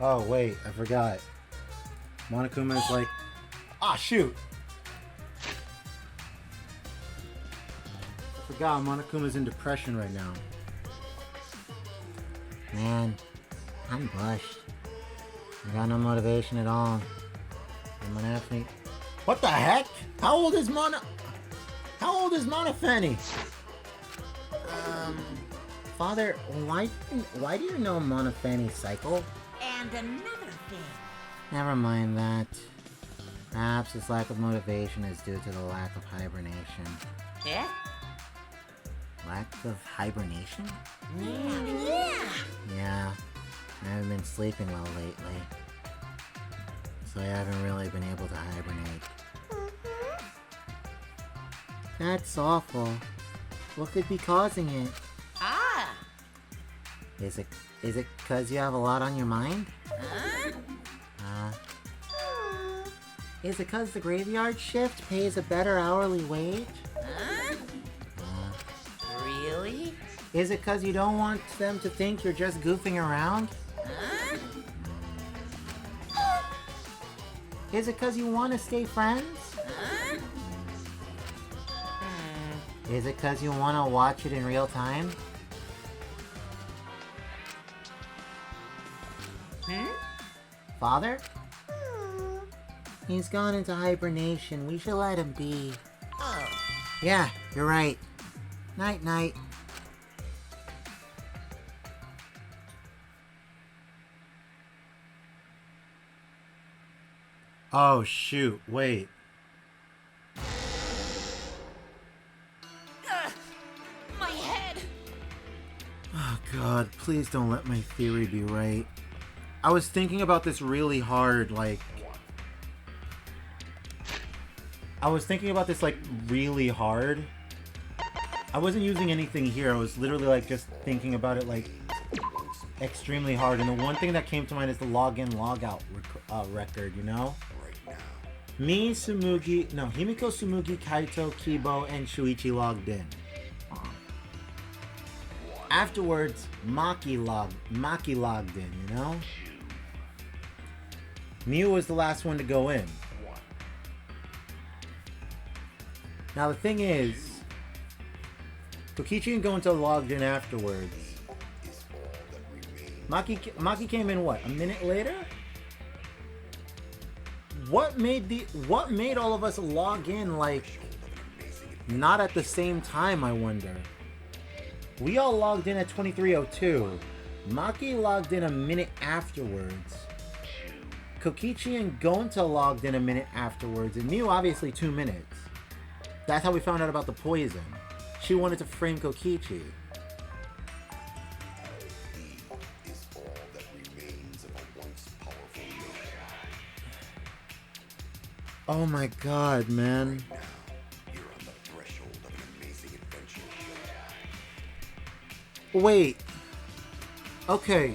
Oh, wait, I forgot. Monokuma is like... Ah, shoot! I forgot Monokuma's in depression right now. Man, I'm bushed. I got no motivation at all. I'm an athlete. What the heck? How old is Monofenny? Father, why do you know Monofenny's cycle? And another thing. Never mind that. Perhaps his lack of motivation is due to the lack of hibernation. Yeah? Lack of hibernation? Yeah. Yeah, I haven't been sleeping well lately. So I haven't really been able to hibernate. That's awful. What could be causing it? Ah. Is it cause you have a lot on your mind? Is it cause the graveyard shift pays a better hourly wage? Really? Is it cause you don't want them to think you're just goofing around? Is it cause you want to stay friends? Is it cause you want to watch it in real time? Father? He's gone into hibernation. We should let him be. Oh. Yeah, you're right. Night night. Oh, shoot, wait. My head. Oh god, please don't let my theory be right. I was thinking about this really hard, like... I was thinking about this, like, really hard. I wasn't using anything here, I was literally, like, just thinking about it, like, extremely hard. And the one thing that came to mind is the login, logout record, you know? Himiko, Tsumugi, Kaito, Kibo, and Shuichi logged in. Afterwards, Maki logged in, you know? Miu was the last one to go in. Now the thing is, Kokichi and Gonta logged in afterwards. Maki came in what, a minute later? What made all of us log in, like, not at the same time, I wonder? We all logged in at 23:02. Maki logged in a minute afterwards. Kokichi and Gonta logged in a minute afterwards, and Miu obviously 2 minutes. That's how we found out about the poison. She wanted to frame Kokichi. Oh my god, man. Wait. Okay.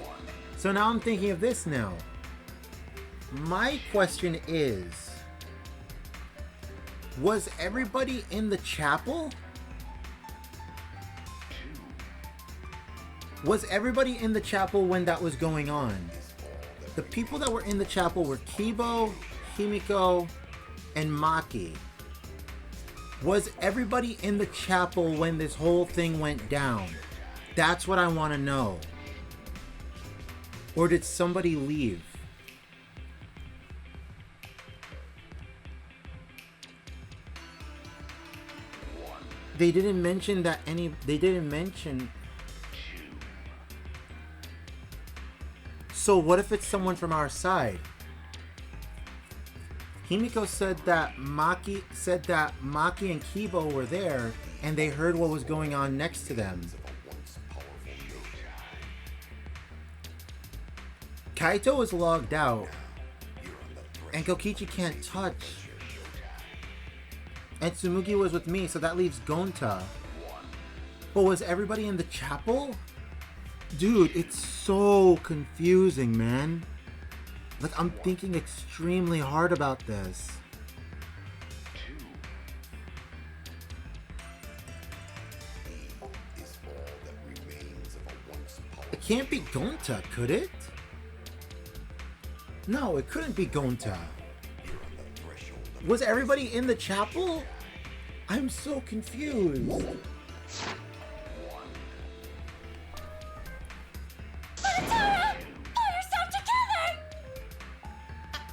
So now I'm thinking of this now. My question is, was everybody in the chapel? Was everybody in the chapel when that was going on? The people that were in the chapel were Kibo, Himiko, and Maki. Was everybody in the chapel when this whole thing went down? That's what I want to know. Or did somebody leave? They didn't mention that they didn't mention. So what if it's someone from our side? Himiko said that Maki and Kibo were there and they heard what was going on next to them. Kaito is logged out and Kokichi can't touch. And Tsumugi was with me, so that leaves Gonta. But was everybody in the chapel? Dude, it's so confusing, man. Like, I'm thinking extremely hard about this. It can't be Gonta, could it? No, it couldn't be Gonta. Was everybody in the chapel? I'm so confused.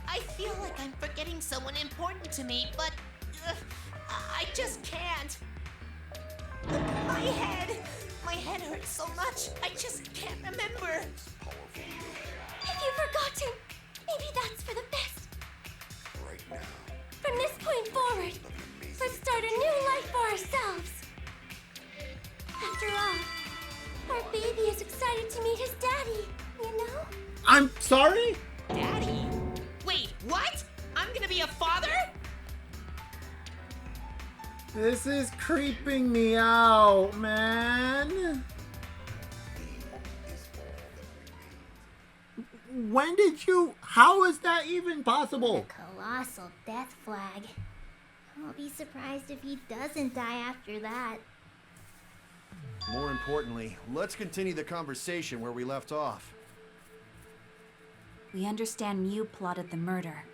I feel like I'm forgetting someone important to me, but I just can't. My head! My head hurts so much, I just can't remember. If you've forgotten, maybe that's for the best. From this point forward, let's start a new life for ourselves. After all, our baby is excited to meet his daddy, you know? I'm sorry? Daddy? Wait, what? I'm gonna be a father? This is creeping me out, man. When did you... How is that even possible? Colossal death flag. I'll be surprised if he doesn't die after that. More importantly, let's continue the conversation where we left off. We understand Mew plotted the murder,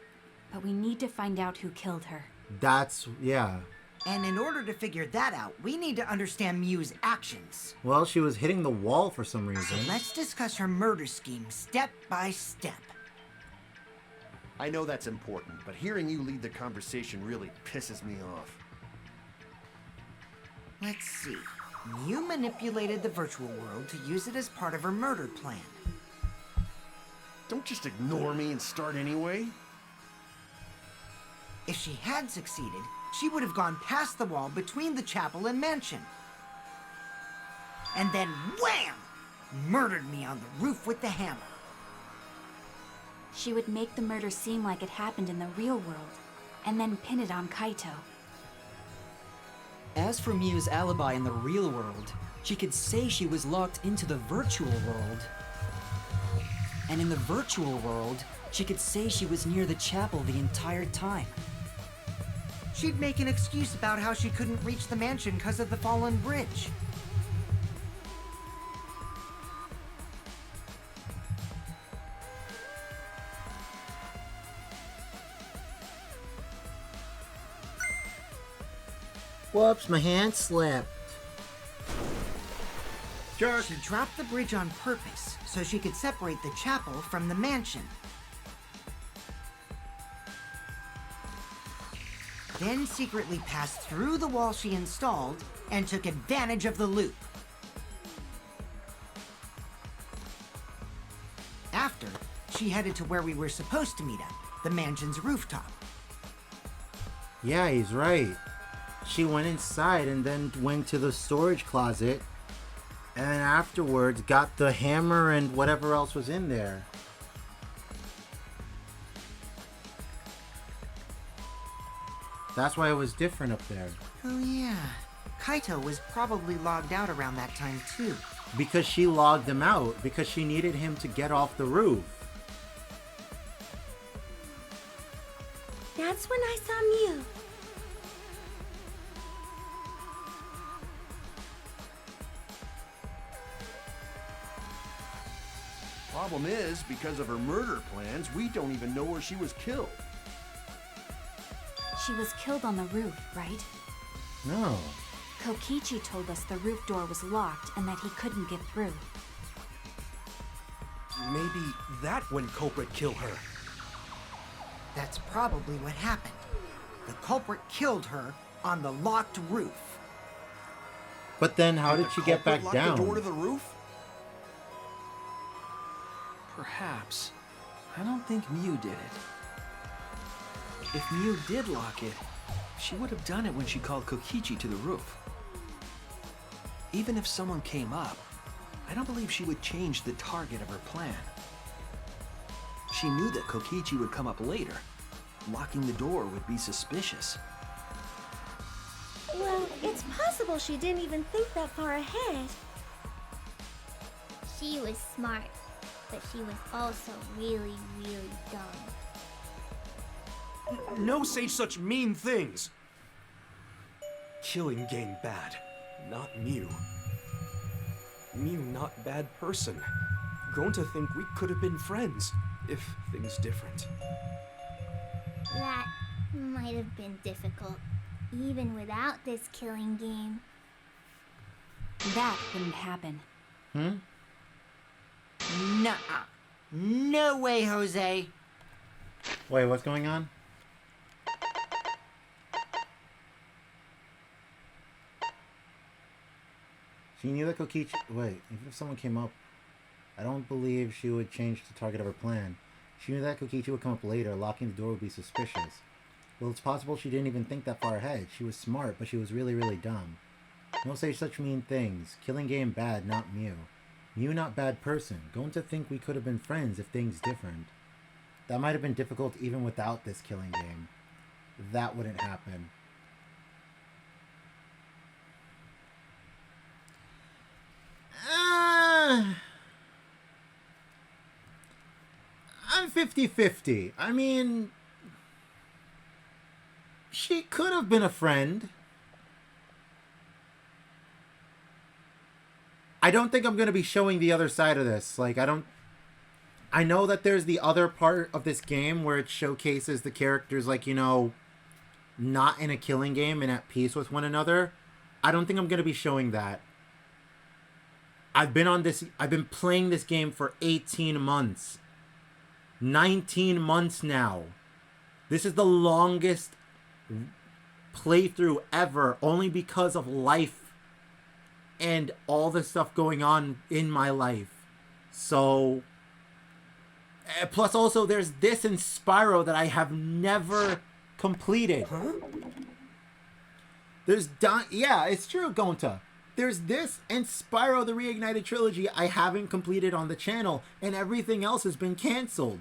but we need to find out who killed her. That's... yeah. And in order to figure that out, we need to understand Mew's actions. Well, she was hitting the wall for some reason. So let's discuss her murder scheme step by step. I know that's important, but hearing you lead the conversation really pisses me off. Let's see. Mew manipulated the virtual world to use it as part of her murder plan. Don't just ignore me and start anyway. If she had succeeded, she would have gone past the wall between the chapel and mansion. And then wham! Murdered me on the roof with the hammer. She would make the murder seem like it happened in the real world, and then pin it on Kaito. As for Mew's alibi in the real world, she could say she was locked into the virtual world. And in the virtual world, she could say she was near the chapel the entire time. She'd make an excuse about how she couldn't reach the mansion because of the fallen bridge. Whoops, my hand slipped. Jerk. She dropped the bridge on purpose so she could separate the chapel from the mansion. Then secretly passed through the wall she installed and took advantage of the loop. After, she headed to where we were supposed to meet up, the mansion's rooftop. Yeah, he's right. She went inside and then went to the storage closet, and afterwards got the hammer and whatever else was in there. That's why it was different up there. Oh yeah, Kaito was probably logged out around that time too. Because she logged him out, because she needed him to get off the roof. That's when I saw Mew. Problem is, because of her murder plans, we don't even know where she was killed. She was killed on the roof, right? No. Kokichi told us the roof door was locked and that he couldn't get through. Maybe that when culprit killed her. That's probably what happened. The culprit killed her on the locked roof. But then how did she get back Lock down? the door to the roof? Perhaps. I don't think Mew did it. If Mew did lock it, she would have done it when she called Kokichi to the roof. Even if someone came up, I don't believe she would change the target of her plan. She knew that Kokichi would come up later. Locking the door would be suspicious. Well, it's possible she didn't even think that far ahead. She was smart, but she was also really, really dumb. No say such mean things! Killing game bad, not Mew. Mew not bad person. going to think we could have been friends if things different. That might have been difficult, even without this killing game. That wouldn't happen. Nuh-uh. No way, Jose. Wait, what's going on? She knew that Kokichi... Wait, even if someone came up, I don't believe she would change the target of her plan. She knew that Kokichi would come up later. Locking the door would be suspicious. Well, it's possible she didn't even think that far ahead. She was smart, but she was really, really dumb. Don't say such mean things. Killing game bad, not Mew. Mew not bad person. Going to think we could have been friends if things different. That might have been difficult even without this killing game. That wouldn't happen. I'm 50-50. I mean, she could have been a friend. I don't think I'm going to be showing the other side of this. Like, I know that there's the other part of this game where it showcases the characters, like, you know, not in a killing game and at peace with one another. I don't think I'm going to be showing that. I've been playing this game for 18 months. 19 months now. This is the longest playthrough ever, only because of life and all the stuff going on in my life. So, plus also there's this in Spyro that I have never completed. Huh? Yeah, it's true, Gonta. There's this and Spyro the Reignited Trilogy I haven't completed on the channel, and everything else has been cancelled.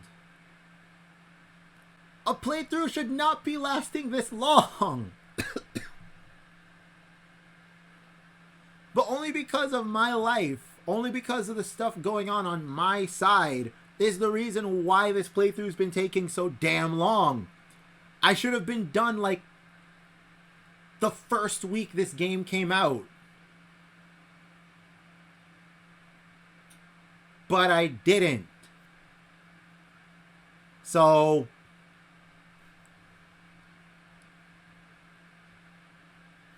A playthrough should not be lasting this long. But only because of my life, only because of the stuff going on my side, is the reason why this playthrough's been taking so damn long. I should have been done like the first week this game came out. But I didn't. So,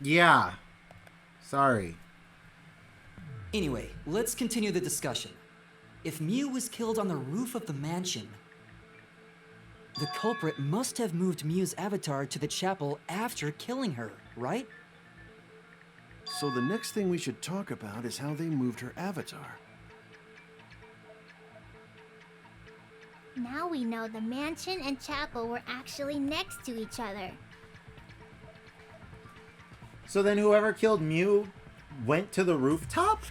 yeah. Sorry. Anyway, let's continue the discussion. If Mew was killed on the roof of the mansion, the culprit must have moved Mew's avatar to the chapel after killing her, right? So the next thing we should talk about is how they moved her avatar. Now we know the mansion and chapel were actually next to each other. So then whoever killed Mew went to the rooftop?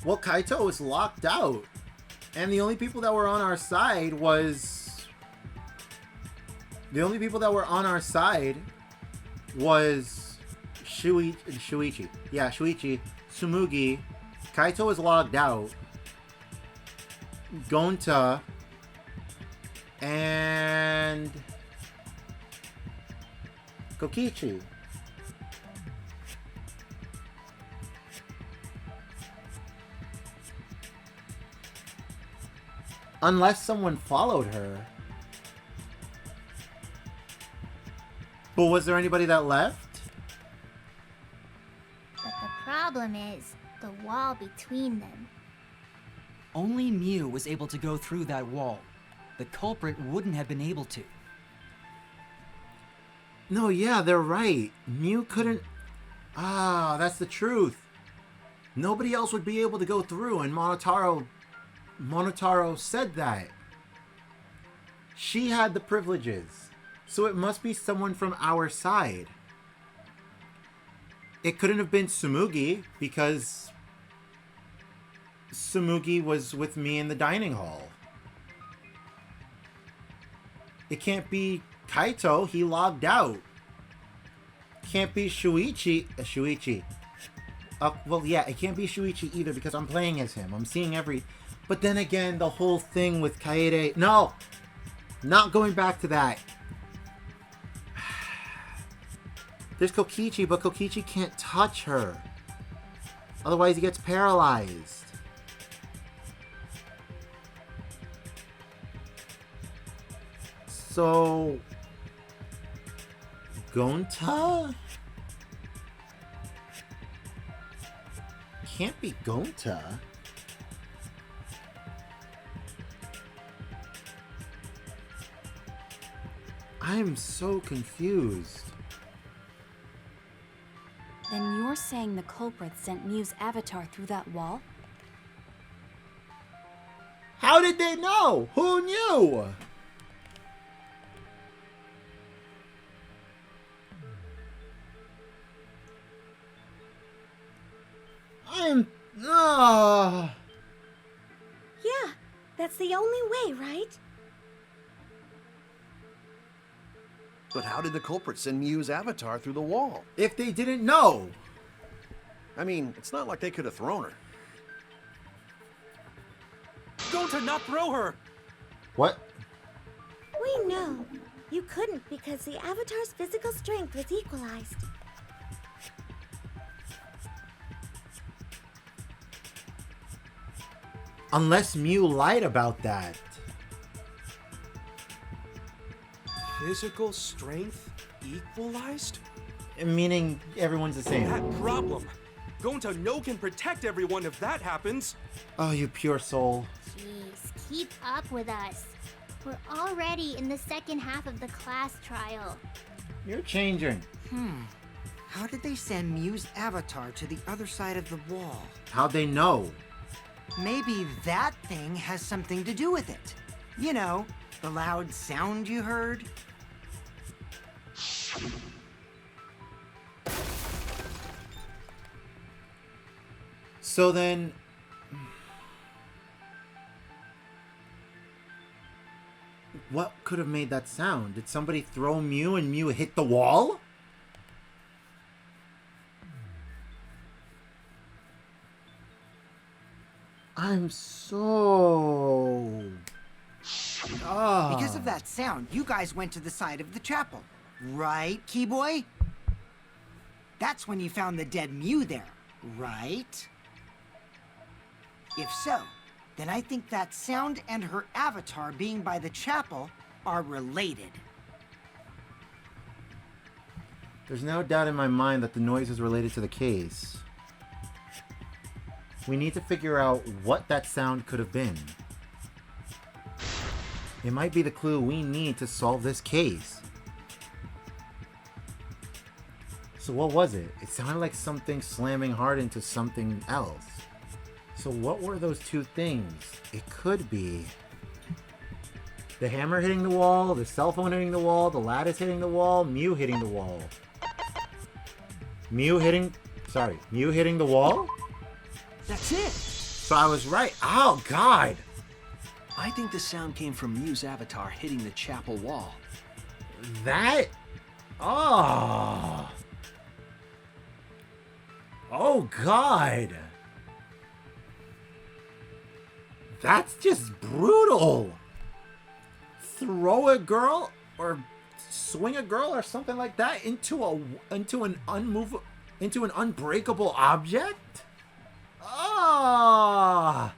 Well, Kaito was locked out. And the only people that were on our side was... Shuichi. Yeah, Shuichi. Tsumugi. Kaito was logged out. Gonta. And... Kokichi. Unless someone followed her. But was there anybody that left? But the problem is the wall between them. Only Mew was able to go through that wall. The culprit wouldn't have been able to. No, yeah, they're right. Mew couldn't... Ah, that's the truth. Nobody else would be able to go through, and Monotaro said that. She had the privileges. So it must be someone from our side. It couldn't have been Tsumugi, because Tsumugi was with me in the dining hall. It can't be Kaito, he logged out. Can't be Shuichi. Well, yeah, it can't be Shuichi either because I'm playing as him. I'm seeing every... But then again, the whole thing with Kaede... No! Not going back to that. There's Kokichi, but Kokichi can't touch her. Otherwise, he gets paralyzed. So... Gonta? Can't be Gonta. I'm so confused. Then you're saying the culprit sent Mew's avatar through that wall? How did they know? Who knew? Yeah, that's the only way, right? But how did the culprit send Mew's avatar through the wall? If they didn't know. I mean, it's not like they could have thrown her. Go to not throw her! What? We know. You couldn't because the Avatar's physical strength was equalized. Unless Mew lied about that. Physical strength equalized? Meaning everyone's the same. That problem. Gonta no can protect everyone if that happens. Oh, you pure soul. Jeez, keep up with us. We're already in the second half of the class trial. You're changing. How did they send Mew's avatar to the other side of the wall? How'd they know? Maybe that thing has something to do with it. You know, the loud sound you heard? So then... What could have made that sound? Did somebody throw Mew and Mew hit the wall? I'm so... Because of that sound, you guys went to the side of the chapel. Right, Keyboy? That's when you found the dead Mew there, right? If so, then I think that sound and her avatar being by the chapel are related. There's no doubt in my mind that the noise is related to the case. We need to figure out what that sound could have been. It might be the clue we need to solve this case. So what was it? It sounded like something slamming hard into something else. So what were those two things? It could be the hammer hitting the wall, the cell phone hitting the wall, the lattice hitting the wall, Mew hitting the wall. Mew hitting the wall? That's it! So I was right. Oh, God! I think the sound came from Mew's avatar hitting the chapel wall. That? Oh! Oh, God! That's just brutal! Throw a girl or swing a girl or something like that into an unbreakable object? Ah!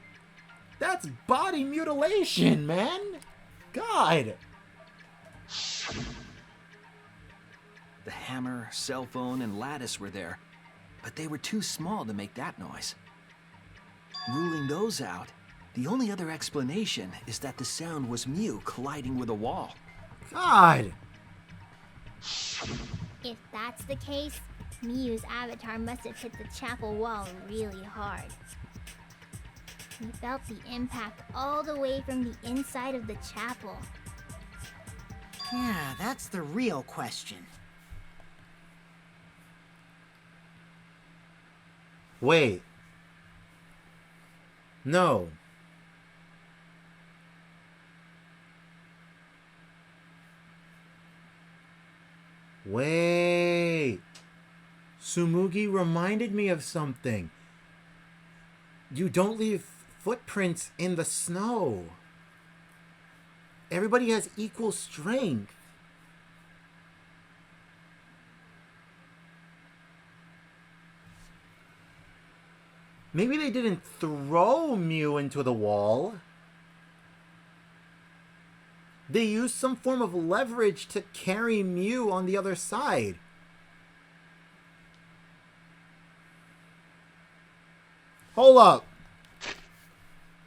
That's body mutilation, man! God! The hammer, cell phone, and lattice were there, but they were too small to make that noise. Ruling those out, the only other explanation is that the sound was Mew colliding with a wall. God! If that's the case, Mew's avatar must have hit the chapel wall really hard. We felt the impact all the way from the inside of the chapel. Yeah, that's the real question. Wait. No. Wait. Tsumugi reminded me of something. You don't leave footprints in the snow. Everybody has equal strength. Maybe they didn't throw Mew into the wall. They used some form of leverage to carry Mew on the other side. Hold up.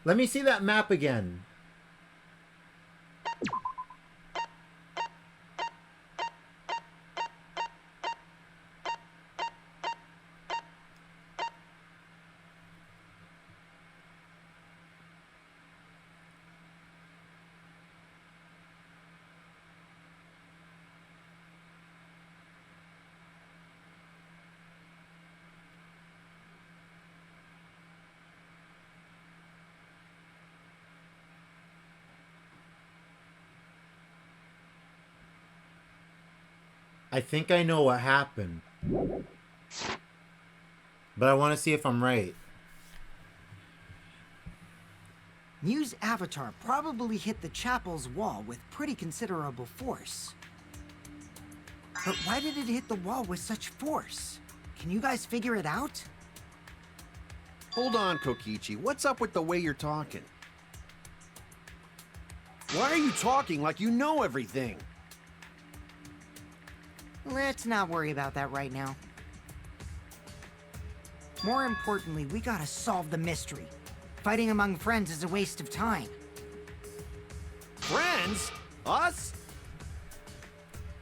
Let me see that map again. I think I know what happened. But I want to see if I'm right. Mew's avatar probably hit the chapel's wall with pretty considerable force. But why did it hit the wall with such force? Can you guys figure it out? Hold on, Kokichi. What's up with the way you're talking? Why are you talking like you know everything? Let's not worry about that right now. More importantly, we gotta solve the mystery. Fighting among friends is a waste of time. Friends? Us?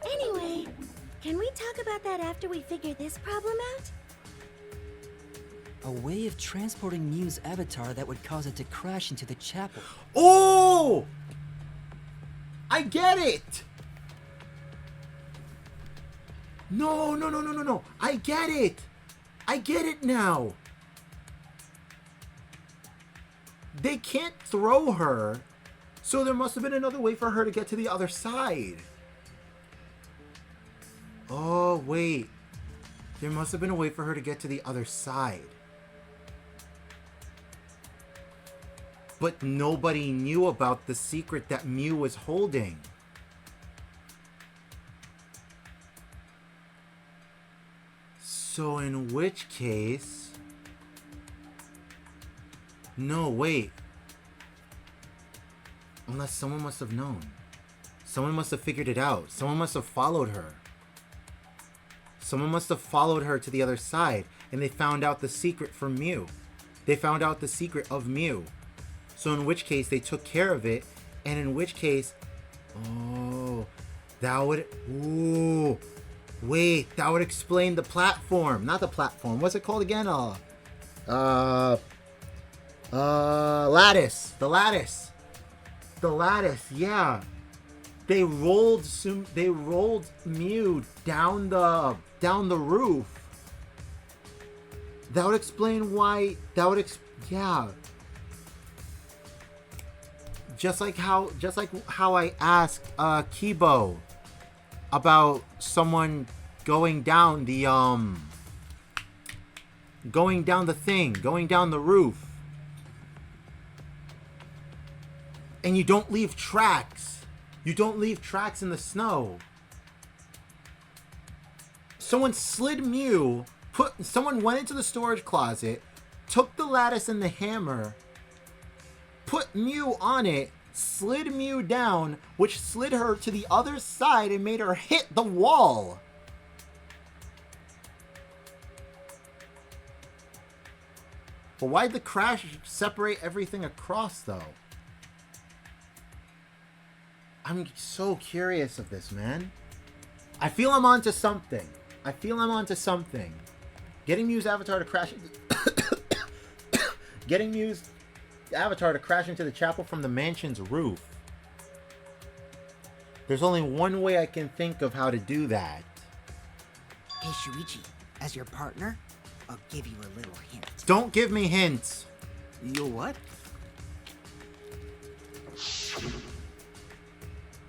Anyway, can we talk about that after we figure this problem out? A way of transporting Mew's avatar that would cause it to crash into the chapel. Oh! I get it! No. I get it. I get it now. They can't throw her, so there must have been another way for her to get to the other side. Oh, wait. There must have been a way for her to get to the other side. But nobody knew about the secret that Mew was holding. So in which case... No, wait. Unless someone must have known. Someone must have figured it out. Someone must have followed her. Someone must have followed her to the other side, and they found out the secret from Mew. They found out the secret of Mew. So in which case they took care of it, and in which case... Oh, that would... Ooh... Wait, that would explain the platform. Not the platform. What's it called again? Lattice. The lattice. The lattice. Yeah. They rolled Mew down the roof. That would explain why. Yeah. Just like how I asked Kibo about someone going down the roof. And you don't leave tracks. You don't leave tracks in the snow. Someone slid Mew, someone went into the storage closet, took the lattice and the hammer, put Mew on it, slid Mew down, which slid her to the other side and made her hit the wall. But why'd the crash separate everything across, though? I'm so curious of this, man. I feel I'm onto something. Getting Mew's avatar to crash... Getting Mew's avatar to crash into the chapel from the mansion's roof. There's only one way I can think of how to do that. Hey, Shuichi, as your partner, I'll give you a little hint. Don't give me hints. You what?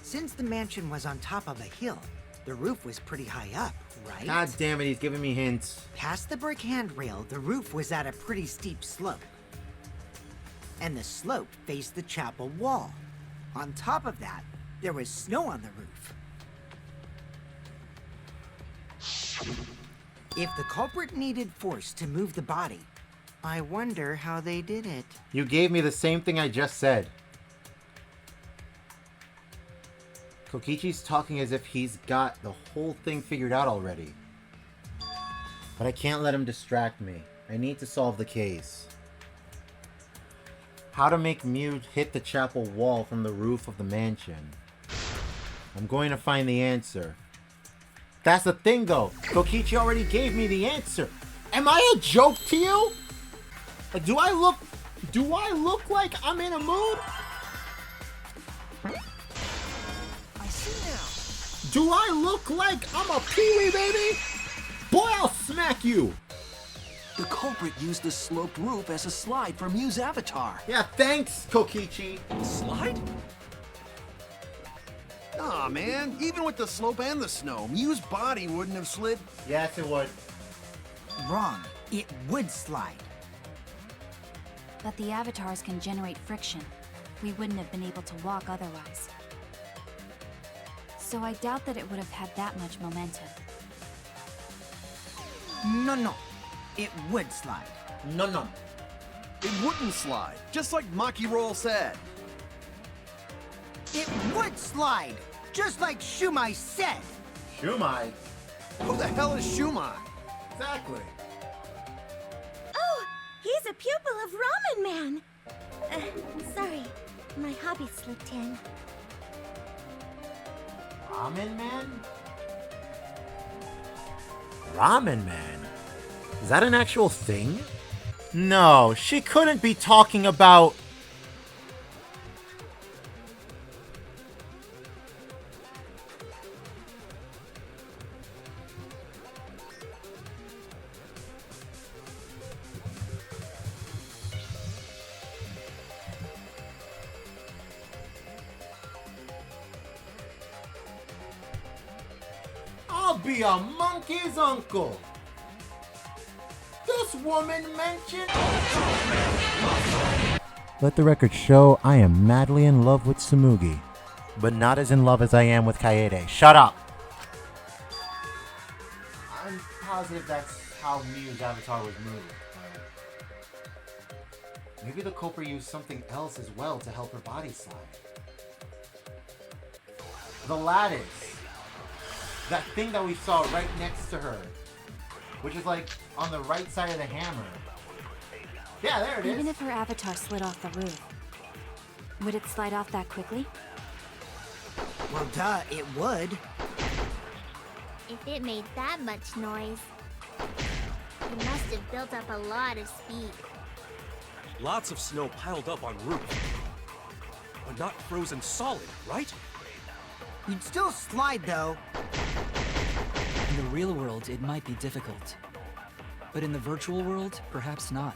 Since the mansion was on top of a hill, the roof was pretty high up, right? God damn it, he's giving me hints. Past the brick handrail, the roof was at a pretty steep slope. And the slope faced the chapel wall. On top of that, there was snow on the roof. If the culprit needed force to move the body, I wonder how they did it. You gave me the same thing I just said. Kokichi's talking as if he's got the whole thing figured out already. But I can't let him distract me. I need to solve the case. How to make Mew hit the chapel wall from the roof of the mansion. I'm going to find the answer. That's the thing though. Kokichi already gave me the answer. Am I a joke to you? Do I look like I'm in a mood? I see now. Do I look like I'm a peewee, baby? Boy, I'll smack you. The culprit used the sloped roof as a slide for Mew's avatar. Yeah, thanks, Kokichi. Slide? Aw, man. Even with the slope and the snow, Mew's body wouldn't have slid. Yes, it would. Wrong. It would slide. But the avatars can generate friction. We wouldn't have been able to walk otherwise. So I doubt that it would have had that much momentum. No. It would slide. No. It wouldn't slide, just like Maki Roll said. It would slide, just like Shumai said. Shumai? Who the hell is Shumai? Exactly. Oh, he's a pupil of Ramen Man. Sorry, my hobby slipped in. Ramen Man? Ramen Man? Is that an actual thing? No, she couldn't be talking about... I'll be a monkey's uncle. This woman mentioned... Let the record show I am madly in love with Tsumugi, but not as in love as I am with Kaede. Shut up! I'm positive that's how Mew's avatar was moved. Maybe the culprit used something else as well to help her body slide. The lattice. That thing that we saw right next to her. Which is like on the right side of the hammer. Yeah, there it is. Even if her avatar slid off the roof, would it slide off that quickly? Well, duh, it would. If it made that much noise, it must have built up a lot of speed. Lots of snow piled up on roof. But not frozen solid, right? You'd still slide, though. In the real world, it might be difficult. But in the virtual world, perhaps not.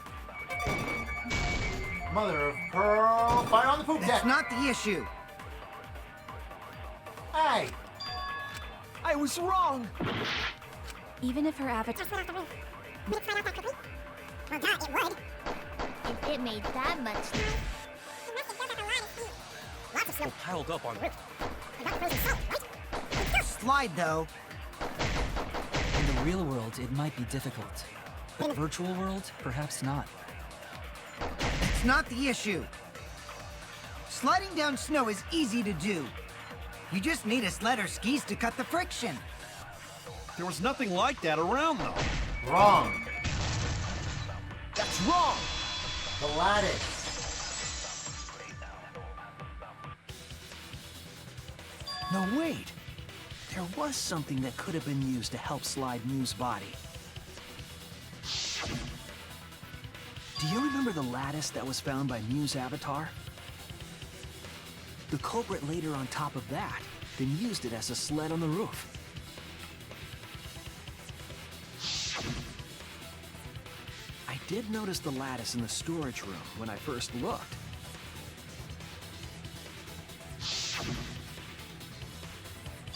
Mother of pearl, fire on the poop deck. That's not the issue. Hey! I was wrong! Even if her avatar... If it made that much Snow piled up on roof. Slide, though. In the real world, it might be difficult. But virtual world, perhaps not. It's not the issue. Sliding down snow is easy to do. You just need a sled or skis to cut the friction. There was nothing like that around, though. Wrong. That's wrong! The lattice. No, wait. There was something that could have been used to help slide Mew's body. Do you remember the lattice that was found by Mew's avatar? The culprit laid her on top of that, then used it as a sled on the roof. I did notice the lattice in the storage room when I first looked.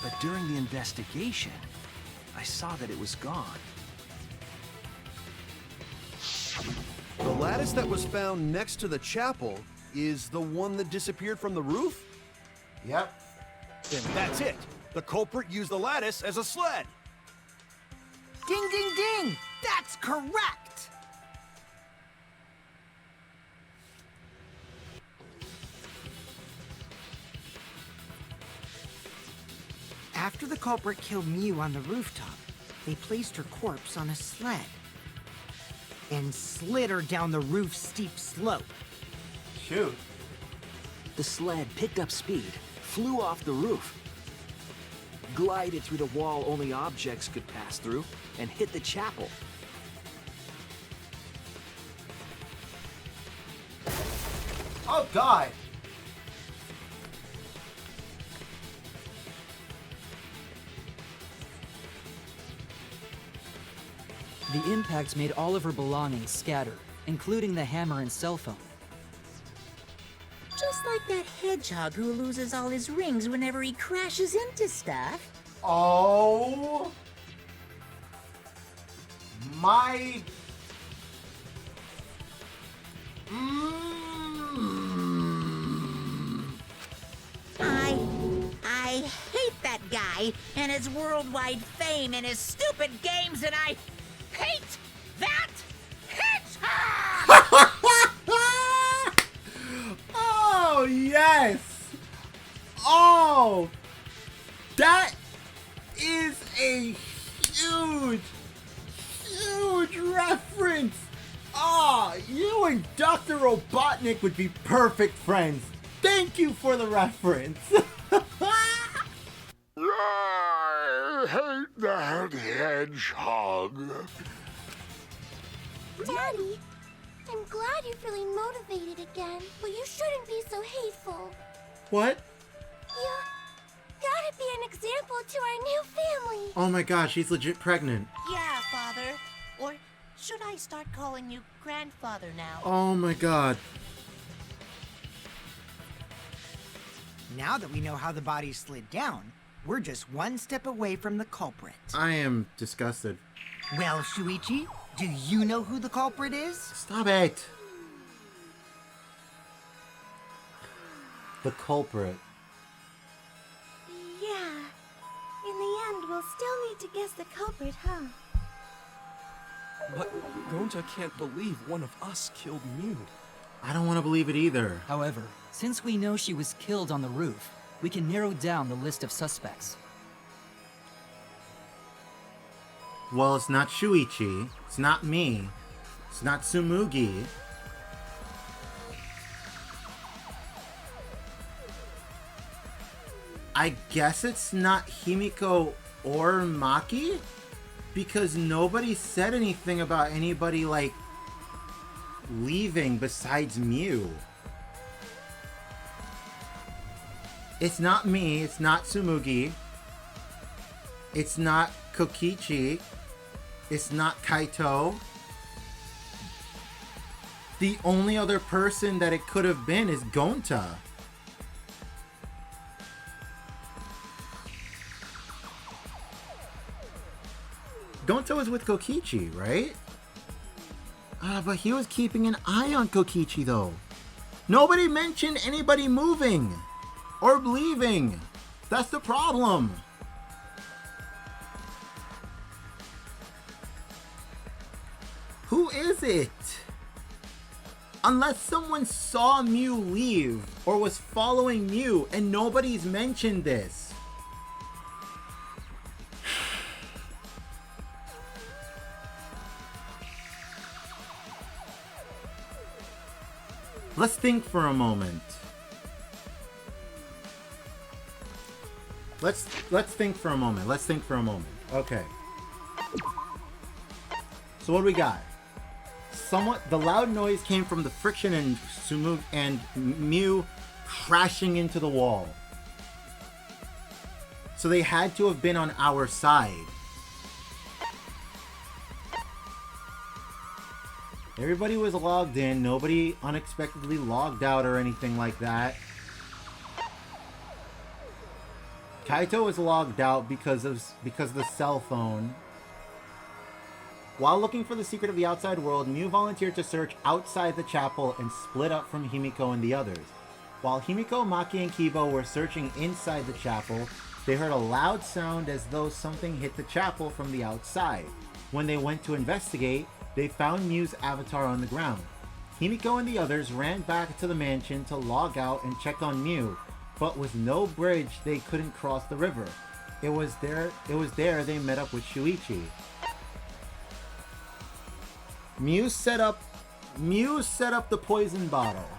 But during the investigation, I saw that it was gone. The lattice that was found next to the chapel is the one that disappeared from the roof? Yep. Then that's it. The culprit used the lattice as a sled. Ding, ding, ding! That's correct! After the culprit killed Mew on the rooftop, they placed her corpse on a sled and slid her down the roof's steep slope. Shoot. The sled picked up speed, flew off the roof, glided through the wall only objects could pass through, and hit the chapel. Oh, God. The impacts made all of her belongings scatter, including the hammer and cell phone. Just like that hedgehog who loses all his rings whenever he crashes into stuff. Oh. My. I hate that guy and his worldwide fame and his stupid games, and I hate that hedgehog! Oh, yes. Oh. That is a huge, huge reference. Ah, you and Dr. Robotnik would be perfect friends. Thank you for the reference. I hate that hedgehog. Daddy, I'm glad you're feeling motivated again, but you shouldn't be so hateful. What? You gotta be an example to our new family. Oh my gosh, she's legit pregnant. Yeah, Father. Or should I start calling you grandfather now? Oh my god. Now that we know how the body slid down, we're just one step away from the culprit. I am disgusted. Well, Shuichi, do you know who the culprit is? Stop it. The culprit. Yeah. In the end, we'll still need to guess the culprit, huh? But Gonta can't believe one of us killed Mew. I don't want to believe it either. However, since we know she was killed on the roof, we can narrow down the list of suspects. Well, it's not Shuichi. It's not me. It's not Tsumugi. I guess it's not Himiko or Maki? Because nobody said anything about anybody, like, leaving besides Mew. It's not me. It's not Tsumugi. It's not Kokichi. It's not Kaito. The only other person that it could have been is Gonta. Gonta was with Kokichi, right? But he was keeping an eye on Kokichi, though. Nobody mentioned anybody moving or leaving. That's the problem. Who is it? Unless someone saw Mew leave or was following Mew and nobody's mentioned this. Let's think for a moment. Let's think for a moment. Let's think for a moment. Okay. So what do we got? The loud noise came from the friction and Tsumug and Mew crashing into the wall. So they had to have been on our side. Everybody was logged in. Nobody unexpectedly logged out or anything like that. Kaito was logged out because of the cell phone. While looking for the secret of the outside world, Mew volunteered to search outside the chapel and split up from Himiko and the others. While Himiko, Maki, and Kibo were searching inside the chapel, they heard a loud sound as though something hit the chapel from the outside. When they went to investigate, they found Mew's avatar on the ground. Himiko and the others ran back to the mansion to log out and check on Mew, but with no bridge, they couldn't cross the river. It was there they met up with Shuichi. Muse set up the poison bottle.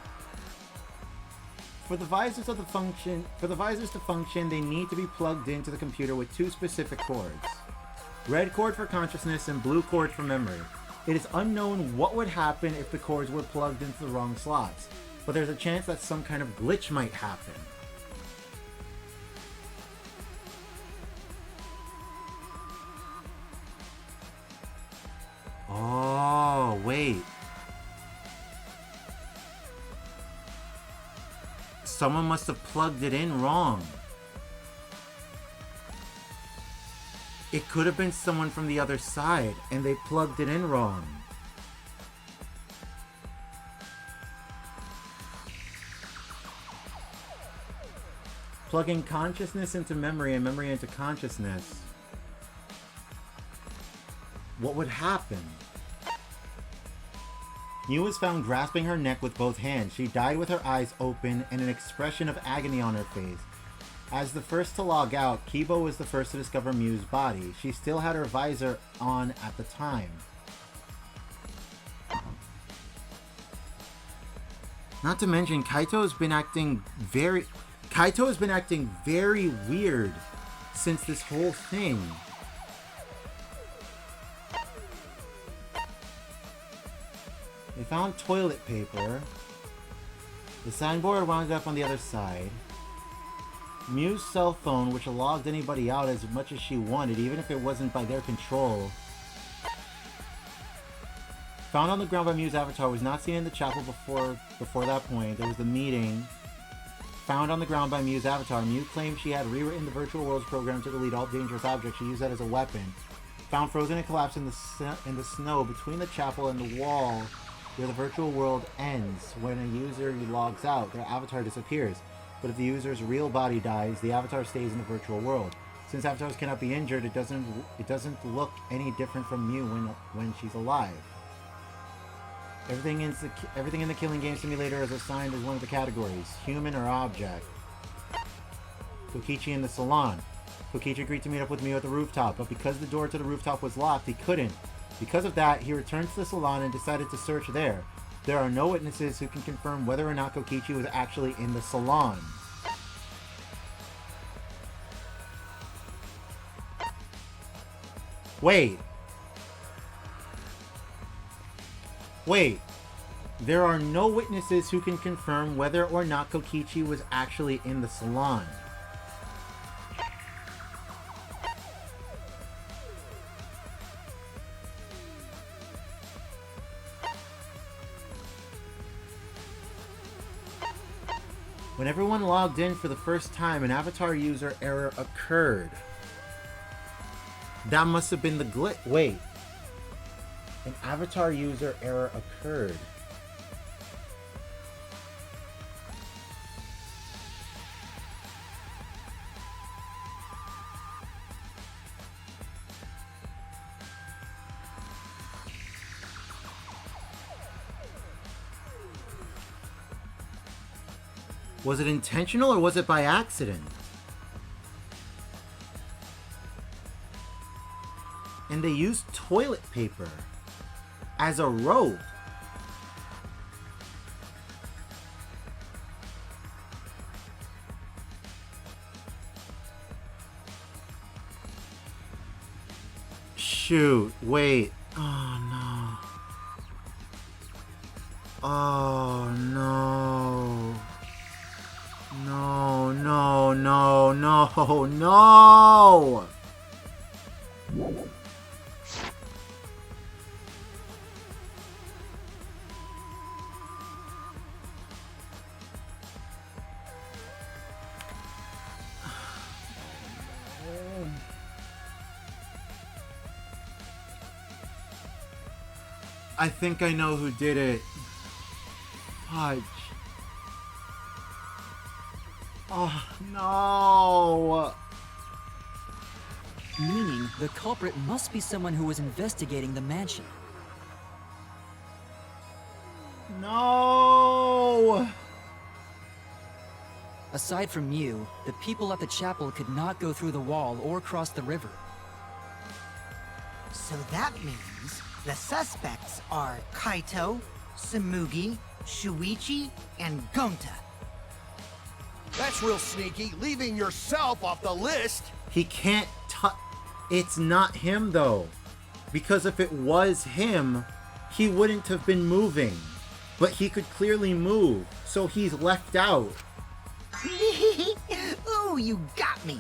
For the visors to function, they need to be plugged into the computer with two specific cords. Red cord for consciousness and blue cord for memory. It is unknown what would happen if the cords were plugged into the wrong slots, but there's a chance that some kind of glitch might happen. Oh, wait. Someone must have plugged it in wrong. It could have been someone from the other side, and they plugged it in wrong. Plugging consciousness into memory and memory into consciousness. What would happen? Mew was found grasping her neck with both hands. She died with her eyes open and an expression of agony on her face. As the first to log out, Kibo was the first to discover Mew's body. She still had her visor on at the time. Not to mention, Kaito has been acting very weird since this whole thing. They found toilet paper. The signboard wound up on the other side. Mew's cell phone, which logged anybody out as much as she wanted, even if it wasn't by their control. Found on the ground by Mew's avatar, was not seen in the chapel before that point. There was the meeting. Found on the ground by Mew's avatar. Mew claimed she had rewritten the virtual world's program to delete all dangerous objects. She used that as a weapon. Found frozen and collapsed in the snow between the chapel and the wall where the virtual world ends. When a user logs out, their avatar disappears. But if the user's real body dies, the avatar stays in the virtual world. Since avatars cannot be injured, it doesn't look any different from Mew when she's alive. Everything in the Killing Game Simulator is assigned as one of the categories, human or object. Kokichi in the salon. Kokichi agreed to meet up with Mew at the rooftop, but because the door to the rooftop was locked, he couldn't. Because of that, he returned to the salon and decided to search there. There are no witnesses who can confirm whether or not Kokichi was actually in the salon. Wait. There are no witnesses who can confirm whether or not Kokichi was actually in the salon. When everyone logged in for the first time, an avatar user error occurred. That must have been the glitch. Wait. An avatar user error occurred. Was it intentional or was it by accident? And they used toilet paper as a rope. Shoot, wait. Oh no. Oh no. No, no, no, no, no! I think I know who did it. Fudge. Oh, no! Meaning, the culprit must be someone who was investigating the mansion. No! Aside from Mew, the people at the chapel could not go through the wall or cross the river. So that means the suspects are Kaito, Tsumugi, Shuichi, and Gonta. That's real sneaky, leaving yourself off the list. He can't touch. It's not him though. Because if it was him, he wouldn't have been moving. But he could clearly move, so he's left out. Oh, you got me.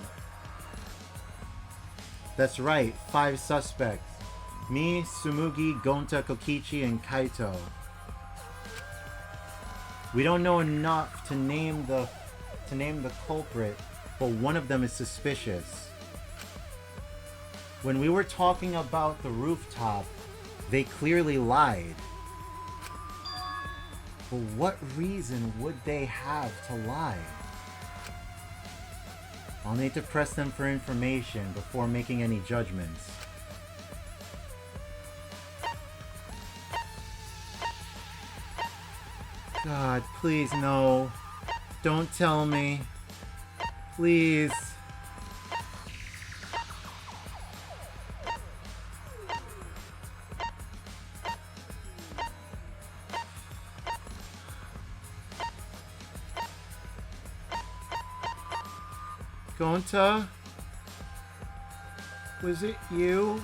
That's right, 5 suspects. Me, Tsumugi, Gonta, Kokichi, and Kaito. We don't know enough to name the culprit, but one of them is suspicious. When we were talking about the rooftop, they clearly lied. For what reason would they have to lie? I'll need to press them for information before making any judgments. God, please no. Don't tell me. Please. Gonta? Was it you?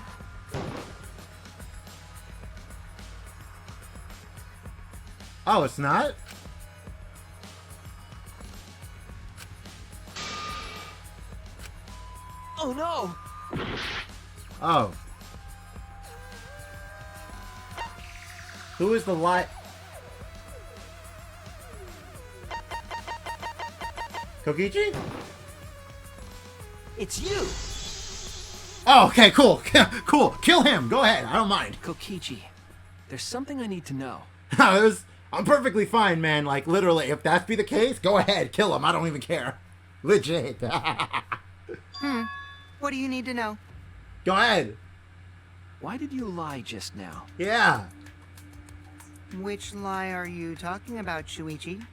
Oh, it's not? Oh no! Oh. Who is the lie? Kokichi? It's you! Oh, okay, cool. Cool. Kill him. Go ahead. I don't mind. Kokichi, there's something I need to know. I'm perfectly fine, man. Like, literally, if that be the case, go ahead. Kill him. I don't even care. Legit. What do you need to know? Go ahead. Why did you lie just now? Yeah. Which lie are you talking about, Shuichi?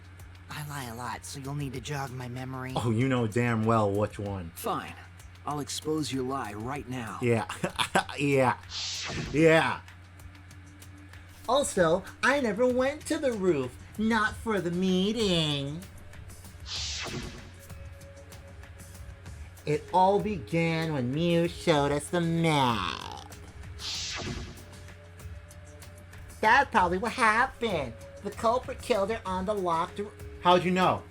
I lie a lot, so you'll need to jog my memory. Oh, you know damn well which one. Fine. I'll expose your lie right now. Yeah. Yeah. Yeah. Also, I never went to the roof. Not for the meeting. It all began when Mew showed us the map. That's probably what happened. The culprit killed her on the locked room. How'd you know?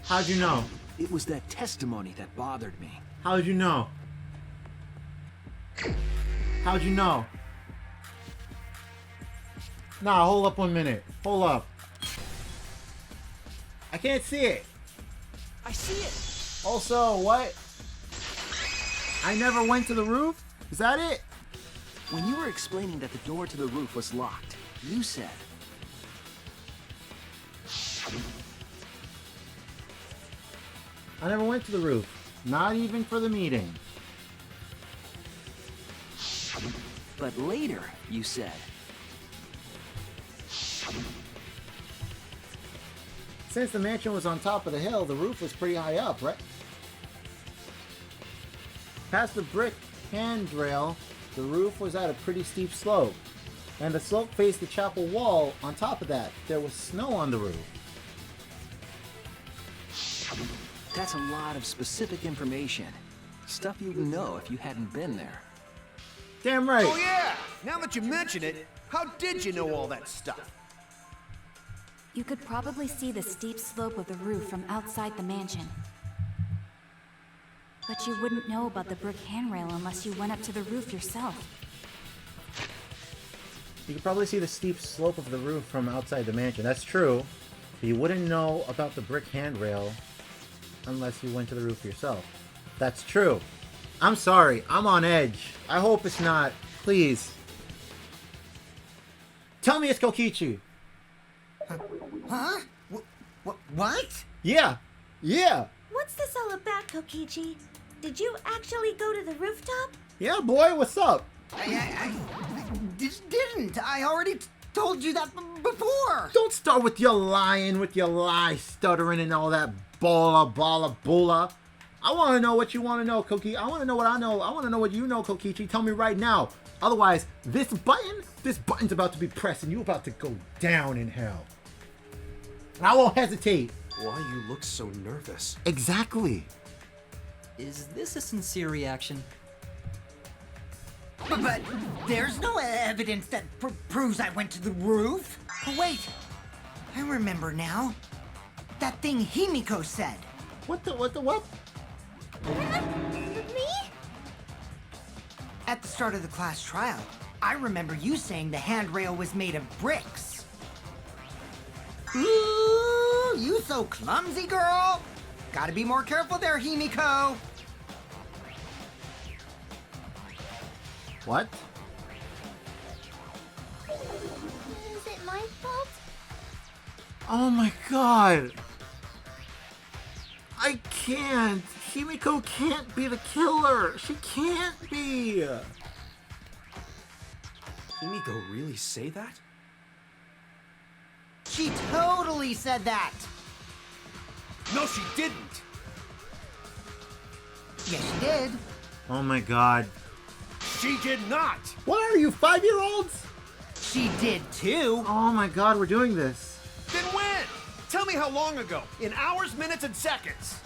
How'd you know? It was that testimony that bothered me. How'd you know? How'd you know? Nah, hold up 1 minute. Hold up. I can't see it. I see it. Also, what? I never went to the roof? Is that it? When you were explaining that the door to the roof was locked, you said... I never went to the roof. Not even for the meeting. But later, you said... Since the mansion was on top of the hill, the roof was pretty high up, right? Past the brick handrail, the roof was at a pretty steep slope. And the slope faced the chapel wall. On top of that, there was snow on the roof. That's a lot of specific information. Stuff you'd know if you hadn't been there. Damn right. Oh yeah! Now that you mention it, how did you know all that stuff? You could probably see the steep slope of the roof from outside the mansion. But you wouldn't know about the brick handrail unless you went up to the roof yourself. You could probably see the steep slope of the roof from outside the mansion. That's true. But you wouldn't know about the brick handrail unless you went to the roof yourself. That's true. I'm sorry. I'm on edge. I hope it's not. Please. Tell me it's Kokichi. Huh? What? Yeah. Yeah. What's this all about, Kokichi? Did you actually go to the rooftop? Yeah, boy. What's up? I didn't. I already told you that before. Don't start with your lying, with your lie, stuttering, and all that bula. I want to know what you want to know, Koki. I want to know what I know. I want to know what you know, Kokichi. Tell me right now. Otherwise, this button's about to be pressed, and you're about to go down in hell. And I won't hesitate. Why you look so nervous? Exactly. Is this a sincere reaction? But there's no evidence that proves I went to the roof. Oh, wait. I remember now. That thing Himiko said. What? Me? At the start of the class trial, I remember you saying the handrail was made of bricks. Ooh, you so clumsy, girl. Gotta be more careful there, Himiko. What? Is it my fault? Oh my god. I can't. Himiko can't be the killer. She can't be. Himiko really say that? She totally said that. No, she didn't. Yes, she did. Oh my god. She did not. What are you, 5-year-olds? She did too. Oh my god, we're doing this. Then when? Tell me how long ago. In hours, minutes, and seconds.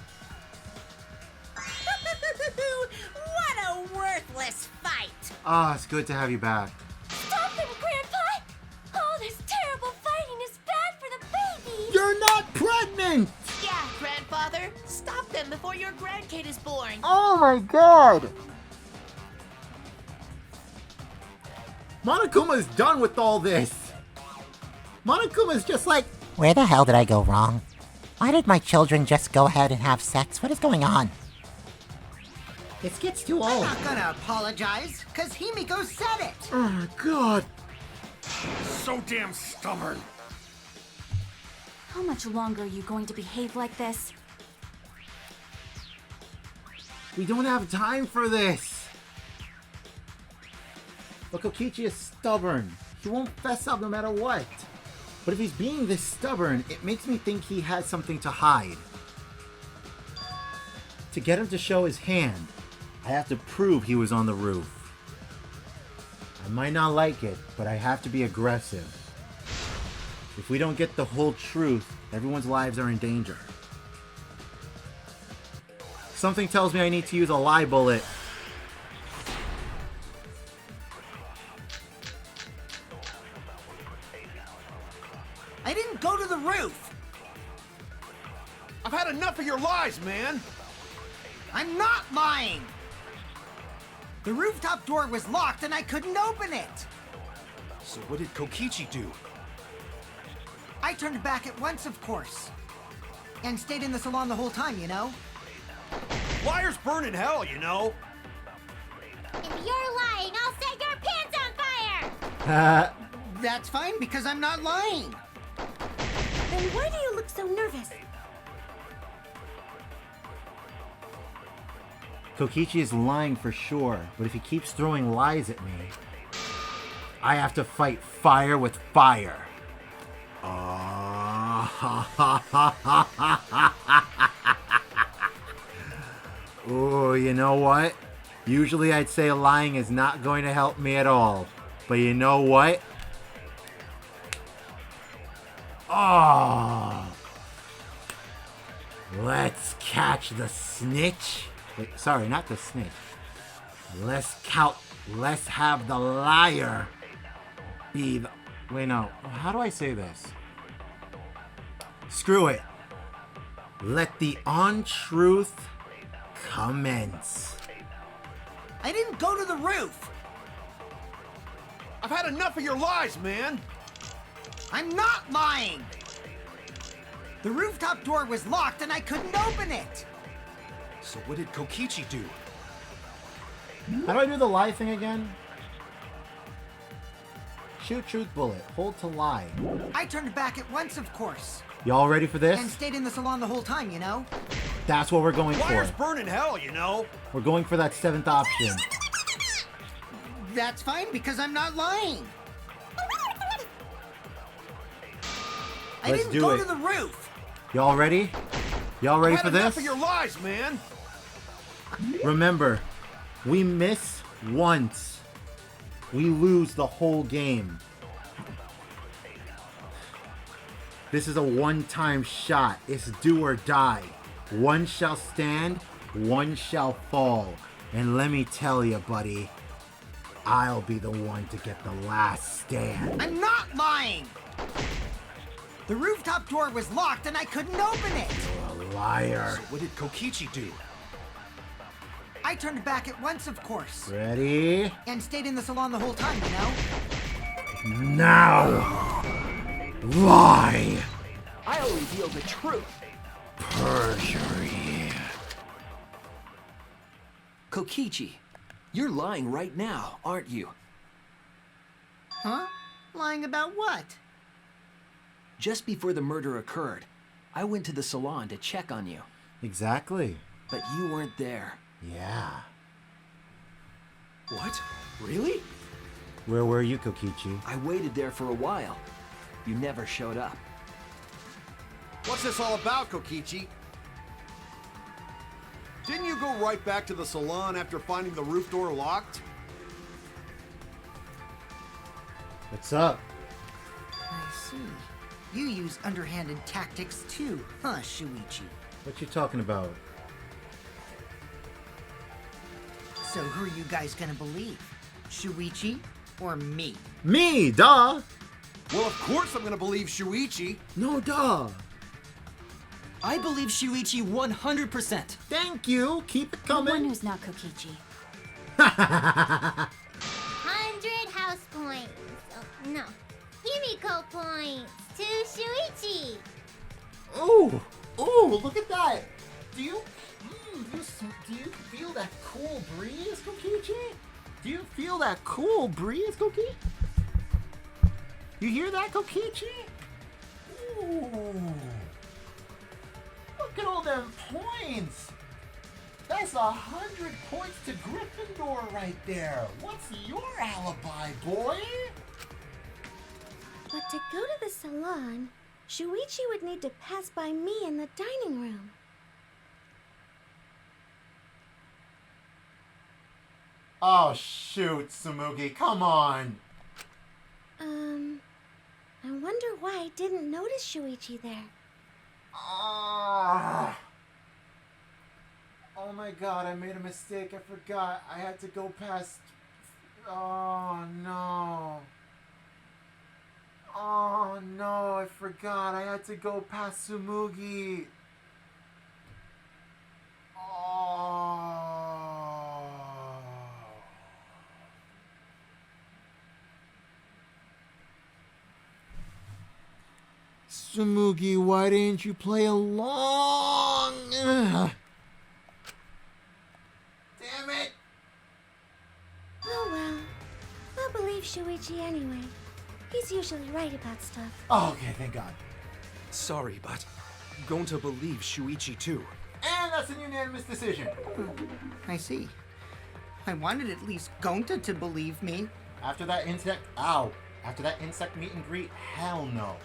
What a worthless fight! Ah, it's good to have you back. Stop them, Grandpa! All this terrible fighting is bad for the baby! You're not pregnant! Yeah, grandfather. Stop them before your grandkid is born. Oh my god! Monokuma's done with all this. Monokuma's just like, Where the hell did I go wrong? Why did my children just go ahead and have sex? What is going on? this gets too I'm old. not gonna apologize, because Himiko said it. Oh my god. So damn stubborn. How much longer are you going to behave like this? We don't have time for this. But Kokichi is stubborn. He won't fess up no matter what. But if he's being this stubborn, it makes me think he has something to hide. To get him to show his hand, I have to prove he was on the roof. I might not like it, but I have to be aggressive. If we don't get the whole truth, everyone's lives are in danger. Something tells me I need to use a lie bullet. I didn't go to the roof. I've had enough of your lies, man. I'm not lying. The rooftop door was locked and I couldn't open it. So what did Kokichi do? I turned back at once, of course. And stayed in the salon the whole time, you know? Liars burn in hell, you know. If you're lying, I'll set your pants on fire! That's fine because I'm not lying. Then why do you look so nervous? Kokichi is lying for sure, but if he keeps throwing lies at me, I have to fight fire with fire. Oh, you know what? Usually I'd say lying is not going to help me at all. But you know what? Oh! Let's catch the snitch. Wait, sorry, not the snitch. Let's have the liar be the... Wait, no. How do I say this? Screw it. Let the untruth commence. I didn't go to the roof. I've had enough of your lies, man. I'm not lying. The rooftop door was locked and I couldn't open it. So what did Kokichi do? How do I do the lie thing again? Shoot truth bullet. Hold to lie. I turned back at once, of course. Y'all ready for this? And stayed in the salon the whole time, you know? That's what we're going Liars for. burn in hell, you know. We're going for that 7th option. That's fine because I'm not lying. I Let's didn't do go it. to the roof. Y'all ready? Y'all ready I had for enough this? of your lies, man. Remember, we miss once. We lose the whole game. This is a one-time shot. It's do or die. One shall stand, one shall fall. And let me tell you, buddy, I'll be the one to get the last stand. I'm not lying. The rooftop door was locked and I couldn't open it. A liar. So what did Kokichi do? I turned back at once, of course. Ready? And stayed in the salon the whole time, you know? Now! Lie! I'll reveal the truth. Perjury. Kokichi, you're lying right now, aren't you? Huh? Lying about what? Just before the murder occurred, I went to the salon to check on you. Exactly. But you weren't there. Yeah. What? Really? Where were you, Kokichi? I waited there for a while. You never showed up. What's this all about, Kokichi? Didn't you go right back to the salon after finding the roof door locked? What's up? I see. You use underhanded tactics too, huh, Shuichi? What you talking about? So who are you guys gonna believe? Shuichi or me? Me, duh! Well, of course I'm gonna believe Shuichi. No, duh! I believe Shuichi 100%. Thank you! Keep it The one coming! who's not Kokichi. 100 house points. Oh, no. Himiko points to Shuichi. Ooh! Ooh, look at that! Do you feel that cool breeze, Kokichi? Do you feel that cool breeze, Koki? You hear that, Kokichi? Ooh! Look at all them points! That's 100 points to Gryffindor right there! What's your alibi, boy? But to go to the salon, Shuichi would need to pass by me in the dining room. Oh shoot, Tsumugi, come on! I wonder why I didn't notice Shuichi there. Oh my god, I made a mistake. I forgot. I had to go past... Oh no. Oh no, I forgot. I had to go past Tsumugi. Oh. Tsumugi, why didn't you play along? Ugh. Damn it! Oh well. I'll believe Shuichi anyway. He's usually right about stuff. Oh, okay, thank God. Sorry, but I'm going to believe Shuichi too. And that's a unanimous decision. I see. I wanted at least Gonta to believe me. After that insect... Ow. After that insect meet and greet, hell no.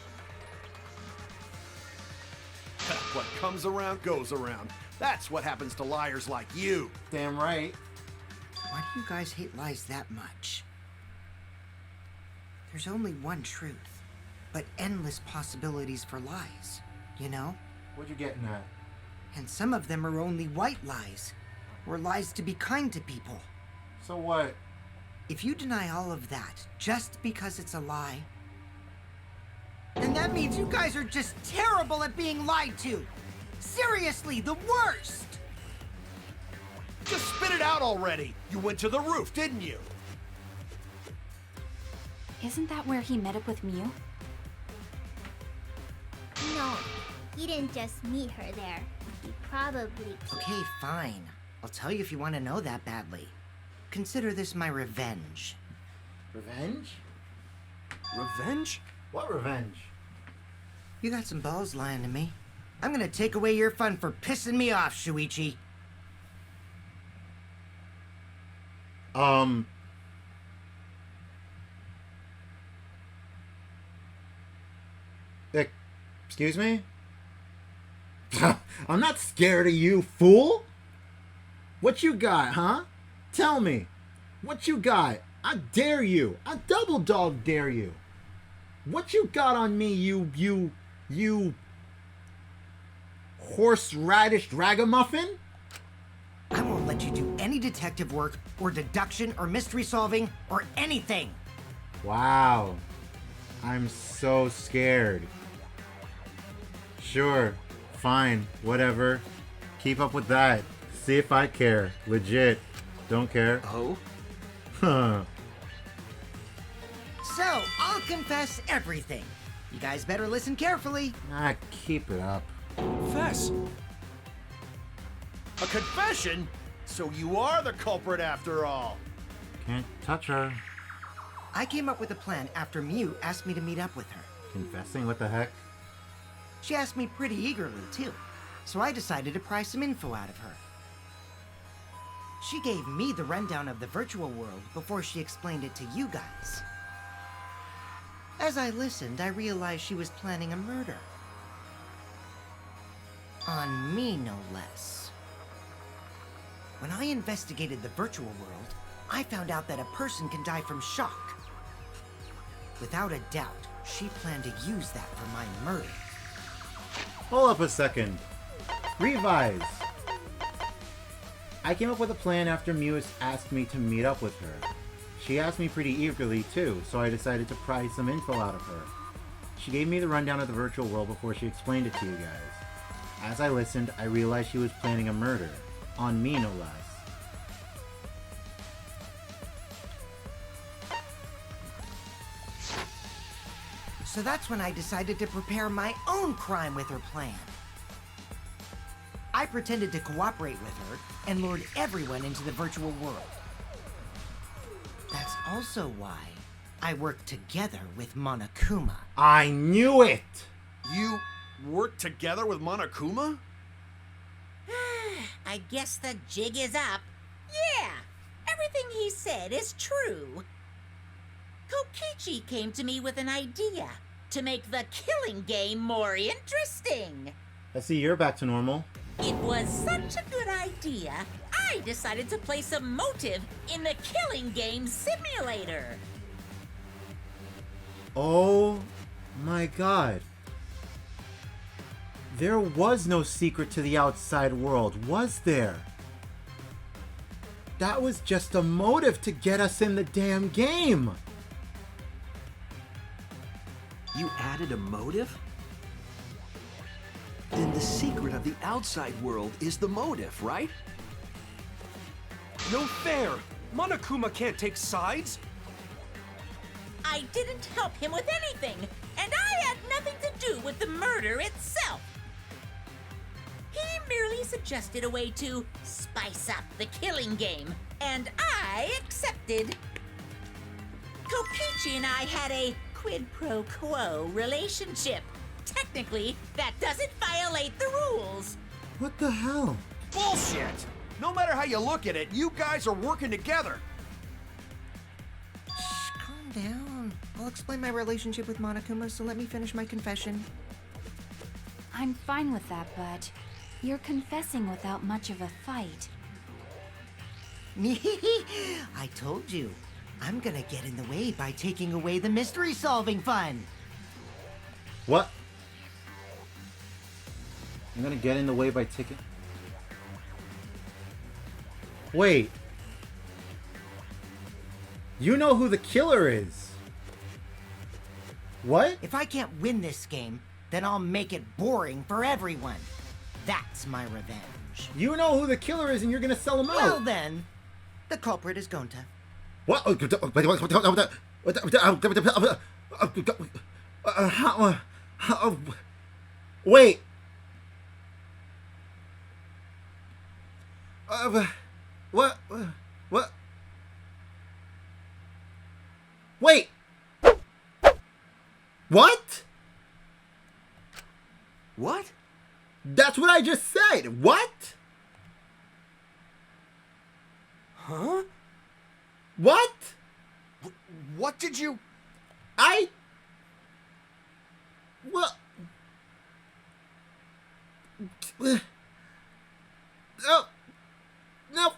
What comes around goes around. That's what happens to liars like you. Damn right. Why do you guys hate lies that much? There's only one truth, but endless possibilities for lies, you know? What you getting at? And some of them are only white lies, or lies to be kind to people. So what? If you deny all of that just because it's a lie, then that means you guys are just terrible at being lied to. Seriously, the worst! Just spit it out already. You went to the roof, didn't you? Isn't that where he met up with Mew? No, he didn't just meet her there. He probably... Okay, fine. I'll tell you if you want to know that badly. Consider this my revenge. Revenge? Revenge? What revenge? You got some balls lying to me. I'm gonna take away your fun for pissing me off, Shuichi. Excuse me? I'm not scared of you, fool! What you got, huh? Tell me. What you got? I dare you. I double dog dare you. What you got on me, you horseradish ragamuffin? I won't let you do any detective work, or deduction, or mystery solving, or anything. Wow. I'm so scared. Sure. Fine. Whatever. Keep up with that. See if I care. Legit. Don't care. Oh? Huh. So, I'll confess everything. You guys better listen carefully. Ah, keep it up. Fess! A confession? So you are the culprit after all. Can't touch her. I came up with a plan after Mew asked me to meet up with her. Confessing? What the heck? She asked me pretty eagerly, too. So I decided to pry some info out of her. She gave me the rundown of the virtual world before she explained it to you guys. As I listened, I realized she was planning a murder. On me, no less. When I investigated the virtual world, I found out that a person can die from shock. Without a doubt, she planned to use that for my murder. Hold up a second. Revise. I came up with a plan after Muse asked me to meet up with her. She asked me pretty eagerly too, so I decided to pry some info out of her. She gave me the rundown of the virtual world before she explained it to you guys. As I listened, I realized she was planning a murder. On me, no less. So that's when I decided to prepare my own crime with her plan. I pretended to cooperate with her and lured everyone into the virtual world. That's also why I worked together with Monokuma. I knew it! You worked together with Monokuma? I guess the jig is up. Yeah, everything he said is true. Kokichi came to me with an idea to make the killing game more interesting. I see you're back to normal. It was such a good idea, I decided to place a motive in the killing game simulator. Oh my god. There was no secret to the outside world, was there? That was just a motive to get us in the damn game. You added a motive? Then the secret of the outside world is the motive, right? No fair! Monokuma can't take sides! I didn't help him with anything, and I had nothing to do with the murder itself. He merely suggested a way to spice up the killing game, and I accepted. Kokichi and I had a quid pro quo relationship. Technically, that doesn't violate the rules. What the hell? Bullshit! No matter how you look at it, you guys are working together. Shh, calm down. I'll explain my relationship with Monokuma, so let me finish my confession. I'm fine with that, but you're confessing without much of a fight. I told you. I'm gonna get in the way by taking away the mystery-solving fun. What? I'm gonna get in the way by taking... Wait. You know who the killer is. What? If I can't win this game, then I'll make it boring for everyone. That's my revenge. You know who the killer is and you're gonna sell him out. Well then, the culprit is Gonta. What? Wait. What? What? Wait. What? What? That's what I just said. What? Huh? What? What did you... What? No! No!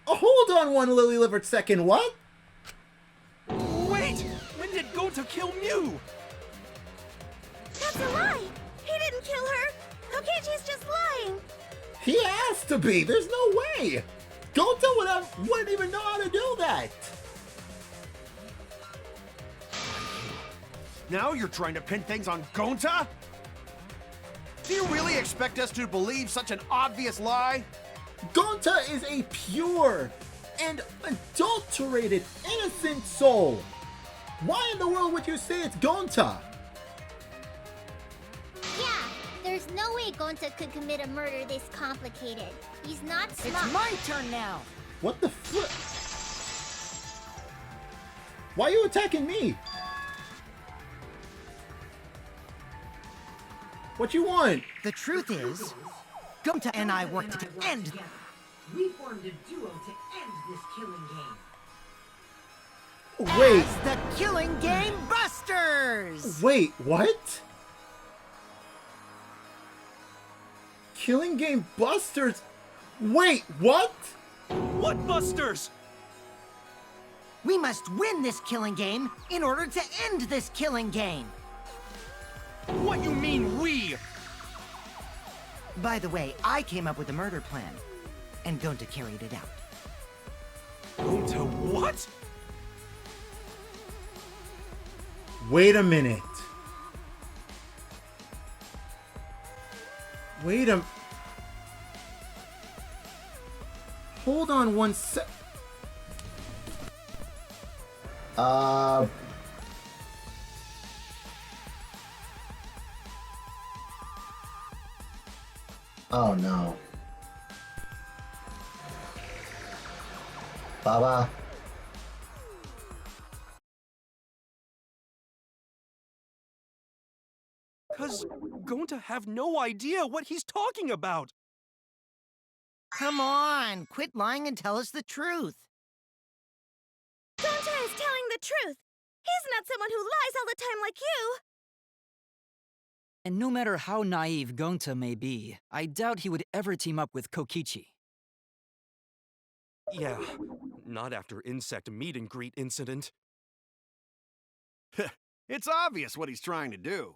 Hold on one lily-livered second, what? Wait! When did Gonta kill Mew? That's a lie! He didn't kill her! Kokichi's just lying! He has to be! There's no way! Gonta wouldn't even know how to do that! Now you're trying to pin things on Gonta? Do you really expect us to believe such an obvious lie? Gonta is a pure and adulterated innocent soul! Why in the world would you say it's Gonta? Yeah, there's no way Gonta could commit a murder this complicated. He's not smart. It's my turn now! What the flip? Why are you attacking me? What you want? The truth is, Gonta and I worked to end. We formed a duo to end this killing game. Wait. As the Killing Game Busters! Wait, what? Killing Game Busters? Wait, what? What Busters? We must win this killing game in order to end this killing game. What you mean, we? By the way, I came up with a murder plan, and Gonta carried it out. Gonta what? Wait a minute. Wait a... Hold on one sec... Oh no. Baba. Cause Gonta have no idea what he's talking about. Come on, quit lying and tell us the truth. Gonta is telling the truth! He's not someone who lies all the time like you! And no matter how naive Gonta may be, I doubt he would ever team up with Kokichi. Yeah, not after insect meet and greet incident. It's obvious what he's trying to do.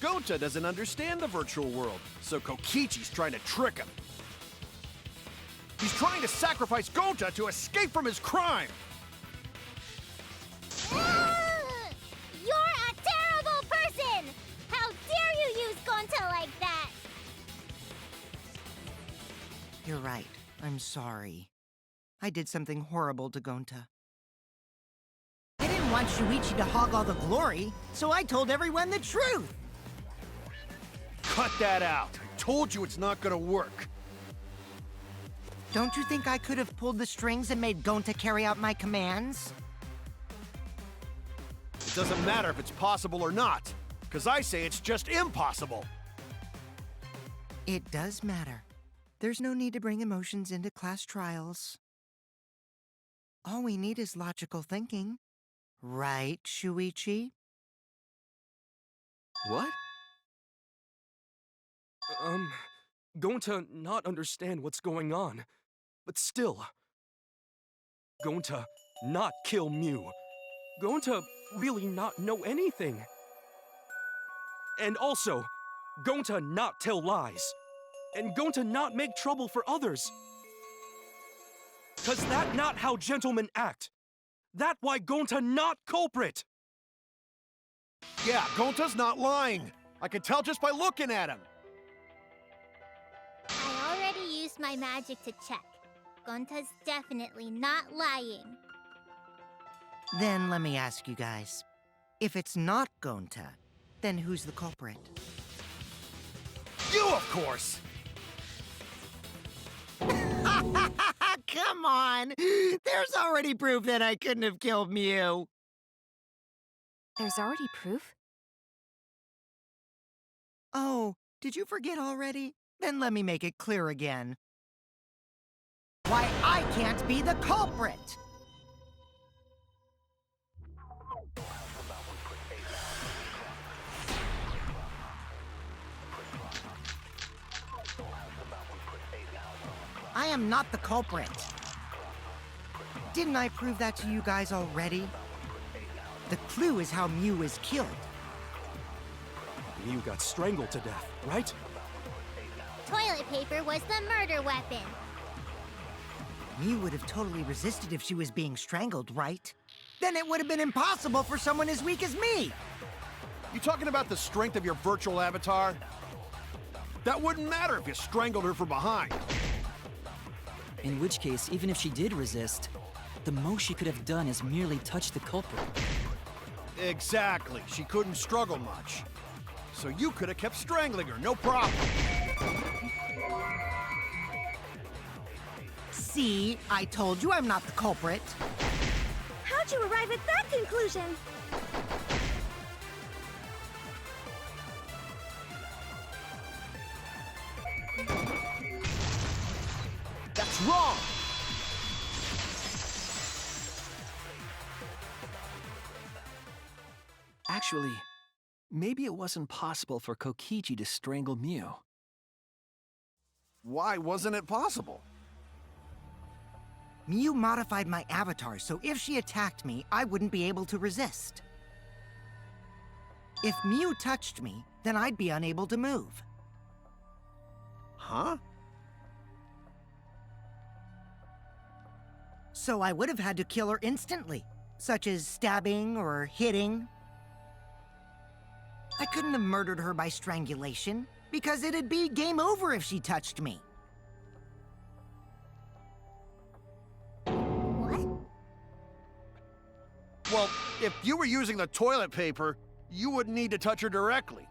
Gonta doesn't understand the virtual world, so Kokichi's trying to trick him. He's trying to sacrifice Gonta to escape from his crime! You're a terrible person! How dare you use Gonta like that? You're right. I'm sorry. I did something horrible to Gonta. I didn't want Shuichi to hog all the glory, so I told everyone the truth! Cut that out! I told you it's not gonna work! Don't you think I could have pulled the strings and made Gonta carry out my commands? It doesn't matter if it's possible or not, because I say it's just impossible! It does matter. There's no need to bring emotions into class trials. All we need is logical thinking. Right, Shuichi? What? Gonta not understand what's going on, but still. Gonta not kill Mew. Gonta really not know anything. And also, Gonta not tell lies. And Gonta not make trouble for others. Cause that not how gentlemen act. That why Gonta not culprit. Yeah, Gonta's not lying. I can tell just by looking at him. I already used my magic to check. Gonta's definitely not lying. Then let me ask you guys. If it's not Gonta, then who's the culprit? You, of course! Come on! There's already proof that I couldn't have killed Mew. There's already proof? Oh, did you forget already? Then let me make it clear again. Why I can't be the culprit! am not the culprit. Didn't I prove that to you guys already? The clue is how Mew is killed. Mew got strangled to death, right? Toilet paper was the murder weapon. Mew would have totally resisted if she was being strangled, right? Then it would have been impossible for someone as weak as me. You talking about the strength of your virtual avatar? That wouldn't matter if you strangled her from behind. In which case, even if she did resist, the most she could have done is merely touch the culprit. Exactly. She couldn't struggle much. So you could have kept strangling her, no problem. See, I told you I'm not the culprit. How'd you arrive at that conclusion? That's wrong! Actually, maybe it wasn't possible for Kokichi to strangle Mew. Why wasn't it possible? Mew modified my avatar, so if she attacked me, I wouldn't be able to resist. If Mew touched me, then I'd be unable to move. Huh? So I would have had to kill her instantly, such as stabbing or hitting. I couldn't have murdered her by strangulation, because it'd be game over if she touched me. What? Well, if you were using the toilet paper, you wouldn't need to touch her directly.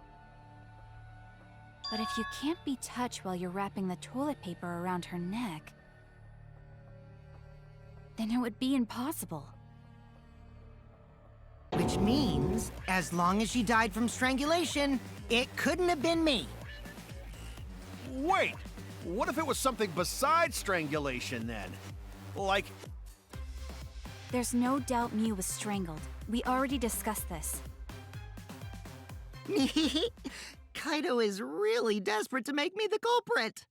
But if you can't be touched while you're wrapping the toilet paper around her neck, then it would be impossible. Which means, as long as she died from strangulation, it couldn't have been me. Wait! What if it was something besides strangulation, then? Like... There's no doubt Mew was strangled. We already discussed this. Kaido is really desperate to make me the culprit.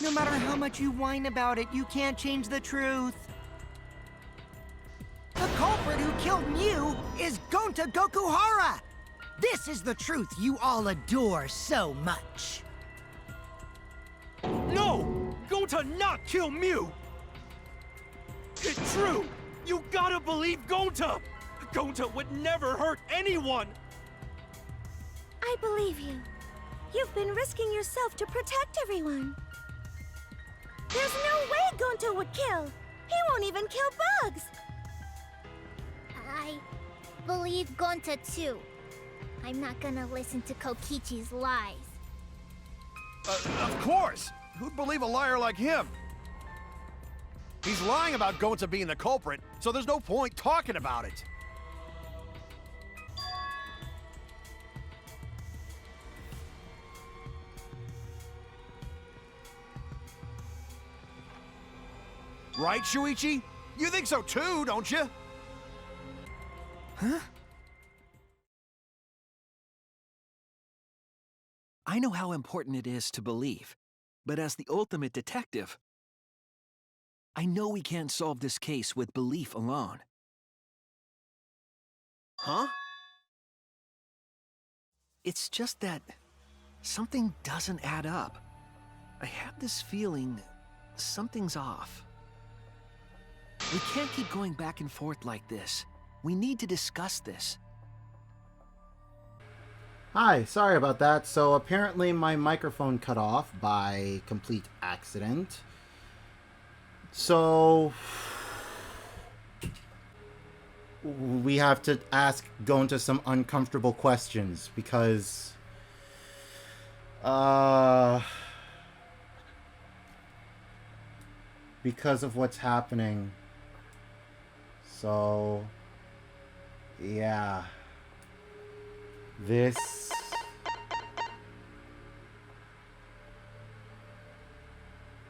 No matter how much you whine about it, you can't change the truth. The culprit who killed Mew is Gonta Gokuhara! This is the truth you all adore so much. No! Gonta not kill Mew! It's true! You gotta believe Gonta! Gonta would never hurt anyone! I believe you. You've been risking yourself to protect everyone. There's no way Gonta would kill. He won't even kill bugs. I believe Gonta too. I'm not gonna listen to Kokichi's lies. Of course! Who'd believe a liar like him? He's lying about Gonta being the culprit, so there's no point talking about it. Right, Shuichi? You think so too, don't you? Huh? I know how important it is to believe, but as the ultimate detective, I know we can't solve this case with belief alone. Huh? It's just that something doesn't add up. I have this feeling something's off. We can't keep going back and forth like this. We need to discuss this. Hi, sorry about that. So apparently my microphone cut off by complete accident. So we have to go into some uncomfortable questions because of what's happening. So yeah.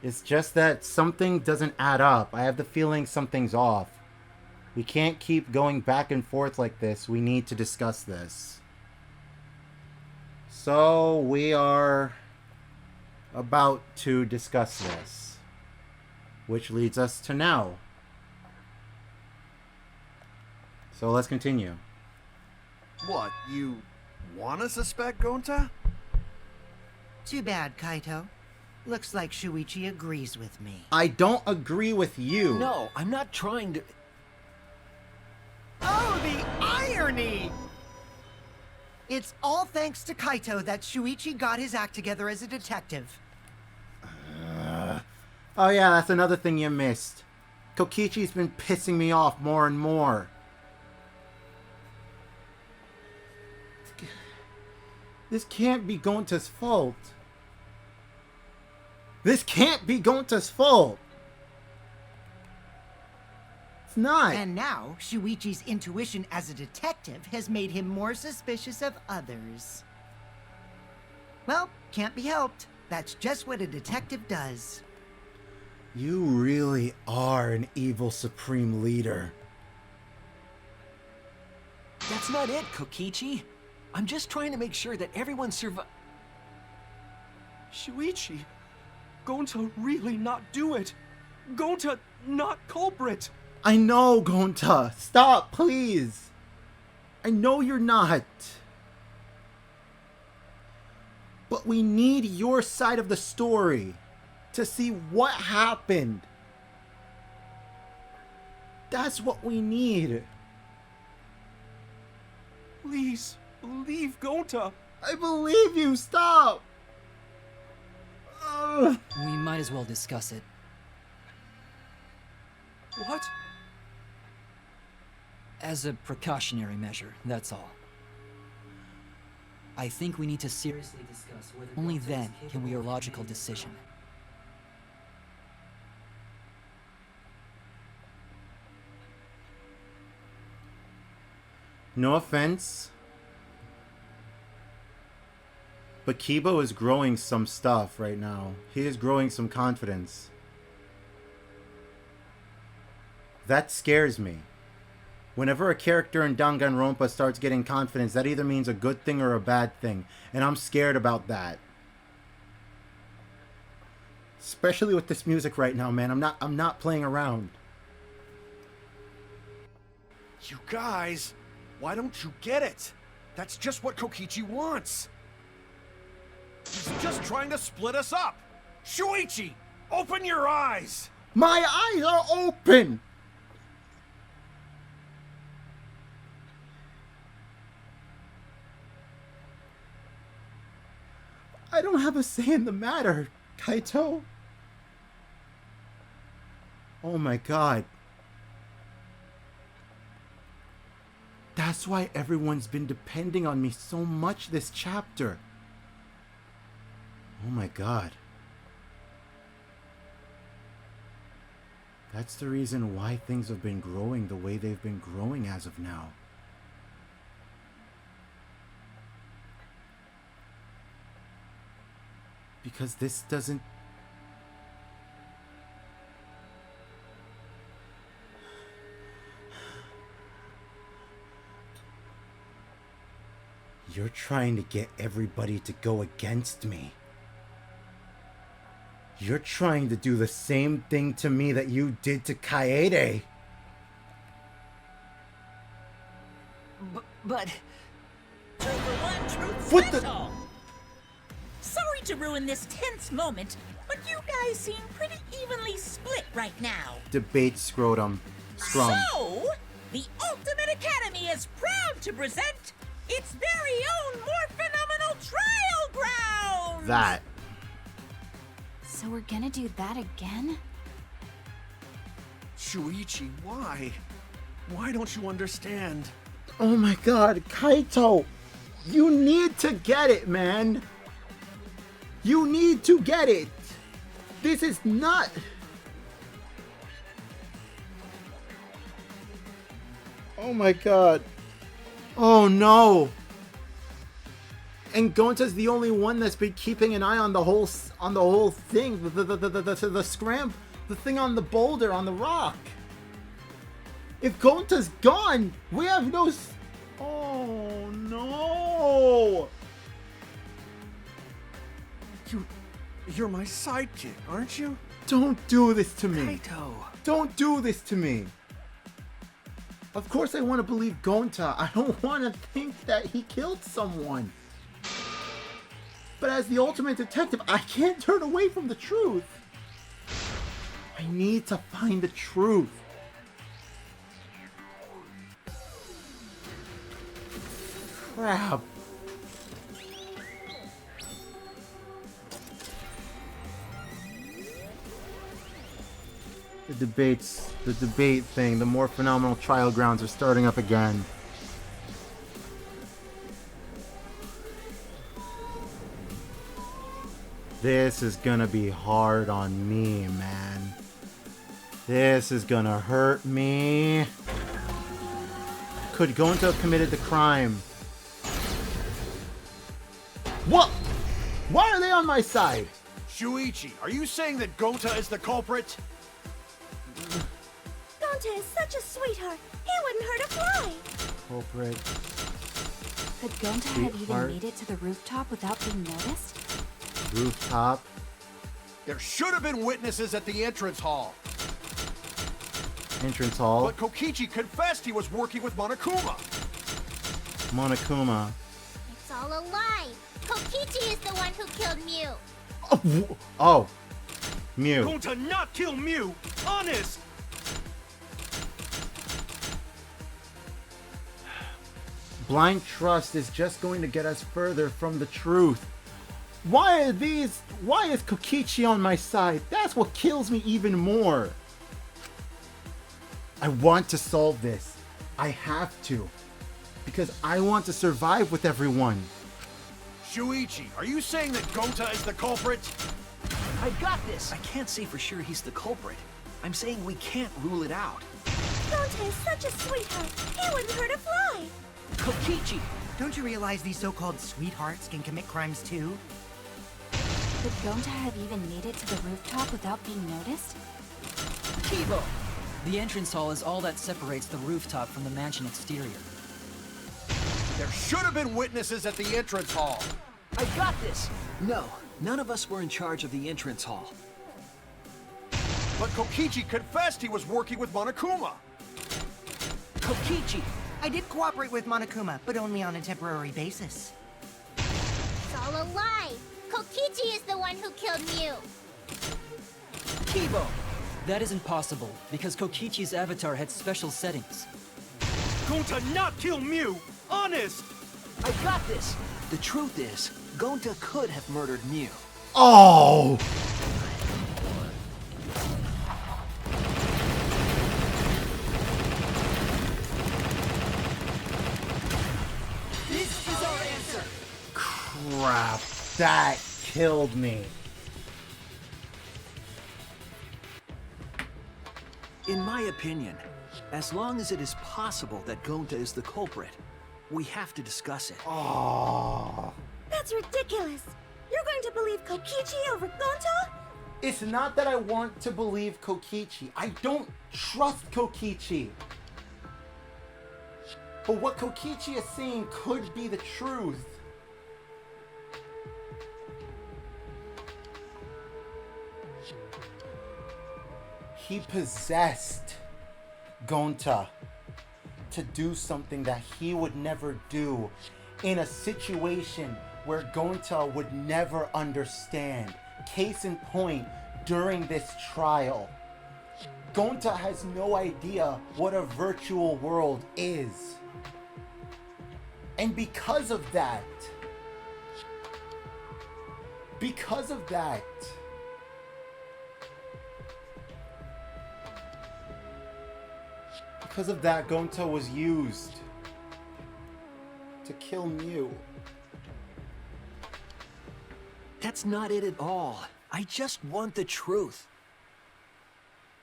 It's just that something doesn't add up. I have the feeling something's off. We can't keep going back and forth like this. We need to discuss this. So we are about to discuss this. Which leads us to now. So let's continue. What, you want to suspect Gonta? Too bad, Kaito. Looks like Shuichi agrees with me. I don't agree with you. No, I'm not trying to... Oh, the irony! It's all thanks to Kaito that Shuichi got his act together as a detective. Oh yeah, that's another thing you missed. Kokichi's been pissing me off more and more. This can't be Gonta's fault. This can't be Gonta's fault. It's not. And now, Shuichi's intuition as a detective has made him more suspicious of others. Well, can't be helped. That's just what a detective does. You really are an evil supreme leader. That's not it, Kokichi. I'm just trying to make sure that everyone Shuichi, Gonta really not do it. Gonta not culprit. I know, Gonta. Stop, please. I know you're not. But we need your side of the story to see what happened. That's what we need. Please, believe Gonta. I believe you. Stop. Ugh. We might as well discuss it. What? As a precautionary measure, that's all. I think we need to seriously discuss whether only then can we make a logical decision. No offense, but Kibo is growing some stuff right now. He is growing some confidence. That scares me. Whenever a character in Danganronpa starts getting confidence, that either means a good thing or a bad thing, and I'm scared about that. Especially with this music right now, man. I'm not playing around. You guys, why don't you get it? That's just what Kokichi wants. He's just trying to split us up. Shuichi, open your eyes. My eyes are open. I don't have a say in the matter, Kaito. Oh my god. That's why everyone's been depending on me so much this chapter. Oh my god. That's the reason why things have been growing the way they've been growing as of now. Because this doesn't... You're trying to get everybody to go against me. You're trying to do the same thing to me that you did to Kaede. But... Two for one, truth What says the- all. Sorry to ruin this tense moment, but you guys seem pretty evenly split right now. Debate scrotum. Scrum. So, the Ultimate Academy is proud to present its very own more phenomenal trial grounds! That. So we're gonna do that again? Shuichi, why? Why don't you understand? Oh my god, Kaito! You need to get it, man! You need to get it! This is not... Oh my god. Oh no! And Gonta's the only one that's been keeping an eye on the whole thing. The scramp, the thing on the boulder, on the rock. If Gonta's gone, we have no... Oh no! You're my sidekick, aren't you? Don't do this to me. Kaito. Don't do this to me. Of course I want to believe Gonta. I don't want to think that he killed someone. But as the ultimate detective, I can't turn away from the truth. I need to find the truth. Crap. The debate thing, the more phenomenal trial grounds are starting up again. This is gonna be hard on me, man. This is gonna hurt me. Could Gonta have committed the crime? What? Why are they on my side? Shuichi, are you saying that Gonta is the culprit? Gonta is such a sweetheart. He wouldn't hurt a fly. Culprit. Could Gonta have even made it to the rooftop without being noticed? Rooftop. There should have been witnesses at the entrance hall. Entrance hall. But Kokichi confessed he was working with Monokuma. Monokuma. It's all a lie. Kokichi is the one who killed Mew. Oh. Mew. Gonta not kill Mew! Honest! Blind trust is just going to get us further from the truth. Why is Kokichi on my side? That's what kills me even more. I want to solve this. I have to. Because I want to survive with everyone. Shuichi, are you saying that Gonta is the culprit? I got this! I can't say for sure he's the culprit. I'm saying we can't rule it out. Gonta is such a sweetheart. He wouldn't hurt a fly. Kokichi! Don't you realize these so-called sweethearts can commit crimes too? Could Gonta have even made it to the rooftop without being noticed? Kibo! The entrance hall is all that separates the rooftop from the mansion exterior. There should have been witnesses at the entrance hall. I got this! No, none of us were in charge of the entrance hall. But Kokichi confessed he was working with Monokuma. Kokichi! I did cooperate with Monokuma, but only on a temporary basis. It's all a lie. Kokichi is the one who killed Mew. Kibo! That isn't possible, because Kokichi's avatar had special settings. Gonta not kill Mew! Honest! I got this! The truth is, Gonta could have murdered Mew. Oh! This is our answer! Crap. That killed me. In my opinion, as long as it is possible that Gonta is the culprit, we have to discuss it. Oh. That's ridiculous. You're going to believe Kokichi over Gonta? It's not that I want to believe Kokichi. I don't trust Kokichi. But what Kokichi is saying could be the truth. He possessed Gonta to do something that he would never do in a situation where Gonta would never understand. Case in point, during this trial, Gonta has no idea what a virtual world is. And because of that, Gonta was used to kill Mew. That's not it at all. I just want the truth.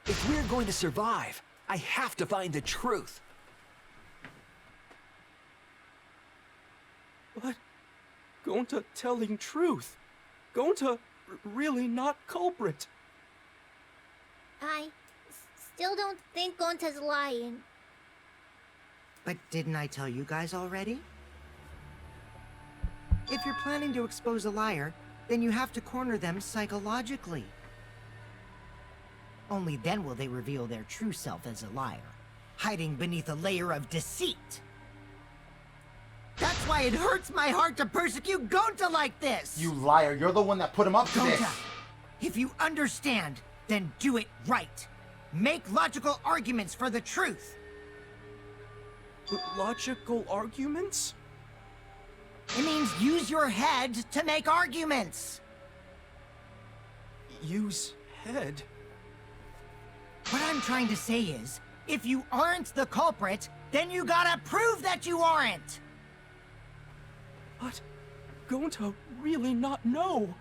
If we're going to survive, I have to find the truth. But Gonta telling truth. Gonta really not culprit. I still don't think Gonta's lying. But didn't I tell you guys already? If you're planning to expose a liar, then you have to corner them psychologically. Only then will they reveal their true self as a liar, hiding beneath a layer of deceit. That's why it hurts my heart to persecute Gonta like this! You liar, you're the one that put him up to this! Gonta, if you understand, then do it right. Make logical arguments for the truth. Logical arguments? It means use your head to make arguments. Use head? What I'm trying to say is, if you aren't the culprit, then you gotta prove that you aren't! But Gonta really not know.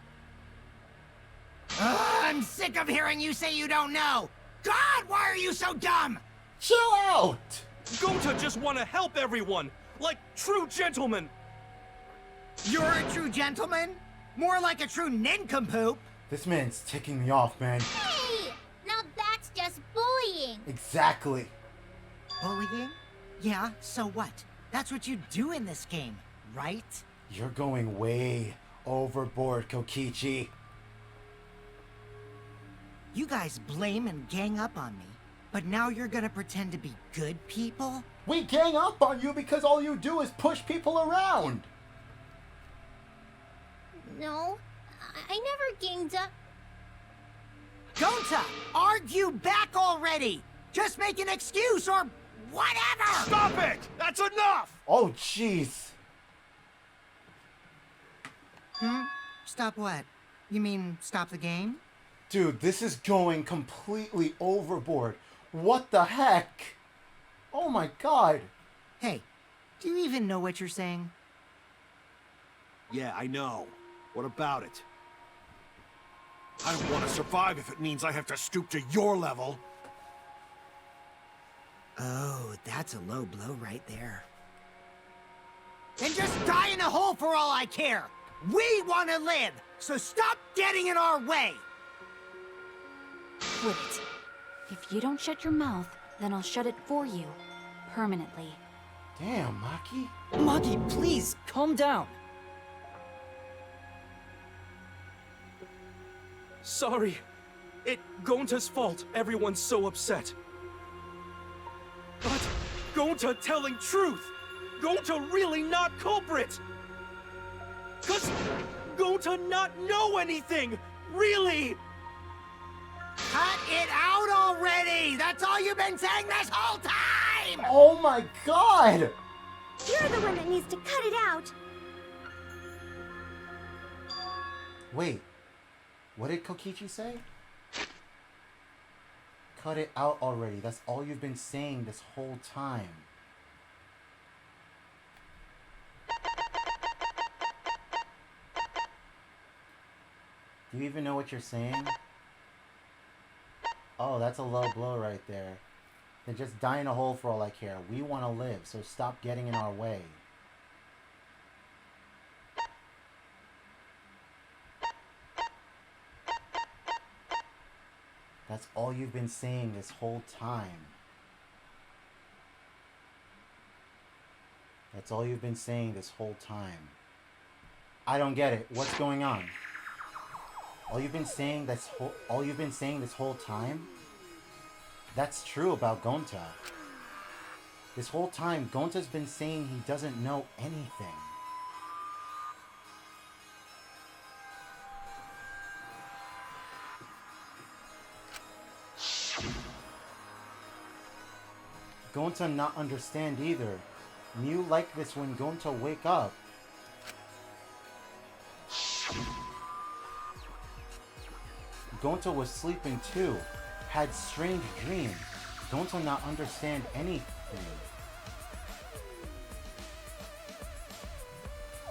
I'm sick of hearing you say you don't know! God, why are you so dumb? Chill out! Gonta just want to help everyone, like true gentlemen. You're a true gentleman? More like a true nincompoop. This man's ticking me off, man. Hey! Now that's just bullying! Exactly. Bullying? Yeah, so what? That's what you do in this game, right? You're going way overboard, Kokichi. You guys blame and gang up on me, but now you're gonna pretend to be good people? We gang up on you because all you do is push people around. No, I never ganged up. Gonta, argue back already! Just make an excuse or whatever! Stop it! That's enough! Oh, jeez. Stop what? You mean stop the game? Dude, this is going completely overboard. What the heck? Oh my god. Hey, do you even know what you're saying? Yeah, I know. What about it? I don't want to survive if it means I have to stoop to your level. Oh, that's a low blow right there. Then just die in a hole for all I care! We want to live, so stop getting in our way! Quit it. If you don't shut your mouth, then I'll shut it for you. Permanently. Damn, Maki. Maki, please, calm down. Sorry. It Gonta's fault everyone's so upset. But Gonta telling truth. Gonta really not culprit. 'Cause Gonta not know anything. Really. Cut it out already! That's all you've been saying this whole time! Oh my god! You're the one that needs to cut it out. Wait. What did Kokichi say? Cut it out already. That's all you've been saying this whole time. Do you even know what you're saying? Oh, that's a low blow right there. Then just die in a hole for all I care. We want to live, so stop getting in our way. That's all you've been saying this whole time. That's all you've been saying this whole time. I don't get it. What's going on? All you've been saying this whole time? That's true about Gonta. This whole time, Gonta's been saying he doesn't know anything. Gonta not understand either. Mew like this when Gonta wake up. Gonta was sleeping too. Had strange dreams. Gonta not understand anything.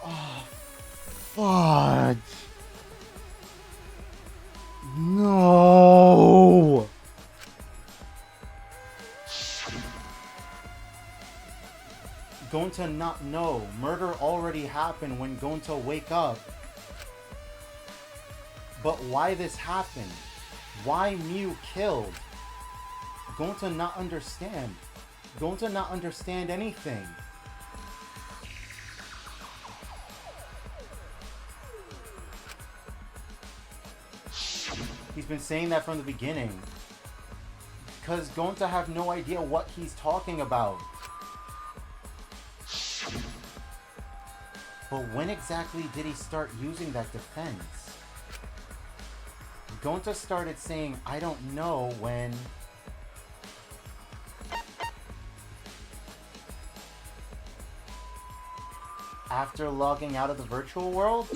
Oh, fudge. No. Gonta not know. Murder already happened when Gonta wake up. But why this happened? Why Mew killed? Gonta not understand. Gonta not understand anything. He's been saying that from the beginning. Because Gonta have no idea what he's talking about. But when exactly did he start using that defense? Gonta started saying, I don't know, when... after logging out of the virtual world?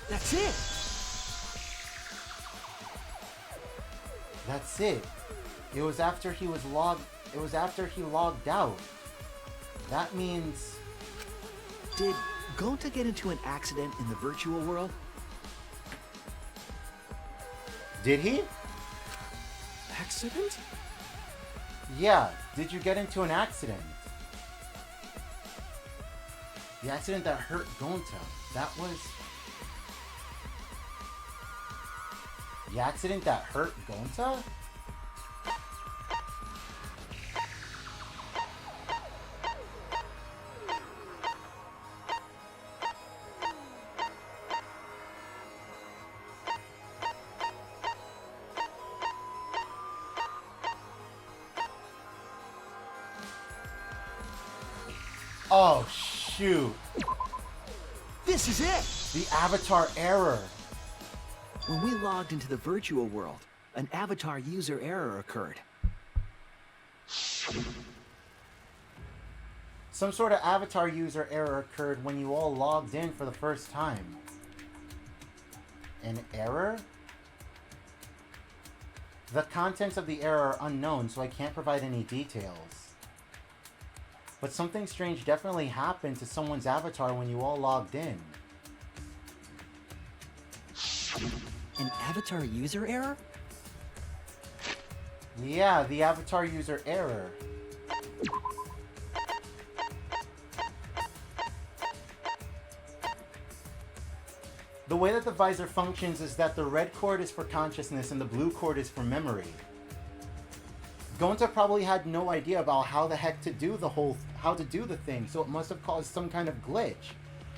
That's it! That's it. It was after he was logged... It was after he logged out. That means... Did Gonta get into an accident in the virtual world? Did he? Accident? Yeah. Did you get into an accident? The accident that hurt Gonta. That was... The accident that hurt Gonta? Oh, shoot. This is it! The avatar error. When we logged into the virtual world, an avatar user error occurred. Some sort of avatar user error occurred when you all logged in for the first time. An error? The contents of the error are unknown, so I can't provide any details. But something strange definitely happened to someone's avatar when you all logged in. An avatar user error? Yeah, the avatar user error. The way that the visor functions is that the red cord is for consciousness and the blue cord is for memory. Gonta probably had no idea about how the heck to do how to do the thing, so it must have caused some kind of glitch.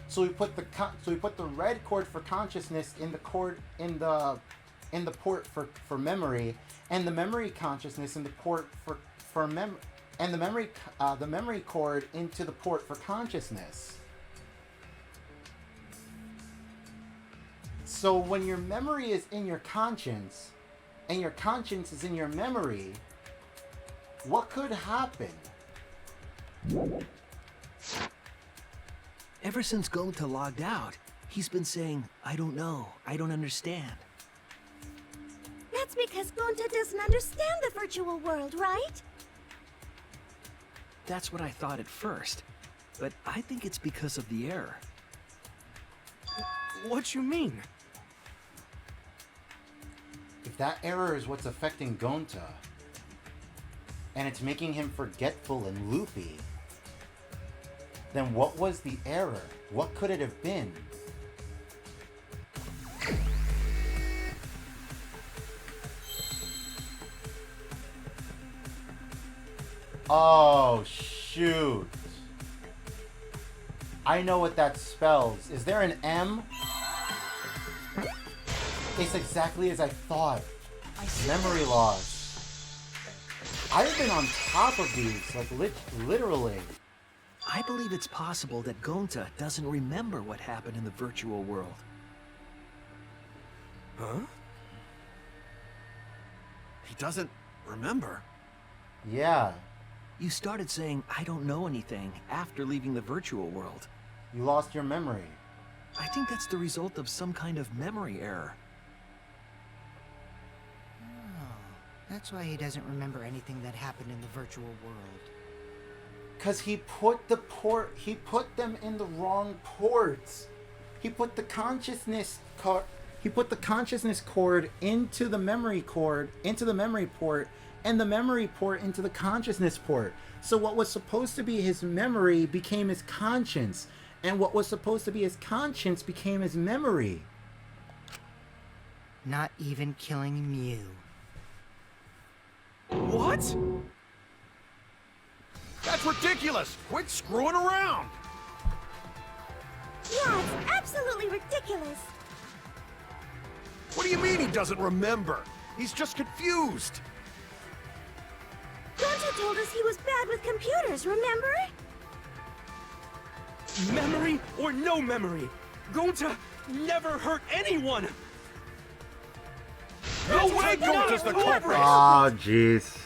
So we put the red cord for consciousness in the port for memory, and the memory consciousness in the port for the memory cord into the port for consciousness. So when your memory is in your conscience, and your conscience is in your memory, what could happen? Ever since Gonta logged out, he's been saying, I don't know, I don't understand. That's because Gonta doesn't understand the virtual world, right? That's what I thought at first, but I think it's because of the error. What you mean? If that error is what's affecting Gonta, and it's making him forgetful and loopy, then what was the error? What could it have been? Oh, shoot. I know what that spells. Is there an M? It's exactly as I thought. Memory loss. I've been on top of these, like literally. I believe it's possible that Gonta doesn't remember what happened in the virtual world. Huh? He doesn't remember. Yeah. You started saying, I don't know anything, after leaving the virtual world. You lost your memory. I think that's the result of some kind of memory error. That's why he doesn't remember anything that happened in the virtual world. Cause he put them in the wrong ports. He put the consciousness cord into the memory cord, into the memory port, and the memory port into the consciousness port. So what was supposed to be his memory became his conscience, and what was supposed to be his conscience became his memory. Not even killing Mew. What? That's ridiculous! Quit screwing around! Yeah, it's absolutely ridiculous. What do you mean he doesn't remember? He's just confused. Gonta told us he was bad with computers, remember? Memory or no memory, Gonta never hurt anyone! No way Gonta's the culprit! Oh, jeez.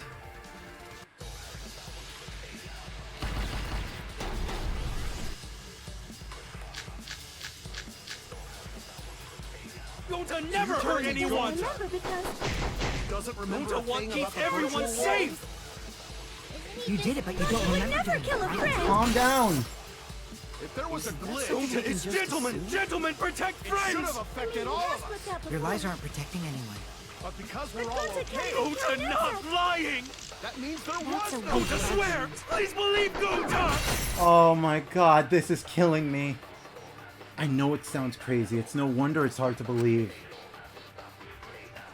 Gonta never hurt anyone! Remember because Doesn't remember Gonta a thing wants to about keep the everyone virtual safe! You did it, but you don't would remember never doing kill a it, right? friend. Calm down. If there was a glitch, Gonta is gentlemen! Gentlemen, protect it should friends! have affected all That's of us. what's up Your before. lies aren't protecting anyone. But because we're But all Gonta okay, can't Gonta kill not us. lying! that means there That's was a no waste. Gonta swear! Please believe Gonta! Oh my god, this is killing me. I know it sounds crazy. It's no wonder it's hard to believe.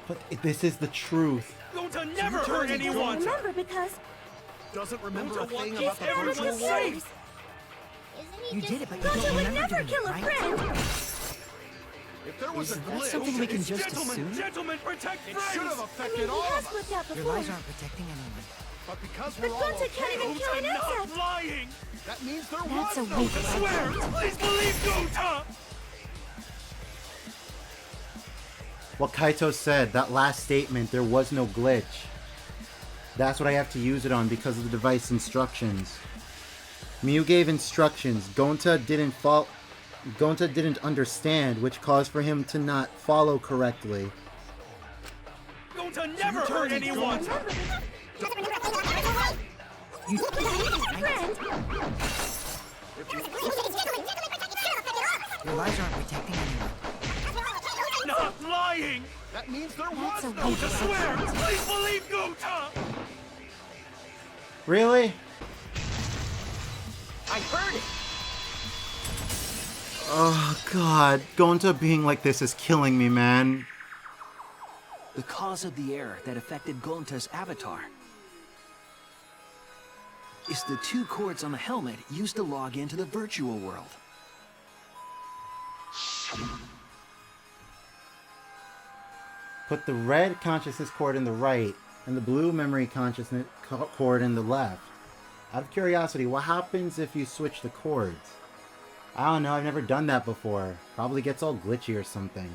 But this is the truth. Gonta never hurt anyone! Remember because doesn't remember a Gonta thing wants about to the keep virtual everyone world. safe! Isn't he You just did it, but you Gonta don't would remember never doing kill it, a right? friend. If there was a Isn't that glitch, something we can just Gentlemen, assume? gentlemen, protect it friends! should have I affected mean, he all has of us. flipped out Your before. lies aren't protecting anyone. But because But we're all Gonta can't okay, even kill an Gonta not insect. lying! that means there That's a was no waste. glitch. Swear! Please believe Gonta! What Kaito said, that last statement, there was no glitch. That's what I have to use it on because of the device instructions. Mew gave instructions. Gonta didn't understand, which caused for him to not follow correctly. Gonta never hurt anyone! You did it, right? Your lies aren't protecting anyone. Not lying! That means there That's was a no waste. Gonta swear! Please believe Gonta! Really? I heard it. Oh god, Gonta being like this is killing me, man. The cause of the error that affected Gonta's avatar is the 2 cords on the helmet used to log into the virtual world. Put the red consciousness cord in the right and the blue memory consciousness cord in the left. Out of curiosity, what happens if you switch the cords? I don't know, I've never done that before. Probably gets all glitchy or something.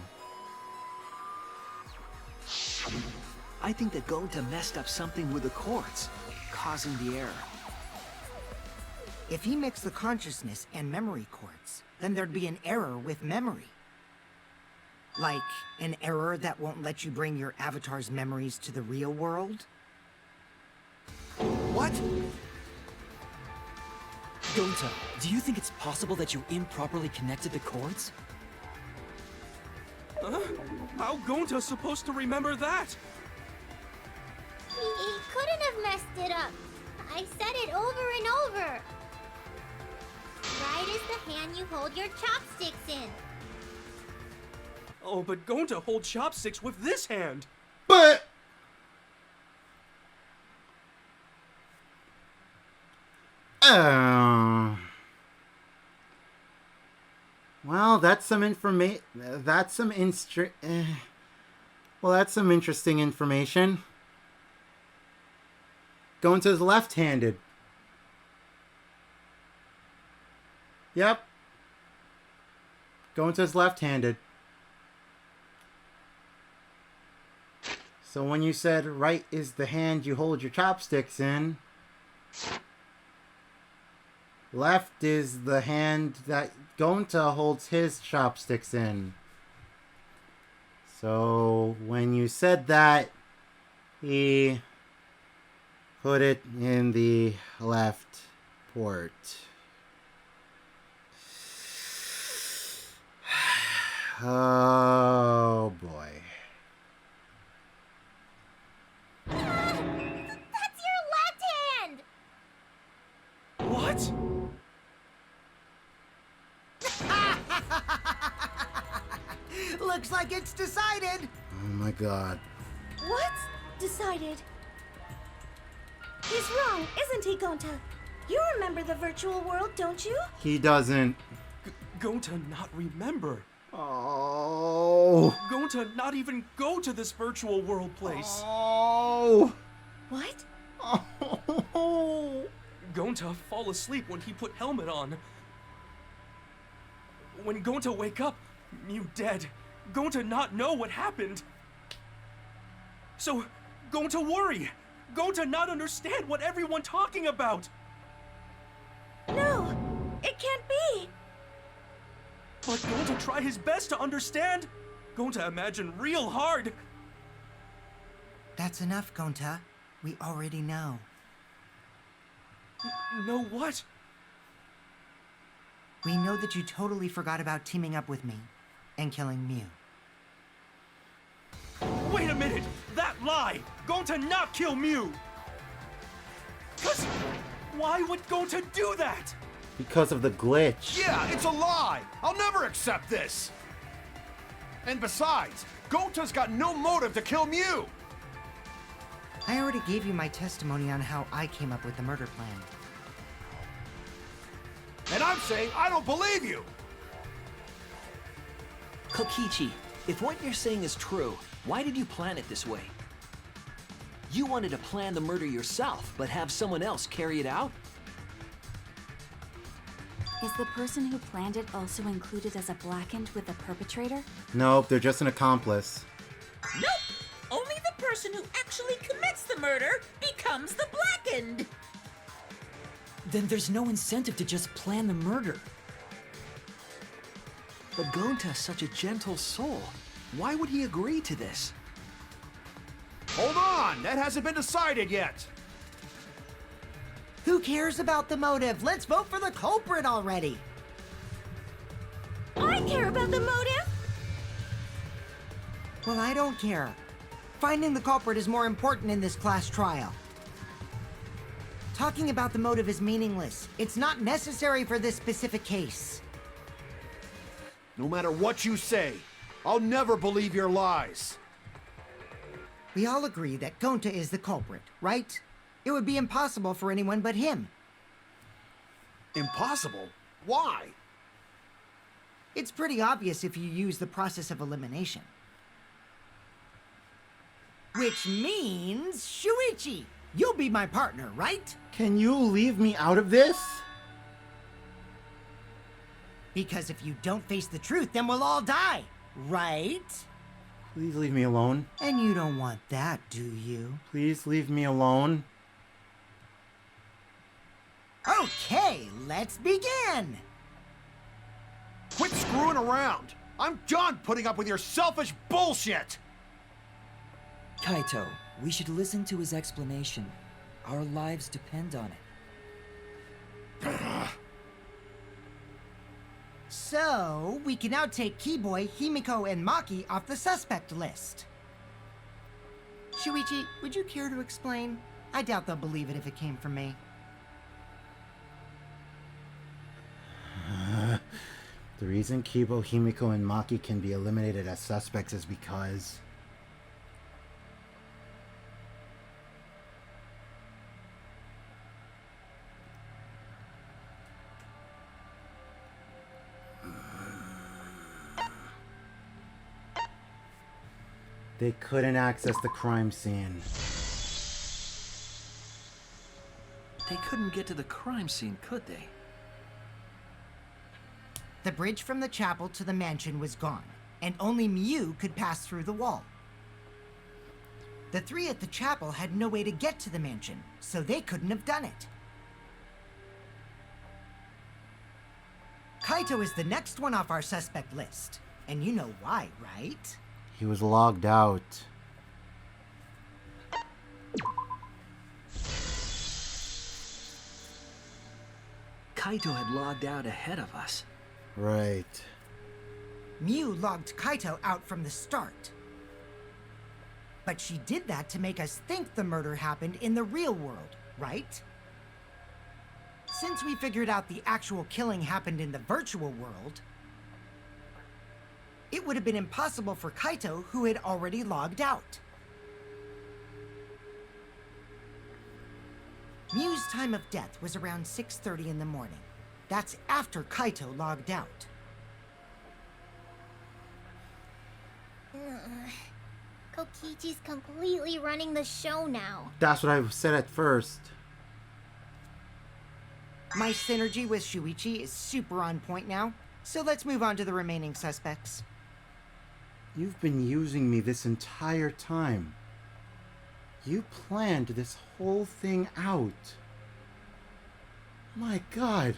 I think that Gonta messed up something with the cords, causing the error. If he mixed the consciousness and memory cords, then there'd be an error with memory. Like an error that won't let you bring your avatar's memories to the real world? What? Gonta, do you think it's possible that you improperly connected the cords? Huh? How Gonta's supposed to remember that? He couldn't have messed it up. I said it over and over. Right is the hand you hold your chopsticks in. Oh, but Gonta holds chopsticks with this hand. But... Well, that's some information. That's some Well, that's some interesting information. Gonta's left-handed. Yep. Gonta's left-handed. So when you said right is the hand you hold your chopsticks in, left is the hand that Gonta holds his chopsticks in. So when you said that, he put it in the left port. Oh boy. That's your left hand! What? Looks like it's decided! Oh my god. What's decided? He's wrong, isn't he, Gonta? You remember the virtual world, don't you? He doesn't. Gonta not remember. Oh. Gonta not even go to this virtual world place. Oh. What? Oh. Gonta fall asleep when he put helmet on. When Gonta wake up, Mew dead. Gonta not know what happened. So, Gonta worry. Gonta not understand what everyone talking about. No, it can't be. But Gonta try his best to understand. Gonta imagine real hard. That's enough, Gonta. We already know. Know what? We know that you totally forgot about teaming up with me and killing Mew. Wait a minute! That lie! Gonta not kill Mew! Cause why would Gonta do that? Because of the glitch. Yeah, it's a lie! I'll never accept this! And besides, Gonta's got no motive to kill Mew! I already gave you my testimony on how I came up with the murder plan. And I'm saying I don't believe you! Kokichi, if what you're saying is true, why did you plan it this way? You wanted to plan the murder yourself, but have someone else carry it out? Is the person who planned it also included as a blackened with the perpetrator? Nope, they're just an accomplice. Nope! Only the person who actually commits the murder becomes the blackened! Then there's no incentive to just plan the murder. But Gonta's such a gentle soul. Why would he agree to this? Hold on! That hasn't been decided yet! Who cares about the motive? Let's vote for the culprit already! I care about the motive. Well, I don't care. Finding the culprit is more important in this class trial. Talking about the motive is meaningless. It's not necessary for this specific case. No matter what you say, I'll never believe your lies. We all agree that Gonta is the culprit, right? It would be impossible for anyone but him. Impossible? Why? It's pretty obvious if you use the process of elimination. Which means, Shuichi, you'll be my partner, right? Can you leave me out of this? Because if you don't face the truth, then we'll all die, right? Please leave me alone. And you don't want that, do you? Please leave me alone. Okay, let's begin! Quit screwing around! I'm done putting up with your selfish bullshit! Kaito, we should listen to his explanation. Our lives depend on it. So, we can now take Keyboy, Himiko, and Maki off the suspect list. Shuichi, would you care to explain? I doubt they'll believe it if it came from me. The reason Kibo, Himiko, and Maki can be eliminated as suspects is because... they couldn't access the crime scene. They couldn't get to the crime scene, could they? The bridge from the chapel to the mansion was gone, and only Mew could pass through the wall. The three at the chapel had no way to get to the mansion, so they couldn't have done it. Kaito is the next one off our suspect list, and you know why, right? He was logged out. Kaito had logged out ahead of us. Right. Mew logged Kaito out from the start. But she did that to make us think the murder happened in the real world, right? Since we figured out the actual killing happened in the virtual world, it would have been impossible for Kaito, who had already logged out. Mew's time of death was around 6:30 in the morning. That's after Kaito logged out. Kokichi's completely running the show now. That's what I said at first. My synergy with Shuichi is super on point now, so let's move on to the remaining suspects. You've been using me this entire time. You planned this whole thing out. My God.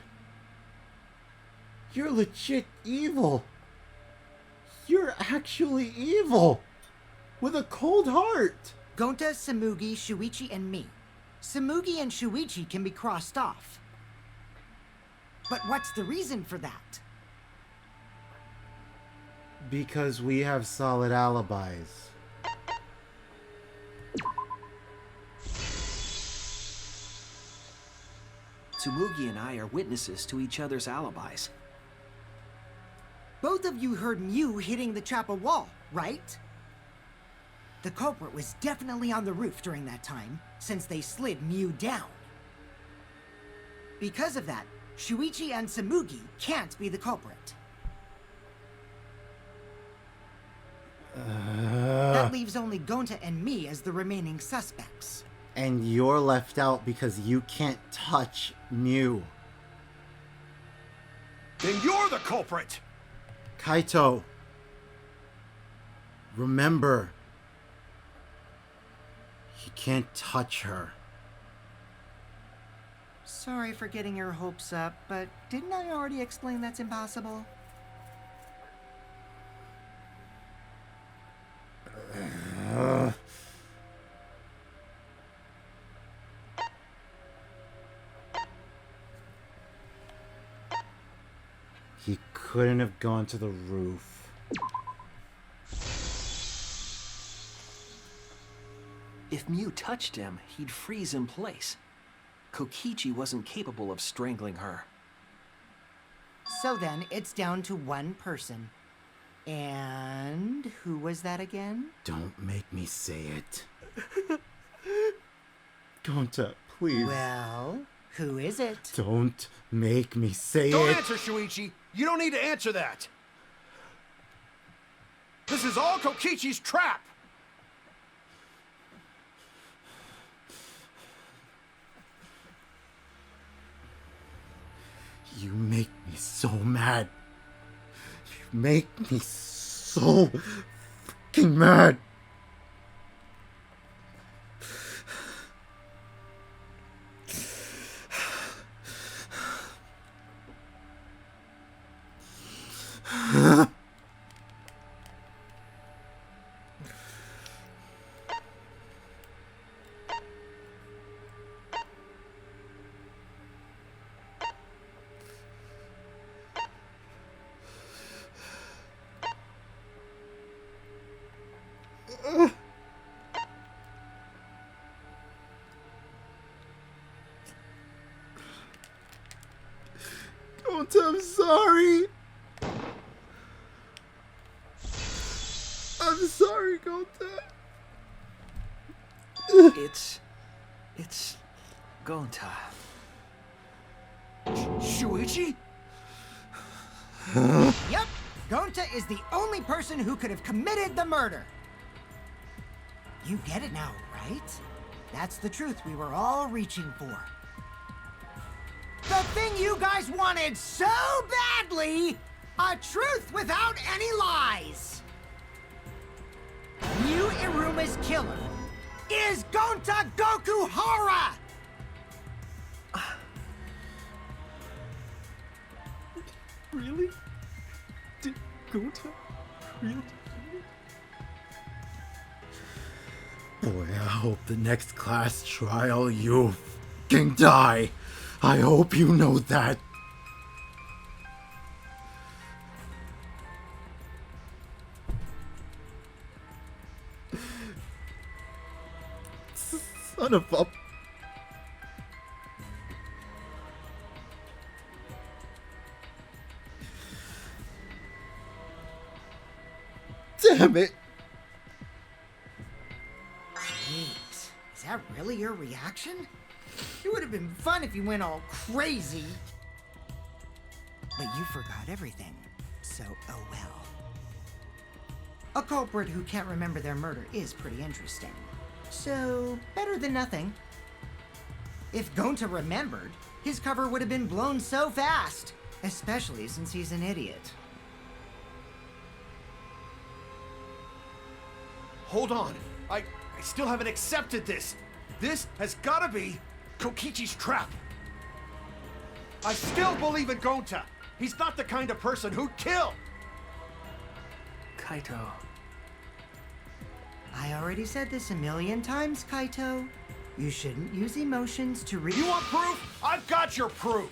You're legit evil. You're actually evil. With a cold heart. Gonta, Samugi, Shuichi, and me. Samugi and Shuichi can be crossed off. But what's the reason for that? Because we have solid alibis. Tsumugi and I are witnesses to each other's alibis. Both of you heard Mew hitting the chapel wall, right? The culprit was definitely on the roof during that time, since they slid Mew down. Because of that, Shuichi and Samugi can't be the culprit. That leaves only Gonta and me as the remaining suspects. And you're left out because you can't touch Mew. Then you're the culprit! Kaito. Remember. You can't touch her. Sorry for getting your hopes up, but didn't I already explain that's impossible? He couldn't have gone to the roof. If Mew touched him, he'd freeze in place. Kokichi wasn't capable of strangling her. So then, it's down to one person. And who was that again? Don't make me say it. Gonta, please. Well, who is it? Don't make me say Don't it. answer, Shuichi! You don't need to answer that! This is all Kokichi's trap! You make me so mad. You make me so fucking mad. I'm sorry. I'm sorry, Gonta. It's Gonta. Shuichi? Yep, Gonta is the only person who could have committed the murder. You get it now, right? That's the truth we were all reaching for. The thing you guys wanted so badly! A truth without any lies! Mew Iruma's killer is Gonta Gokuhara! Really? Did Gonta really? Boy, I hope the next class trial you can die. I hope you know that. Son of a... Damn it! Jeez, is that really your reaction? It would have been fun if you went all crazy. But you forgot everything, so oh well. A culprit who can't remember their murder is pretty interesting. So, better than nothing. If Gonta remembered, his cover would have been blown so fast, especially since he's an idiot. Hold on. I still haven't accepted this. This has gotta be Kokichi's trap. I still believe in Gonta. He's not the kind of person who'd kill. Kaito. I already said this a million times, Kaito. You shouldn't use emotions to You want proof? I've got your proof.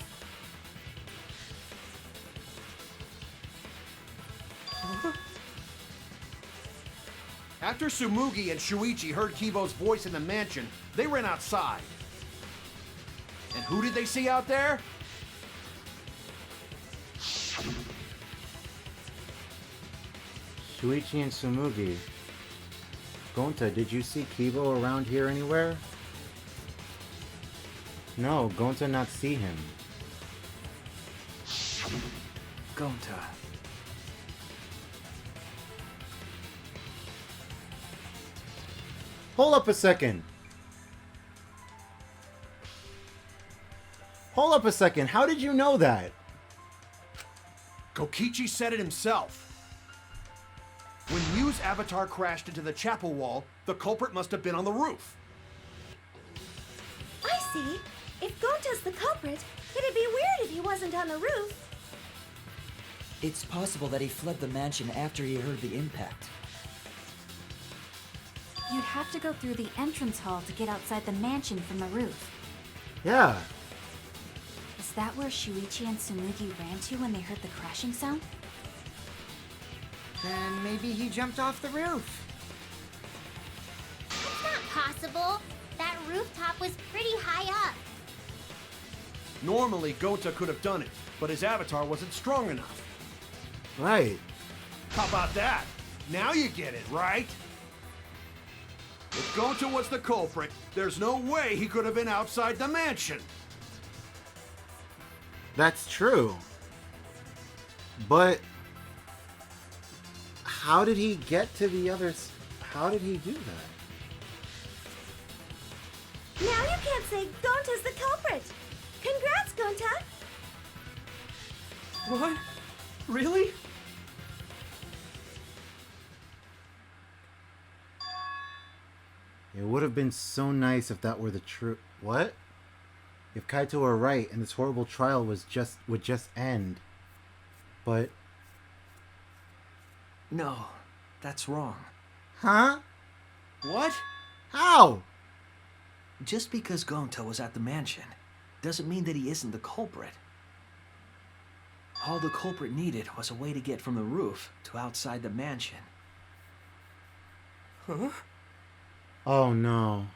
After Tsumugi and Shuichi heard Kibo's voice in the mansion, they ran outside. And who did they see out there? Shuichi and Tsumugi. Gonta, did you see Kibo around here anywhere? No, Gonta not see him. Gonta. Hold up a second. Hold up a second. How did you know that? Kokichi said it himself. When Miu's avatar crashed into the chapel wall, the culprit must have been on the roof. I see. If Gonta's the culprit, it'd be weird if he wasn't on the roof. It's possible that he fled the mansion after he heard the impact. You'd have to go through the entrance hall to get outside the mansion from the roof. Yeah. Is that where Shuichi and Tsumugi ran to when they heard the crashing sound? Then maybe he jumped off the roof. That's not possible. That rooftop was pretty high up. Normally, Gonta could have done it, but his avatar wasn't strong enough. Right. How about that? Now you get it, right? If Gonta was the culprit, there's no way he could have been outside the mansion. That's true. But how did he get to the others? How did he do that? Now you can't say Gonta's the culprit. Congrats, Gonta. What? Really? It would have been so nice if that were the truth. What? If Kaito were right and this horrible trial would just end. But No, that's wrong. huh? What? How? Just because Gonta was at the mansion doesn't mean that he isn't the culprit. All the culprit needed was a way to get from the roof to outside the mansion. Huh? Oh no.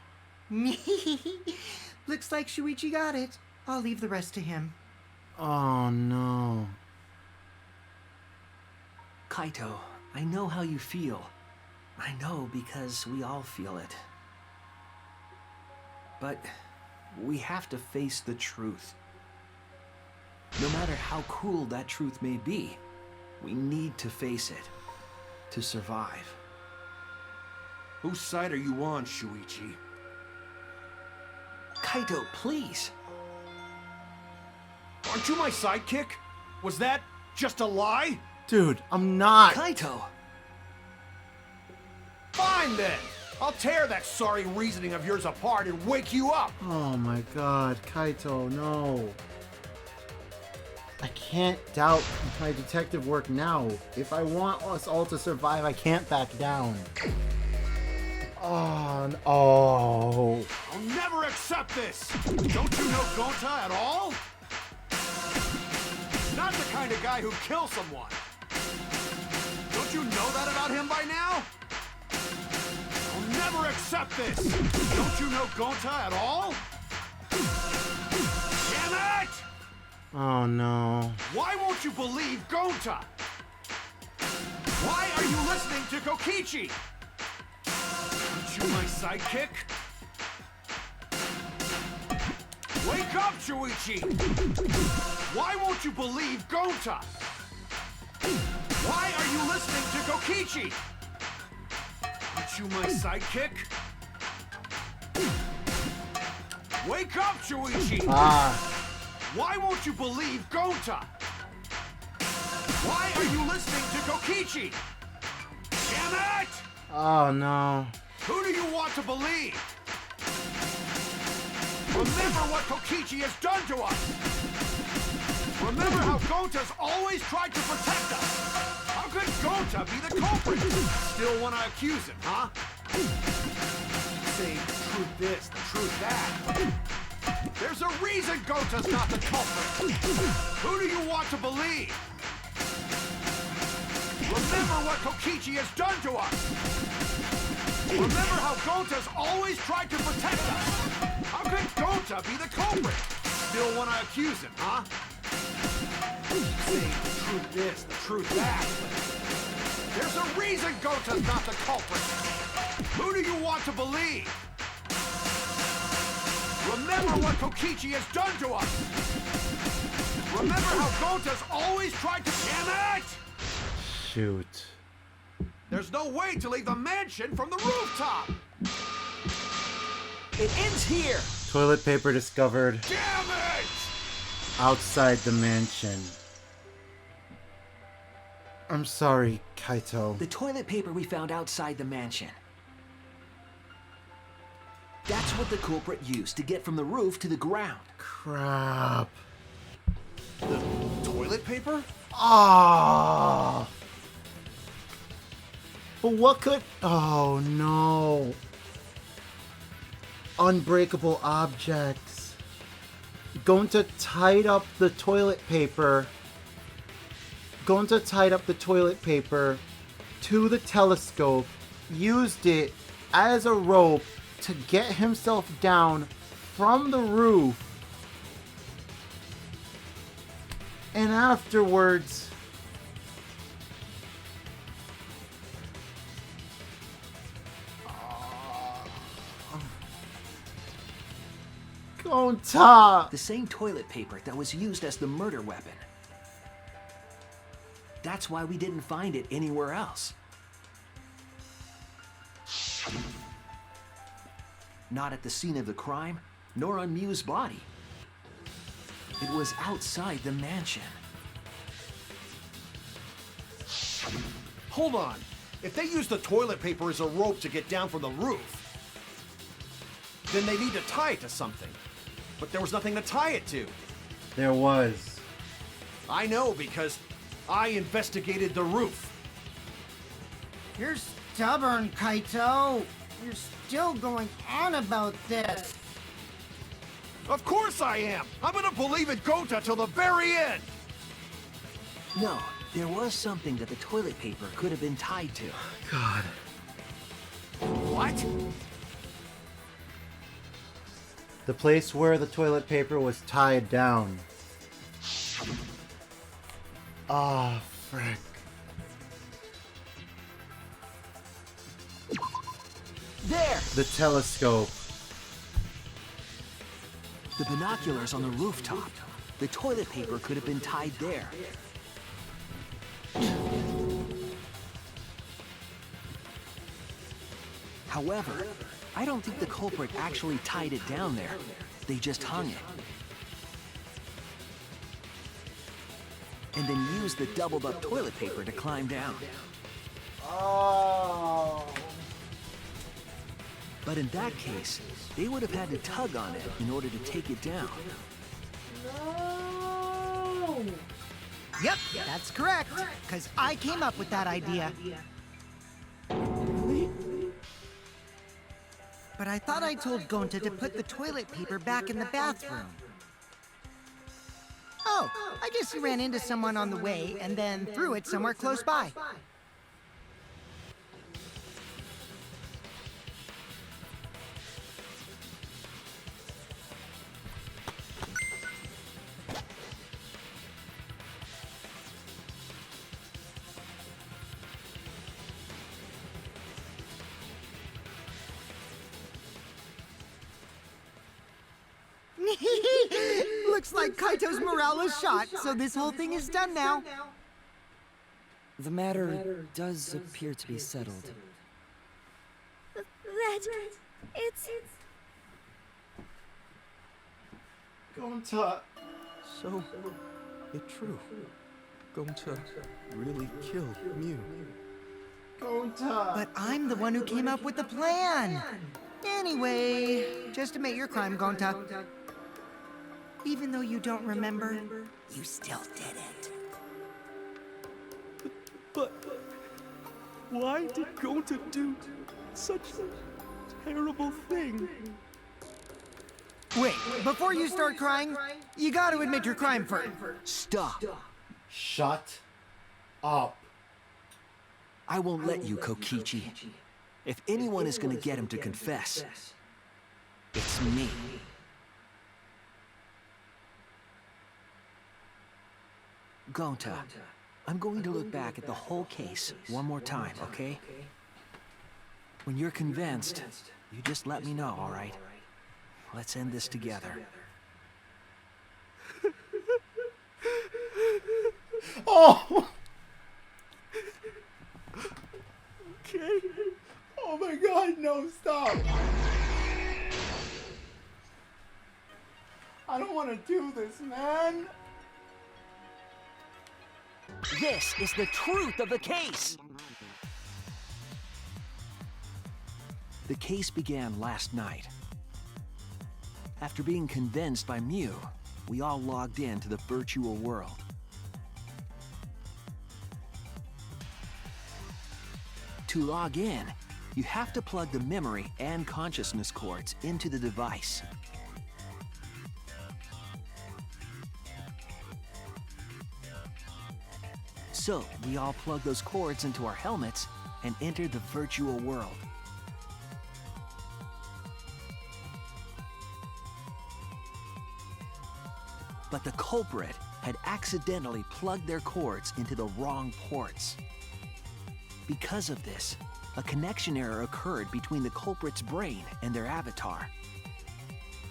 Looks like Shuichi got it. I'll leave the rest to him. Oh no. Kaito, I know how you feel. I know because we all feel it. But we have to face the truth. No matter how cruel that truth may be, we need to face it to survive. Whose side are you on, Shuichi? Kaito, please. Aren't you my sidekick? Was that just a lie? Dude, I'm not. Kaito! Fine then! I'll tear that sorry reasoning of yours apart and wake you up! Oh my god, Kaito, no. I can't doubt my detective work now. If I want us all to survive, I can't back down. Oh, oh. I'll never accept this! Don't you know Gonta at all? Not the kind of guy who kills someone. Don't you know that about him by now? I'll never accept this! Don't you know Gonta at all? Damn it! Oh no. Why won't you believe Gonta? Why are you listening to Kokichi? Aren't you my sidekick? Wake up, Shuichi! Why won't you believe Gonta? Why are you listening to Kokichi? you my sidekick? Wake up, Shuichi! Why won't you believe Gonta? Why are you listening to Kokichi? Damn it! Oh no. Who do you want to believe? Remember what Kokichi has done to us! Remember how Gonta's always tried to protect us! How could Gonta be the culprit? Still want to accuse him, huh? Say the truth this, the truth that. There's a reason Gonta's not the culprit! Who do you want to believe? Remember what Kokichi has done to us! Remember how Gonta's always tried to protect us! How could Gonta be the culprit? Still want to accuse him, huh? Say the truth this, the truth that. There's a reason Gonta's not the culprit! Who do you want to believe? Remember what Kokichi has done to us! Remember how Gonta's always tried to... Damn it! Shoot. There's no way to leave the mansion from the rooftop! It ends here! Toilet paper discovered Damn it! outside the mansion. I'm sorry, Kaito. The toilet paper we found outside the mansion. That's what the culprit used to get from the roof to the ground. Crap. The toilet paper? Ah. But what could... Oh, no. Unbreakable objects. Gonta tied up the toilet paper. Gonta tied up the toilet paper to the telescope, used it as a rope to get himself down from the roof, and afterwards Gonta! The same toilet paper that was used as the murder weapon. That's why we didn't find it anywhere else. Not at the scene of the crime, nor on Miu's body. It was outside the mansion. Hold on. If they use the toilet paper as a rope to get down from the roof, then they need to tie it to something. But there was nothing to tie it to. There was. I know because I investigated the roof. You're stubborn, Kaito. You're still going on about this. Of course I am! I'm gonna believe in Gonta till the very end! No, there was something that the toilet paper could have been tied to. God. What? The place where the toilet paper was tied down. Ah, frick. There! The telescope. The binoculars on the rooftop. The toilet paper could have been tied there. However, I don't think the culprit actually tied it down there. They just hung it. And then used the doubled up toilet paper to climb down. Oh. But in that case, they would have had to tug on it in order to take it down. No. Yep, that's correct. Because I came up with that idea. But I thought I told Gonta to put the toilet paper back in the bathroom. Oh, I guess he ran into someone on the way and then threw it somewhere close by. Looks like Kaito's morale is shot, so this whole thing is done now. The matter does appear to be settled. threat. It's... Gonta. So, it's true. Going to really kill Mew. Gonta. But I'm the one who came up with the plan. Anyway, just admit your crime, Gonta. Even though you don't remember, you still did it. But why did Gonta do such a terrible thing? Wait, before you start crying, you gotta admit your crime first. Stop. Shut up. I won't let you, Kokichi. If anyone is gonna get him to confess, it's me. Gonta, I'm going to look back at the whole case one more time, okay? When you're convinced, you just let me know, all right? Let's end this together. Oh! Okay. Oh my god, no, stop! I don't want to do this, man! This is the truth of the case! The case began last night. After being convinced by Mew, we all logged into the virtual world. To log in, you have to plug the memory and consciousness cords into the device. So, we all plugged those cords into our helmets and entered the virtual world. But the culprit had accidentally plugged their cords into the wrong ports. Because of this, a connection error occurred between the culprit's brain and their avatar.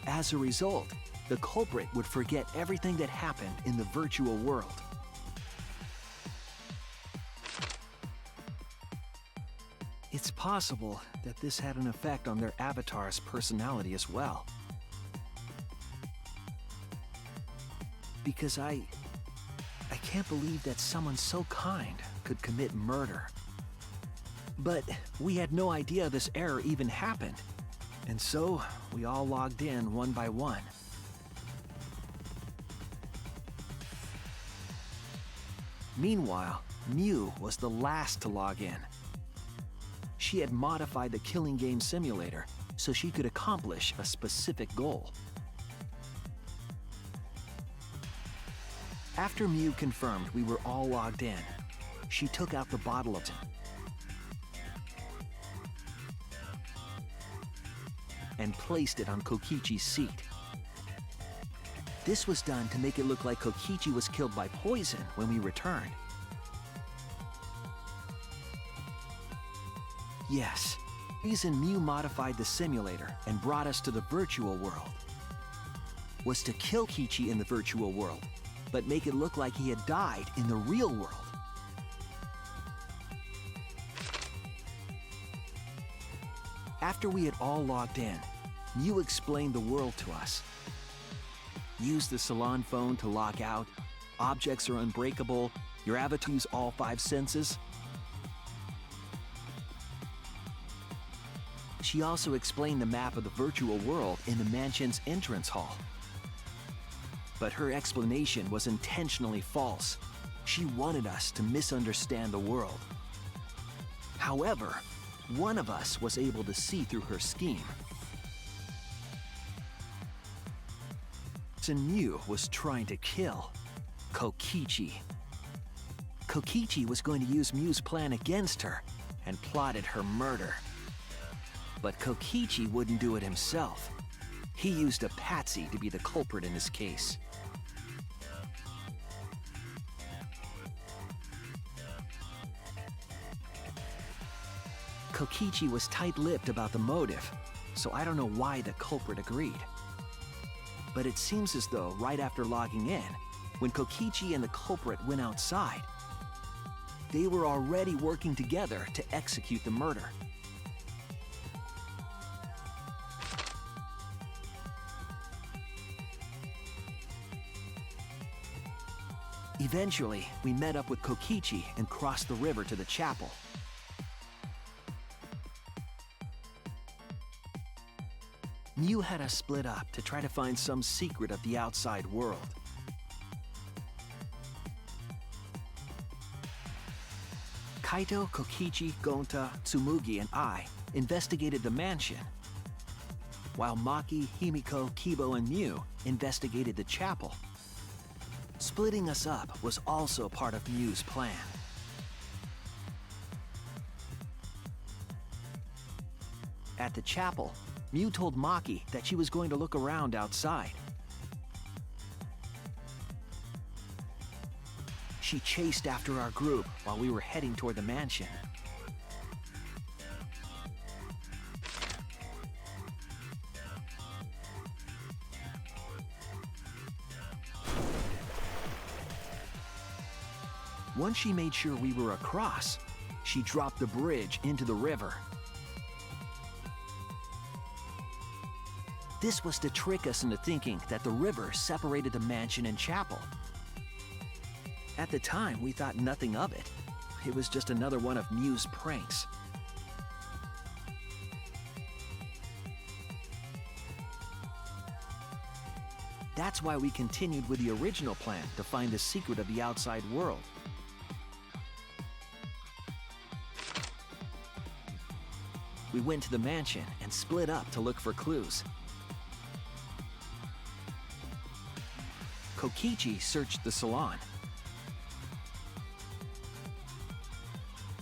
As a result, the culprit would forget everything that happened in the virtual world. It's possible that this had an effect on their avatar's personality as well. Because I can't believe that someone so kind could commit murder. But we had no idea this error even happened, and so we all logged in one by one. Meanwhile, Mew was the last to log in. She had modified the killing game simulator so she could accomplish a specific goal. After Mew confirmed we were all logged in, she took out the bottle of and placed it on Kokichi's seat. This was done to make it look like Kokichi was killed by poison when we returned. Yes, the reason Mew modified the simulator and brought us to the virtual world was to kill Kichi in the virtual world, but make it look like he had died in the real world. After we had all logged in, Mew explained the world to us. Use the salon phone to lock out, objects are unbreakable, your avatar use all 5 senses. She also explained the map of the virtual world in the mansion's entrance hall. But her explanation was intentionally false. She wanted us to misunderstand the world. However, one of us was able to see through her scheme. Mew was trying to kill Kokichi. Kokichi was going to use Mew's plan against her and plotted her murder. But Kokichi wouldn't do it himself. He used a patsy to be the culprit in this case. Kokichi was tight-lipped about the motive, so I don't know why the culprit agreed. But it seems as though right after logging in, when Kokichi and the culprit went outside, they were already working together to execute the murder. Eventually, we met up with Kokichi and crossed the river to the chapel. Mew had us split up to try to find some secret of the outside world. Kaito, Kokichi, Gonta, Tsumugi, and I investigated the mansion, while Maki, Himiko, Kibo, and Mew investigated the chapel. Splitting us up was also part of Mew's plan. At the chapel, Mew told Maki that she was going to look around outside. She chased after our group while we were heading toward the mansion. Once she made sure we were across, she dropped the bridge into the river. This was to trick us into thinking that the river separated the mansion and chapel. At the time, we thought nothing of it. It was just another one of Mew's pranks. That's why we continued with the original plan to find the secret of the outside world. We went to the mansion and split up to look for clues. Kokichi searched the salon.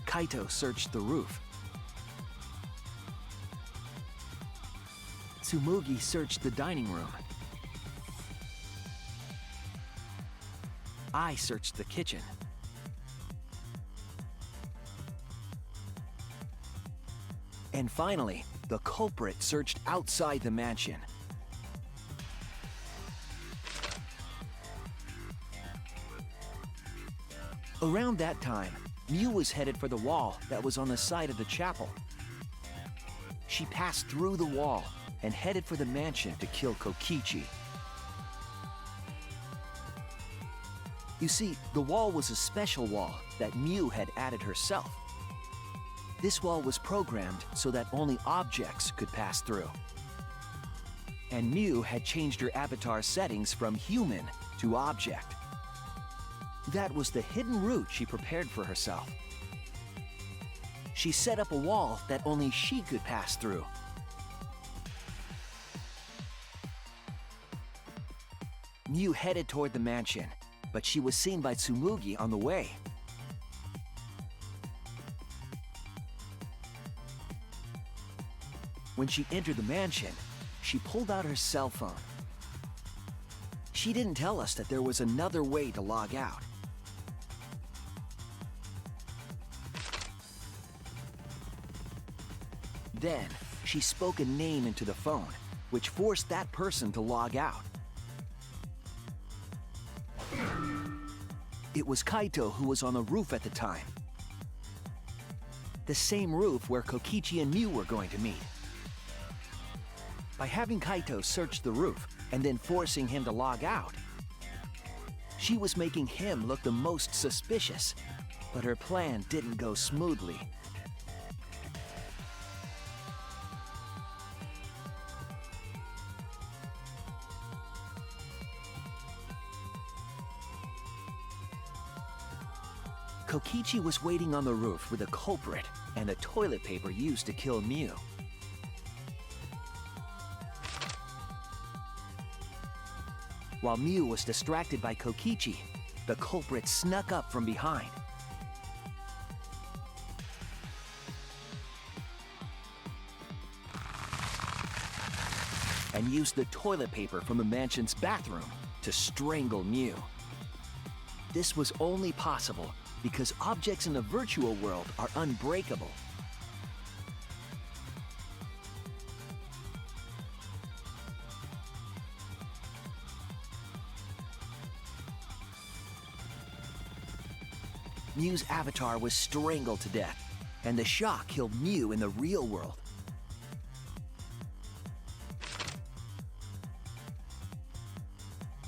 Kaito searched the roof. Tsumugi searched the dining room. I searched the kitchen. And finally, the culprit searched outside the mansion. Around that time, Mew was headed for the wall that was on the side of the chapel. She passed through the wall and headed for the mansion to kill Kokichi. You see, the wall was a special wall that Mew had added herself. This wall was programmed so that only objects could pass through. And Mew had changed her avatar settings from human to object. That was the hidden route she prepared for herself. She set up a wall that only she could pass through. Mew headed toward the mansion, but she was seen by Tsumugi on the way. When she entered the mansion, she pulled out her cell phone. She didn't tell us that there was another way to log out. Then, she spoke a name into the phone, which forced that person to log out. It was Kaito who was on the roof at the time. The same roof where Kokichi and Mew were going to meet. By having Kaito search the roof and then forcing him to log out, she was making him look the most suspicious, but her plan didn't go smoothly. Kokichi was waiting on the roof with a culprit and the toilet paper used to kill Mew. While Mew was distracted by Kokichi, the culprit snuck up from behind. And used the toilet paper from the mansion's bathroom to strangle Mew. This was only possible because objects in the virtual world are unbreakable. Mew's avatar was strangled to death, and the shock killed Mew in the real world.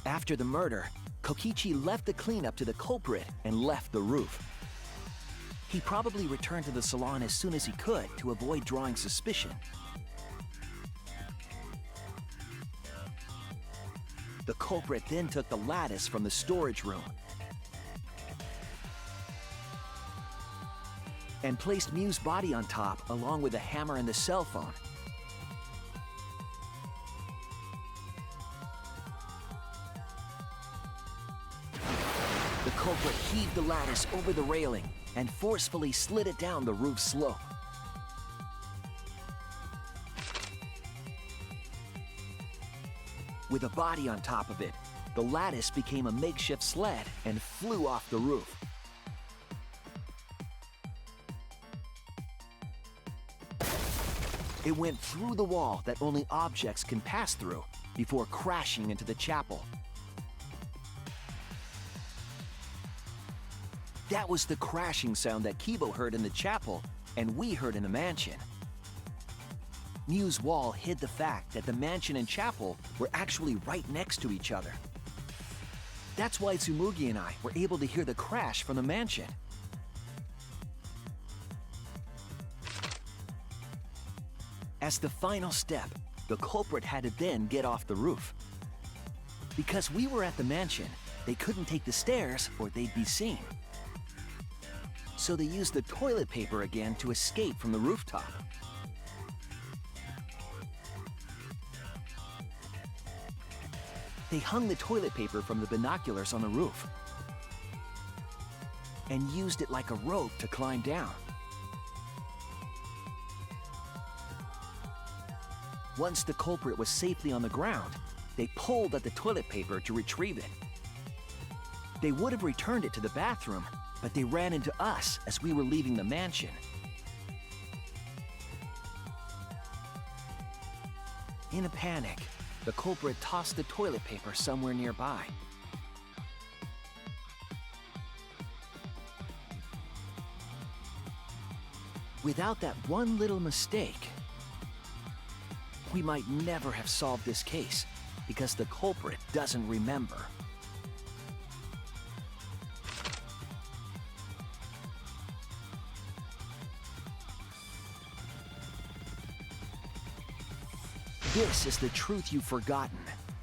After the murder, Kokichi left the cleanup to the culprit and left the roof. He probably returned to the salon as soon as he could to avoid drawing suspicion. The culprit then took the lattice from the storage room and placed Mew's body on top along with the hammer and the cell phone. The culprit heaved the lattice over the railing and forcefully slid it down the roof slope. With a body on top of it, the lattice became a makeshift sled and flew off the roof. It went through the wall that only objects can pass through before crashing into the chapel. That was the crashing sound that Kibo heard in the chapel and we heard in the mansion. Mew's wall hid the fact that the mansion and chapel were actually right next to each other. That's why Tsumugi and I were able to hear the crash from the mansion. As the final step, the culprit had to then get off the roof. Because we were at the mansion, they couldn't take the stairs or they'd be seen. So they used the toilet paper again to escape from the rooftop. They hung the toilet paper from the binoculars on the roof and used it like a rope to climb down. Once the culprit was safely on the ground, they pulled at the toilet paper to retrieve it. They would have returned it to the bathroom, but they ran into us as we were leaving the mansion. In a panic, the culprit tossed the toilet paper somewhere nearby. Without that one little mistake, we might never have solved this case because the culprit doesn't remember. This is the truth you've forgotten,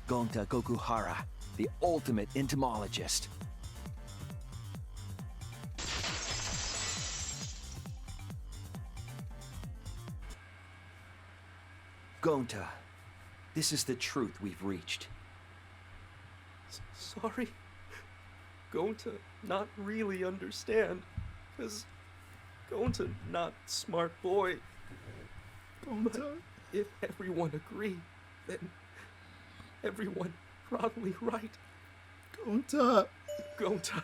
Gonta Gokuhara, the ultimate entomologist. Gonta, this is the truth we've reached. Sorry. Going to not really understand, because going to not smart boy. But if everyone agree, then everyone probably right. Gonta. Gonta,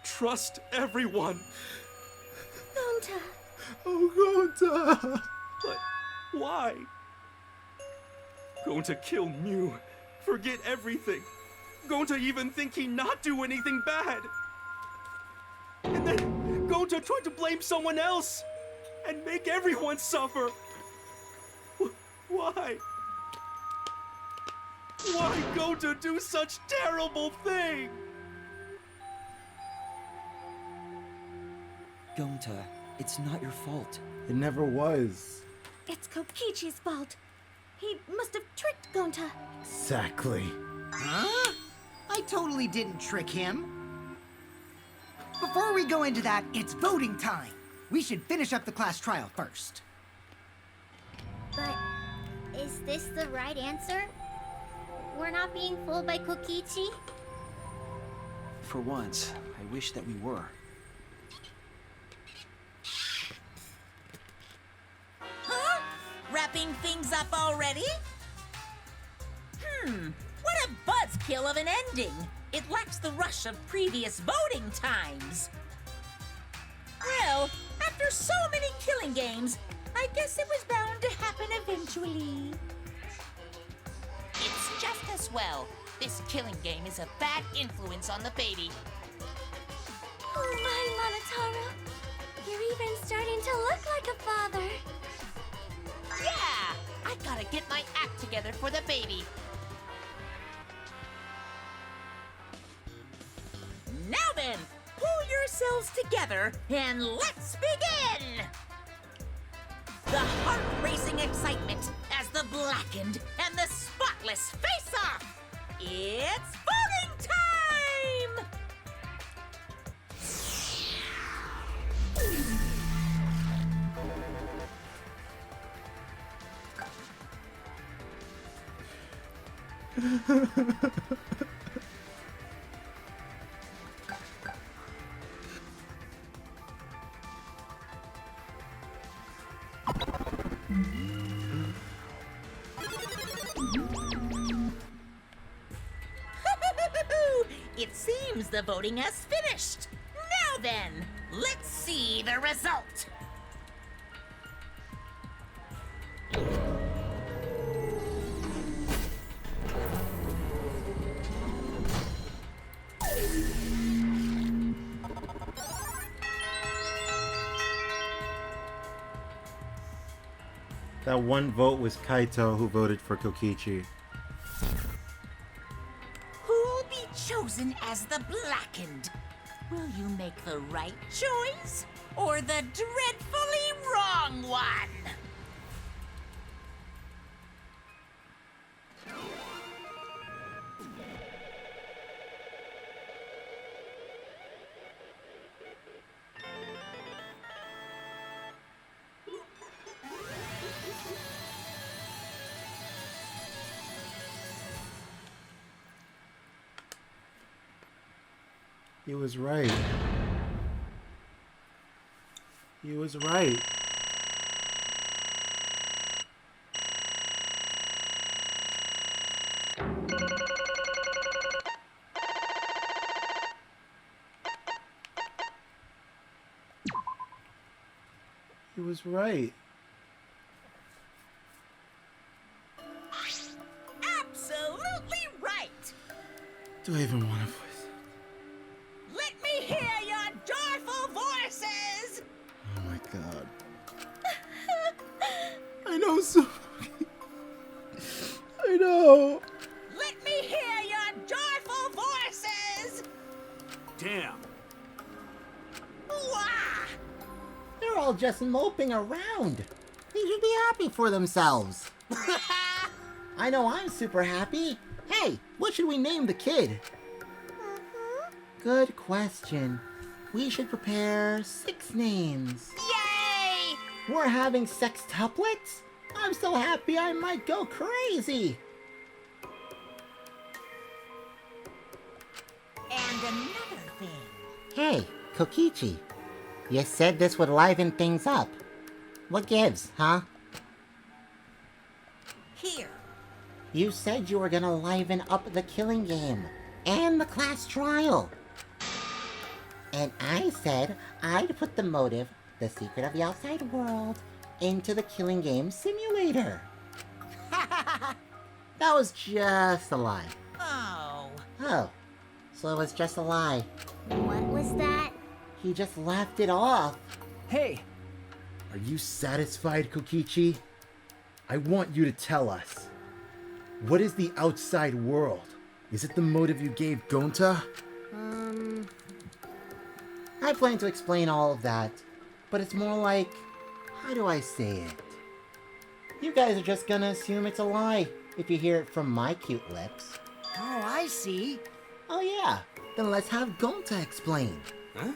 trust everyone. Gonta. Oh, Gonta. But why? Going to kill Mew, forget everything. Going to even think he not do anything bad. And then going to try to blame someone else and make everyone suffer. Why? Why go to do such terrible thing? Gonta, it's not your fault. It never was. It's Kokichi's fault. He must have tricked Gonta. Exactly. Huh? I totally didn't trick him. Before we go into that, it's voting time. We should finish up the class trial first. But is this the right answer? We're not being fooled by Kokichi? For once, I wish that we were. Huh? Wrapping things up already? What a buzzkill of an ending! It lacks the rush of previous voting times. Well, after so many killing games, I guess it was bound to happen eventually. It's just as well. This killing game is a bad influence on the baby. Oh my, Monotaro. You're even starting to look like a father. Yeah! I gotta get my act together for the baby. yourselves together and let's begin! The heart-racing excitement as the blackened and the spotless face off! It's voting time! It seems the voting has finished. Now then, let's see the result. That one vote was Kaito, who voted for Kokichi. Who'll be chosen as the blackened? Will you make the right choice or the dreadfully wrong one? He was right. He was right. He was right. Absolutely right! Do I even want to... Let me hear your joyful voices! Oh my god. I know so. I know. Let me hear your joyful voices! Damn. Wah! They're all just moping around. They should be happy for themselves. I know I'm super happy. Hey, what should we name the kid? Good question. We should prepare 6 names. Yay! We're having sextuplets? I'm so happy I might go crazy. And another thing. Hey, Kokichi. You said this would liven things up. What gives, huh? Here. You said you were gonna liven up the killing game and the class trial. And I said I'd put the motive, the secret of the outside world, into the killing game simulator. That was just a lie. Oh. Oh, so it was just a lie. What was that? He just laughed it off. Hey, Are you satisfied, Kokichi? I want you to tell us. What is the outside world? Is it the motive you gave Gonta? I plan to explain all of that, but it's more like, how do I say it? You guys are just gonna assume it's a lie if you hear it from my cute lips. Oh, I see. Oh yeah, then let's have Gonta explain. Huh?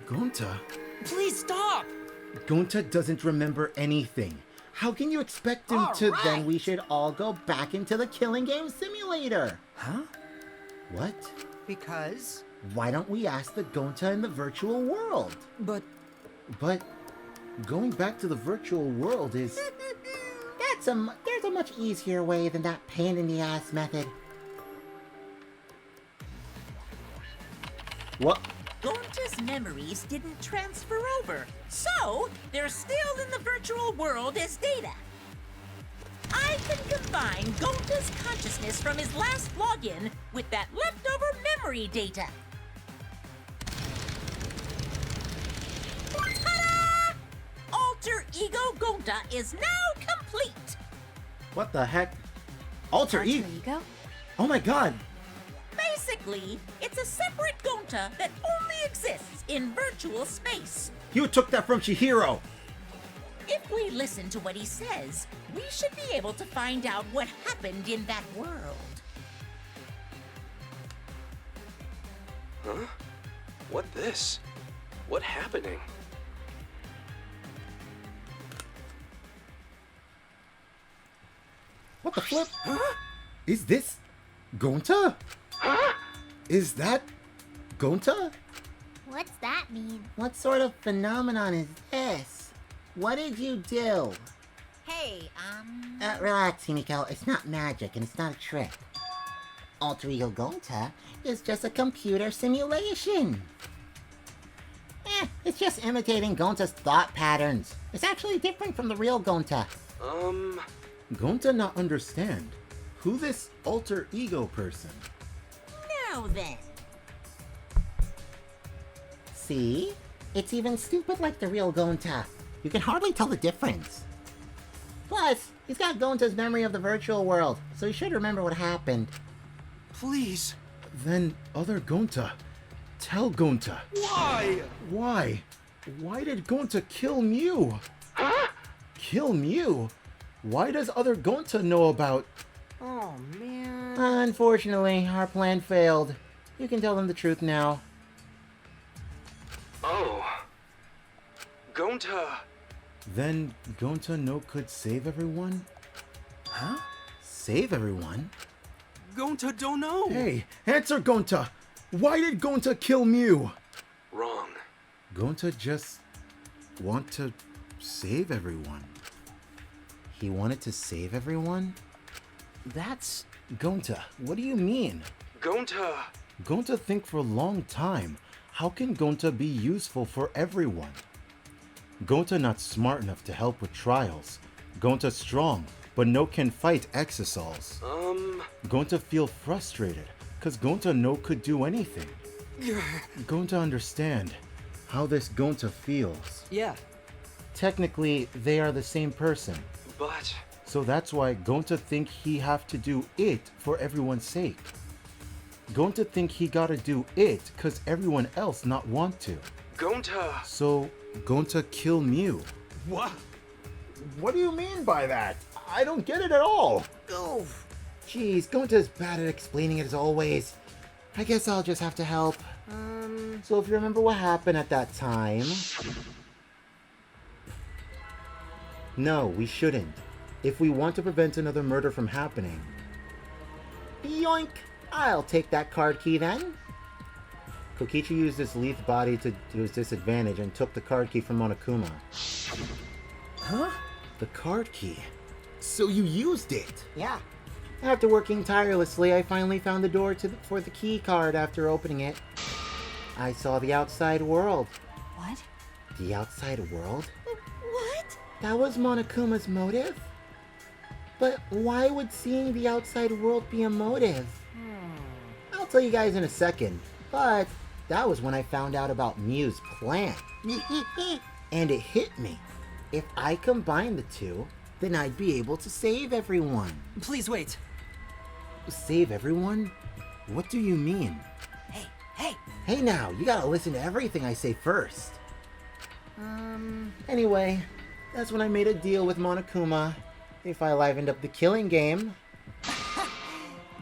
Gonta? Please stop! Gonta doesn't remember anything. How can you expect him to? All Then right. we should all go back into the killing game simulator. Huh? What? Because? Why don't we ask the Gonta in the virtual world? But But going back to the virtual world is... There's a much easier way than that pain in the ass method. What? Gonta's memories didn't transfer over, so they're still in the virtual world as data. I can combine Gonta's consciousness from his last login with that leftover memory data. Ta-da! Alter Ego Gonta is now complete. What the heck? Alter Ego? Ego? Oh my god! May Basically, it's a separate Gonta that only exists in virtual space. You took that from Chihiro! If we listen to what he says, we should be able to find out what happened in that world. Huh? What this? What happening? What the flip? Huh? Is this Gonta? Huh? Is that Gonta? What's that mean? What sort of phenomenon is this? What did you do? Hey, Relax, Himiko. It's not magic and it's not a trick. Alter Ego Gonta is just a computer simulation. It's just imitating Gonta's thought patterns. It's actually different from the real Gonta. Gonta not understand. Who this alter ego person? now then. See? It's even stupid like the real Gonta. You can hardly tell the difference. Plus, he's got Gonta's memory of the virtual world, so he should remember what happened. Please. Then, other Gonta. Tell Gonta. Why? Why? Why did Gonta kill Mew? Huh? Kill Mew? Why does other Gonta know about... Oh, man. Unfortunately, our plan failed. You can tell them the truth now. Oh. Gonta. Then Gonta no could save everyone? Huh? Save everyone? Gonta don't know. Hey, answer Gonta! Why did Gonta kill Mew? Wrong. Gonta just want to save everyone. He wanted to save everyone? That's... Gonta, what do you mean? Gonta. Gonta think for a long time. How can Gonta be useful for everyone? Gonta not smart enough to help with trials. Gonta strong, but no can fight exosols. Gonta feel frustrated, cause Gonta no could do anything. Gonta understand how this Gonta feels. Yeah. Technically, they are the same person. But... So that's why Gonta think he have to do it for everyone's sake. Gonta think he gotta do it cause everyone else not want to. Gonta. So Gonta kill Mew. What? What do you mean by that? I don't get it at all. Oh, jeez, Gonta's bad at explaining it as always. I guess I'll just have to help. So if you remember what happened at that time... No, we shouldn't. If we want to prevent another murder from happening. Yoink! I'll take that card key then. Kokichi used his Leaf body to his disadvantage and took the card key from Monokuma. Huh? The card key? So you used it? Yeah. After working tirelessly, I finally found the door for the key card after opening it. I saw the outside world. What? The outside world? What? That was Monokuma's motive? But why would seeing the outside world be a motive? I'll tell you guys in a second, but that was when I found out about Mew's plan. And it hit me. If I combine the two, then I'd be able to save everyone. Please wait. Save everyone? What do you mean? Hey now, you gotta listen to everything I say first. Anyway, that's when I made a deal with Monokuma. If I livened up the killing game,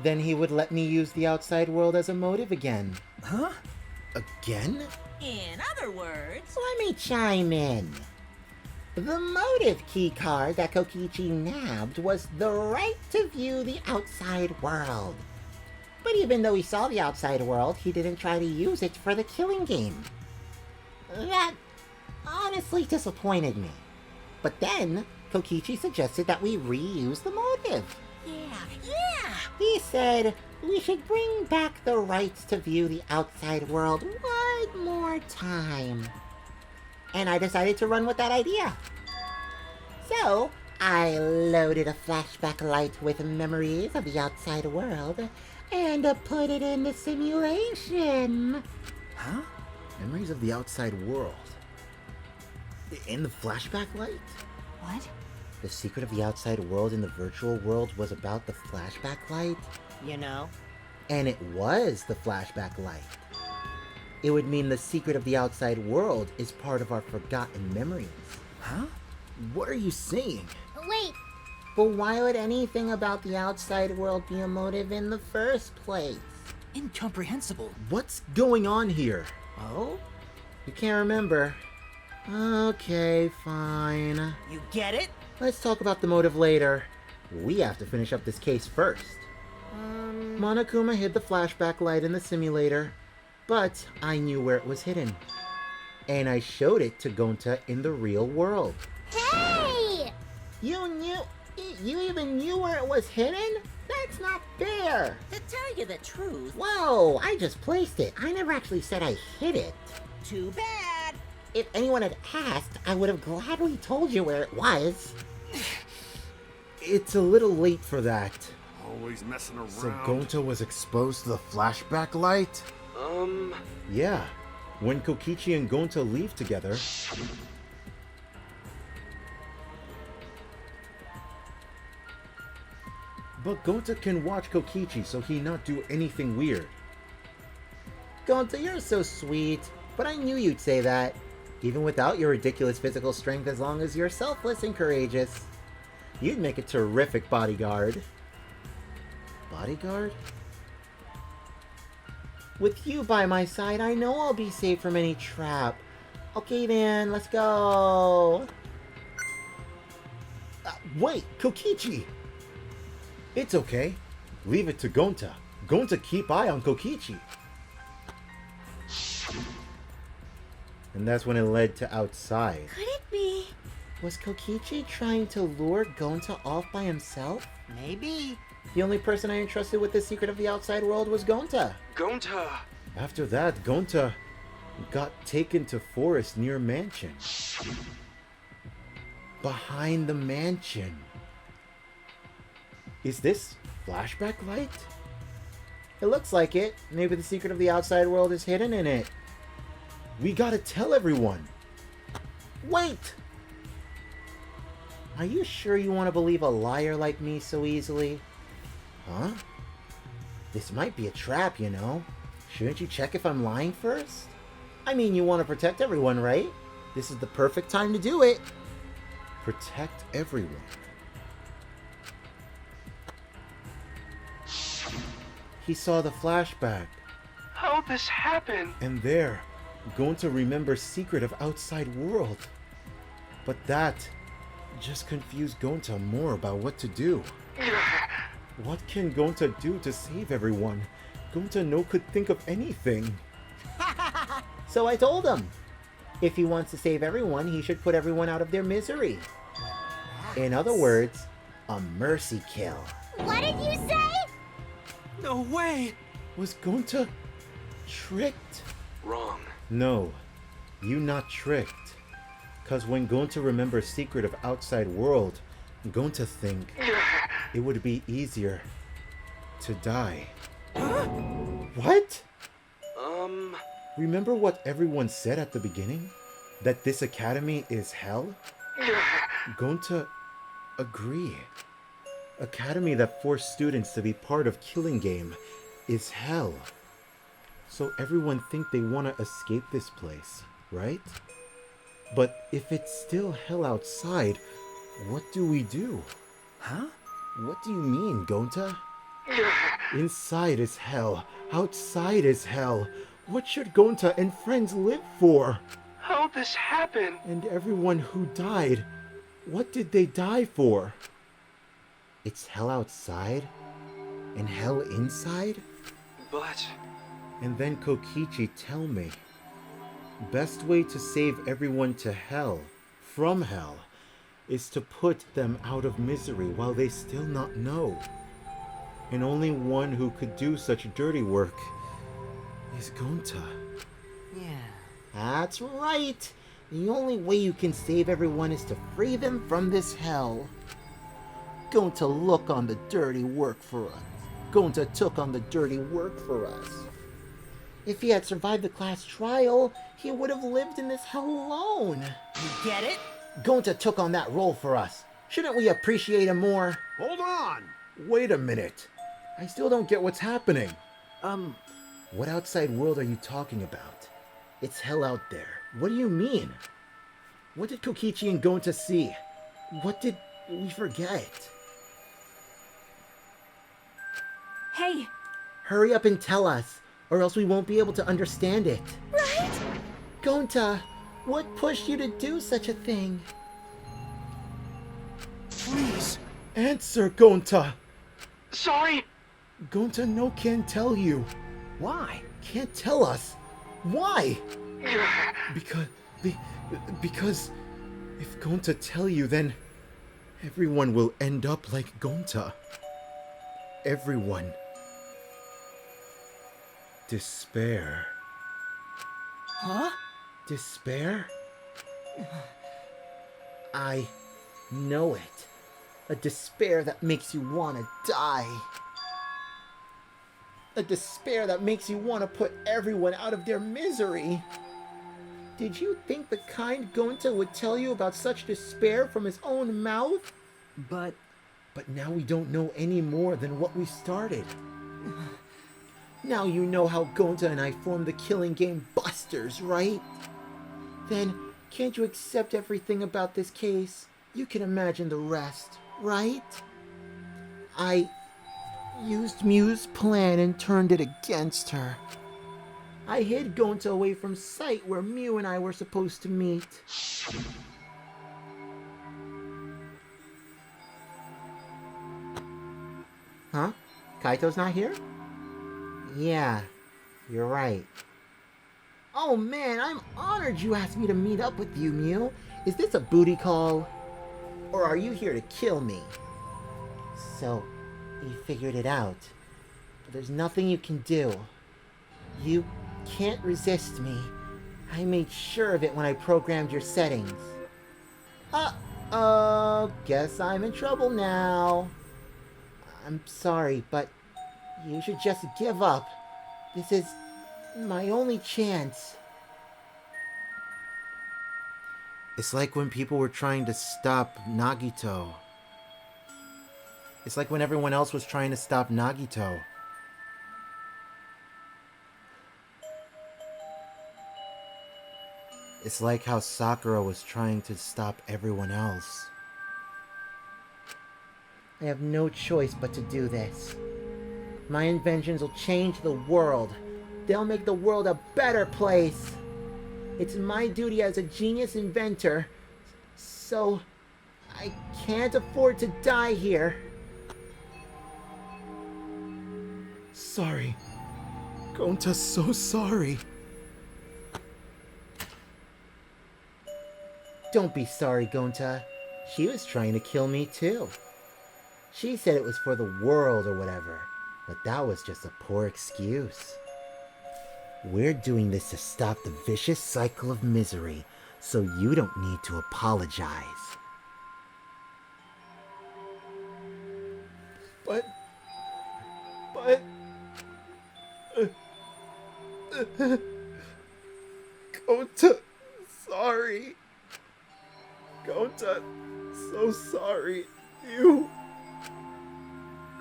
then he would let me use the outside world as a motive again. Huh? Again? In other words... Let me chime in. The motive key card that Kokichi nabbed was the right to view the outside world. But even though he saw the outside world, he didn't try to use it for the killing game. That honestly disappointed me. But then, Kokichi suggested that we reuse the motive. Yeah! He said we should bring back the rights to view the outside world one more time. And I decided to run with that idea. So, I loaded a flashback light with memories of the outside world and put it in the simulation. Huh? Memories of the outside world. In the flashback light? What? The secret of the outside world in the virtual world was about the flashback light? You know, And it was the flashback light. It would mean the secret of the outside world is part of our forgotten memories. Huh? What are you saying? Wait, But why would anything about the outside world be a motive in the first place? Incomprehensible. What's going on here? Oh? You can't remember? Okay, fine. You get it? Let's talk about the motive later. We have to finish up this case first. Monokuma hid the flashback light in the simulator, but I knew where it was hidden. And I showed it to Gonta in the real world. hey! You even knew where it was hidden? That's not fair! To tell you the truth, Whoa, I just placed it. I never actually said I hid it. too bad. If anyone had asked, I would have gladly told you where it was. It's a little late for that. Always messing around. So Gonta was exposed to the flashback light? Yeah. When Kokichi and Gonta leave together... But Gonta can watch Kokichi so he not do anything weird. Gonta, you're so sweet, but I knew you'd say that. Even without your ridiculous physical strength, as long as you're selfless and courageous. You'd make a terrific bodyguard. Bodyguard? With you by my side, I know I'll be safe from any trap. Okay then, let's go. Wait, Kokichi! It's okay. Leave it to Gonta. Gonta keep eye on Kokichi. And that's when it led to outside. Could it be? Was Kokichi trying to lure Gonta off by himself? Maybe. The only person I entrusted with the secret of the outside world was Gonta. Gonta! After that, Gonta got taken to forest near mansion. Behind the mansion. Is this flashback light? It looks like it. Maybe the secret of the outside world is hidden in it. We gotta tell everyone. Wait! Are you sure you want to believe a liar like me so easily? Huh? This might be a trap, you know. Shouldn't you check if I'm lying first? I mean, you want to protect everyone, right? This is the perfect time to do it. Protect everyone. He saw the flashback. How'd this happen? And there, Gonta remembers secret of outside world. But that just confused Gonta more about what to do. What can Gonta do to save everyone? Gonta no could think of anything. So I told him, if he wants to save everyone, he should put everyone out of their misery. In other words, a mercy kill. What did you say? No way! Was Gonta tricked? Wrong. No, you not tricked. Cause when Gonta remembers secret of outside world, Gonta think it would be easier to die. What? Remember what everyone said at the beginning? That this academy is hell? Gonta agree. Academy that forced students to be part of Killing Game is hell. So everyone think they want to escape this place, right? But if it's still hell outside, what do we do? Huh? What do you mean, Gonta? Inside is hell. Outside is hell. What should Gonta and friends live for? How'd this happen? And everyone who died, what did they die for? It's hell outside? And hell inside? But... And then Kokichi tell me. Best way to save everyone to hell, from hell, is to put them out of misery while they still not know. And only one who could do such dirty work is Gonta. Yeah. That's right. The only way you can save everyone is to free them from this hell. Gonta look on the dirty work for us. Gonta took on the dirty work for us. If he had survived the class trial, he would have lived in this hell alone. You get it? Gonta took on that role for us. Shouldn't we appreciate him more? Hold on! Wait a minute. I still don't get what's happening. What outside world are you talking about? It's hell out there. What do you mean? What did Kokichi and Gonta see? What did we forget? Hey! Hurry up and tell us, or else we won't be able to understand it. Right? Gonta, what pushed you to do such a thing? Please. Answer, Gonta! Sorry. Gonta no can tell you. Why? Can't tell us. Why? Because if Gonta tell you, then everyone will end up like Gonta. Everyone. Despair. Huh? Despair? I know it. A despair that makes you want to die. A despair that makes you want to put everyone out of their misery. Did you think the kind Gonta would tell you about such despair from his own mouth? But now we don't know any more than what we started. Now you know how Gonta and I formed the killing game Busters, right? Then, can't you accept everything about this case? You can imagine the rest, right? I used Mew's plan and turned it against her. I hid Gonta away from sight where Mew and I were supposed to meet. Huh? Kaito's not here? Yeah, you're right. Oh man, I'm honored you asked me to meet up with you, Mew. Is this a booty call? Or are you here to kill me? So, you figured it out. There's nothing you can do. You can't resist me. I made sure of it when I programmed your settings. Uh-oh, guess I'm in trouble now. I'm sorry, but you should just give up. This is my only chance. It's like when people were trying to stop Nagito. It's like when everyone else was trying to stop Nagito. It's like how Sakura was trying to stop everyone else. I have no choice but to do this. My inventions will change the world. They'll make the world a better place. It's my duty as a genius inventor, so I can't afford to die here. Sorry. Gonta's so sorry. Don't be sorry, Gonta. She was trying to kill me too. She said it was for the world or whatever, but that was just a poor excuse. We're doing this to stop the vicious cycle of misery, so you don't need to apologize. But... Gonta, sorry. Gonta, so sorry.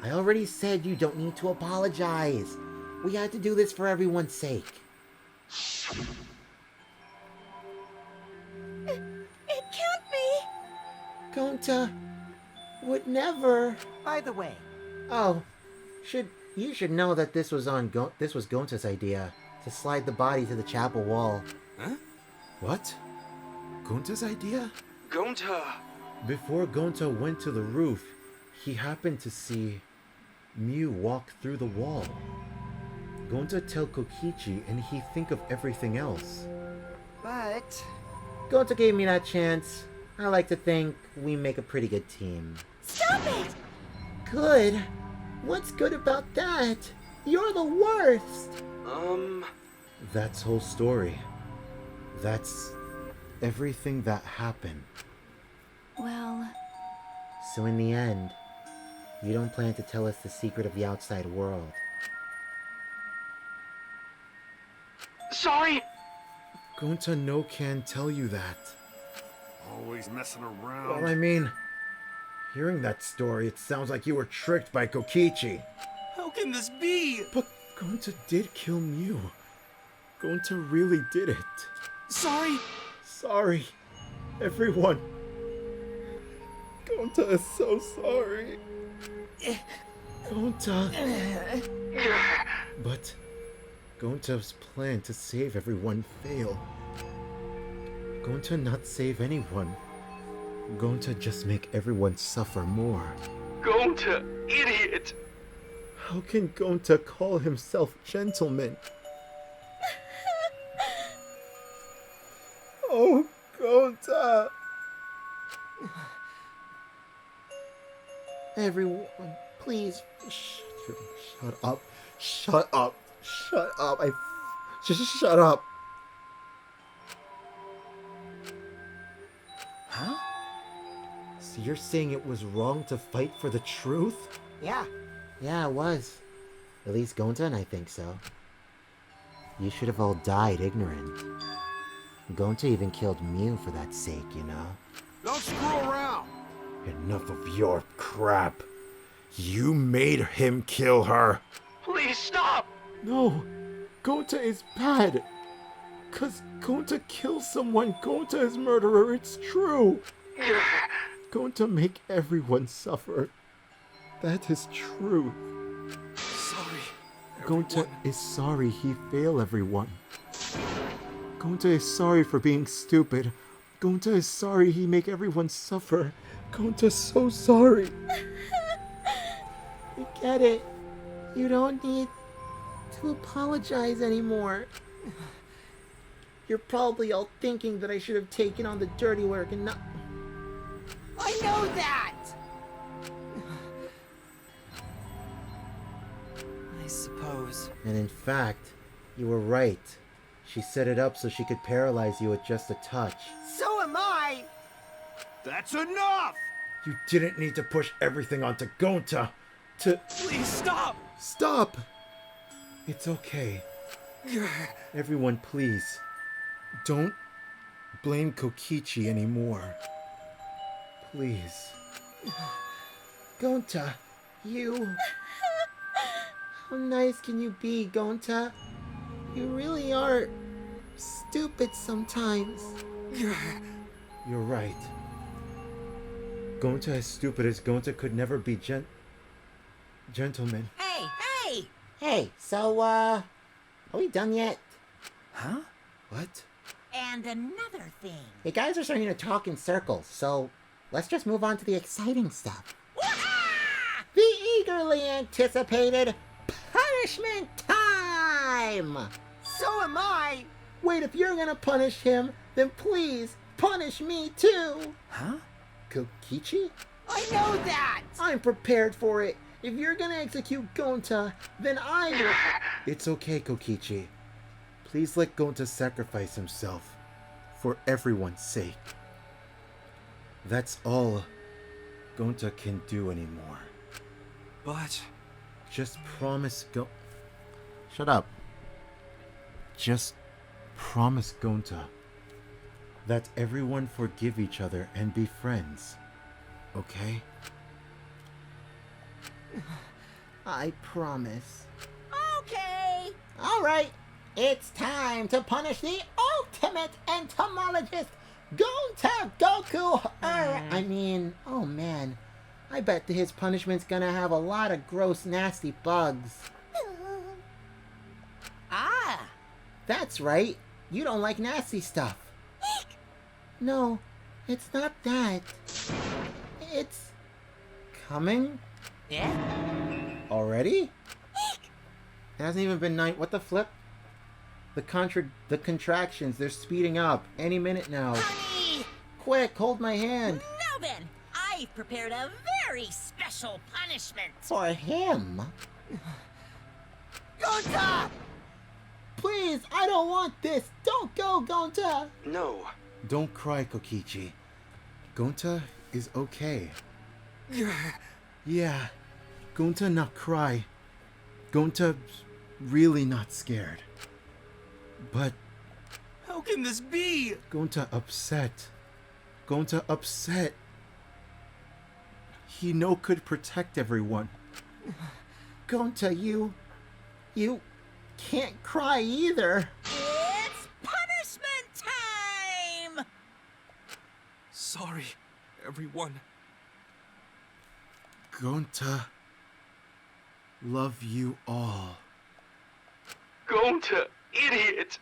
I already said you don't need to apologize. We had to do this for everyone's sake. It can't be! Gonta would never. By the way. Oh, you should know that this was Gonta's idea to slide the body to the chapel wall. Huh? What? Gonta's idea? Gonta! Before Gonta went to the roof, he happened to see Mew walk through the wall. Gonta tell Kokichi and he think of everything else. But... Gonta gave me that chance. I like to think we make a pretty good team. Stop it! Good? What's good about that? You're the worst! That's whole story. That's everything that happened. Well... So in the end, you don't plan to tell us the secret of the outside world. Sorry. Gonta no can tell you that. Always messing around. Well, I mean, hearing that story, it sounds like you were tricked by Kokichi. How can this be? But Gonta did kill Mew. Gonta really did it. Sorry? Sorry, everyone. Gonta is so sorry. Gonta. But Gonta's plan to save everyone failed. Gonta not save anyone. Gonta just make everyone suffer more. Gonta, idiot! How can Gonta call himself gentleman? Oh, Gonta! Everyone, please, Shut up. Shut up. Shut up. Just shut up. Huh? So you're saying it was wrong to fight for the truth? Yeah. Yeah, it was. At least Gonta and I think so. You should have all died ignorant. Gonta even killed Mew for that sake, you know? Don't screw around! Enough of your crap. You made him kill her. Please stop! No, Gonta is bad. 'Cause Gonta kills someone, Gonta is murderer, it's true. Gonta make everyone suffer. That is true. Sorry. Gonta is sorry he failed everyone. Gonta is sorry for being stupid. Gonta is sorry he make everyone suffer. Gonta's so sorry. I get it. You don't need to apologize anymore. You're probably all thinking that I should have taken on the dirty work and not... I know that! I suppose. And in fact, you were right. She set it up so she could paralyze you with just a touch. So am I! That's enough! You didn't need to push everything onto Gonta. Please stop! Stop! It's okay. Everyone, please. Don't blame Kokichi anymore. Please. Gonta, you... How nice can you be, Gonta? You really are stupid sometimes. You're right. Gonta, as stupid as Gonta, could never be gentleman. Hey, hey! Hey, so, are we done yet? Huh? What? And another thing. You guys are starting to talk in circles, so let's just move on to the exciting stuff. The eagerly anticipated punishment time! So am I! Wait, if you're gonna punish him, then please punish me too! Huh? Kokichi? I know that! I'm prepared for it. If you're gonna execute Gonta, then I will... It's okay, Kokichi. Please let Gonta sacrifice himself. For everyone's sake. That's all Gonta can do anymore. But... Just promise Shut up. Just promise Gonta that everyone forgive each other and be friends. Okay? I promise. Okay. Alright, it's time to punish the ultimate entomologist, Gonta Goku! Oh man, I bet that his punishment's gonna have a lot of gross, nasty bugs. Ah! That's right, you don't like nasty stuff. No, it's not that. It's... coming? Yeah? Already? It hasn't even been night. What the flip? The contractions, they're speeding up. Any minute now. Honey! Quick, hold my hand. Now then, I've prepared a very special punishment. For him? Gonta! Please, I don't want this. Don't go, Gonta. No. Don't cry, Kokichi. Gonta is okay. Yeah, Gonta not cry. Gonta really not scared. But How can this be? Gonta upset. Gonta upset. He no could protect everyone. Gonta, you... You can't cry either. It's punishment time! Sorry, everyone. Gonta, love you all. Gonta, idiot!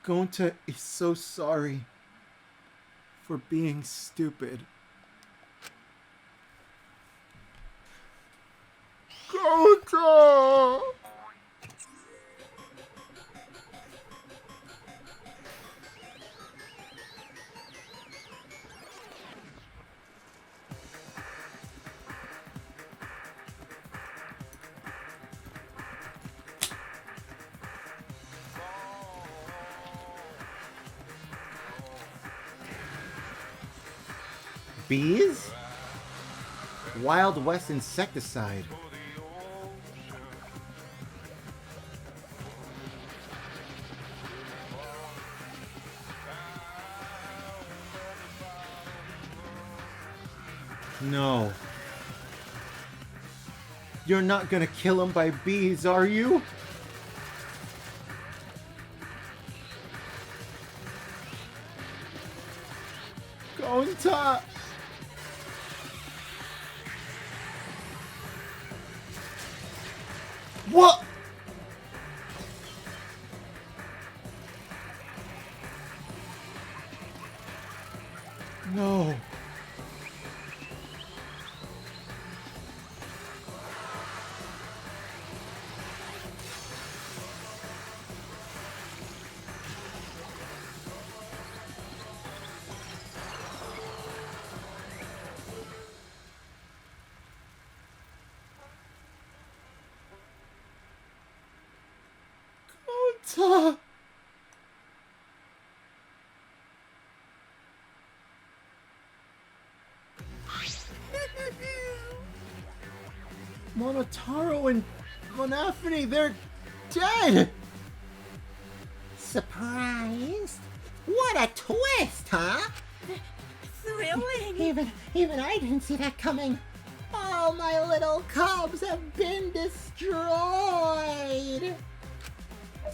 Gonta is so sorry for being stupid. Gonta! Bees? Wild West insecticide. No. You're not gonna kill him by bees, are you? Gonta! What? No. Gonta! Monotaro and Monafini, they're dead! Surprised? What a twist, huh? Thrilling! Even I didn't see that coming. All my little cubs have been destroyed!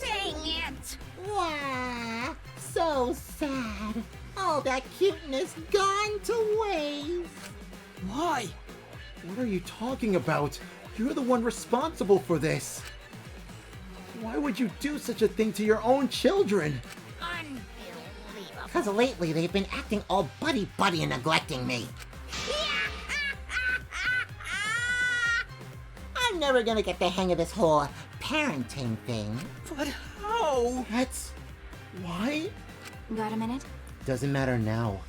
Dang it! Wah! So sad. All that cuteness gone to waste. Why? What are you talking about? You're the one responsible for this. Why would you do such a thing to your own children? Unbelievable. Because lately they've been acting all buddy-buddy and neglecting me. I'm never gonna get the hang of this whole parenting thing. But how? That's why? Got a minute? Doesn't matter now.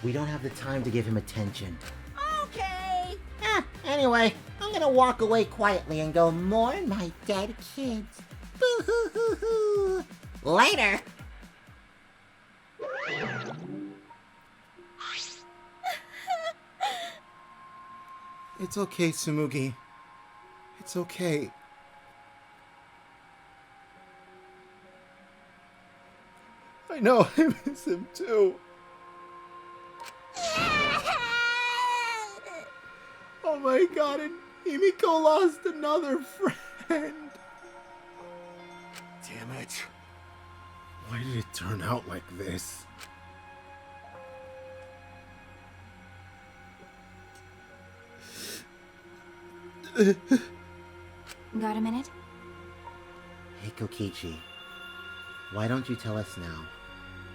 We don't have the time to give him attention. Okay. Anyway, I'm gonna walk away quietly and go mourn my dead kids. Boo-hoo-hoo-hoo. Later! It's okay, Tsumugi. It's okay. I know, I miss him too. Oh my god, and Himiko lost another friend. Damn it. Why did it turn out like this? Got a minute? Hey Kokichi, why don't you tell us now?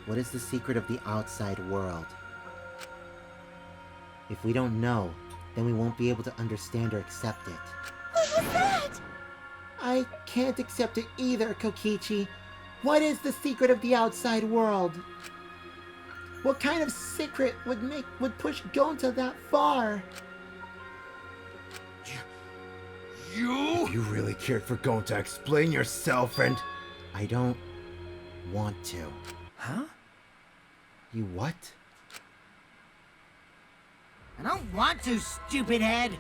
What is the secret of the outside world? If we don't know, then we won't be able to understand or accept it. What was that? I can't accept it either, Kokichi. What is the secret of the outside world? What kind of secret would push Gonta that far? You? If you really cared for Gonta, explain yourself and... I don't want to. Huh? You what? I don't want to, stupid head.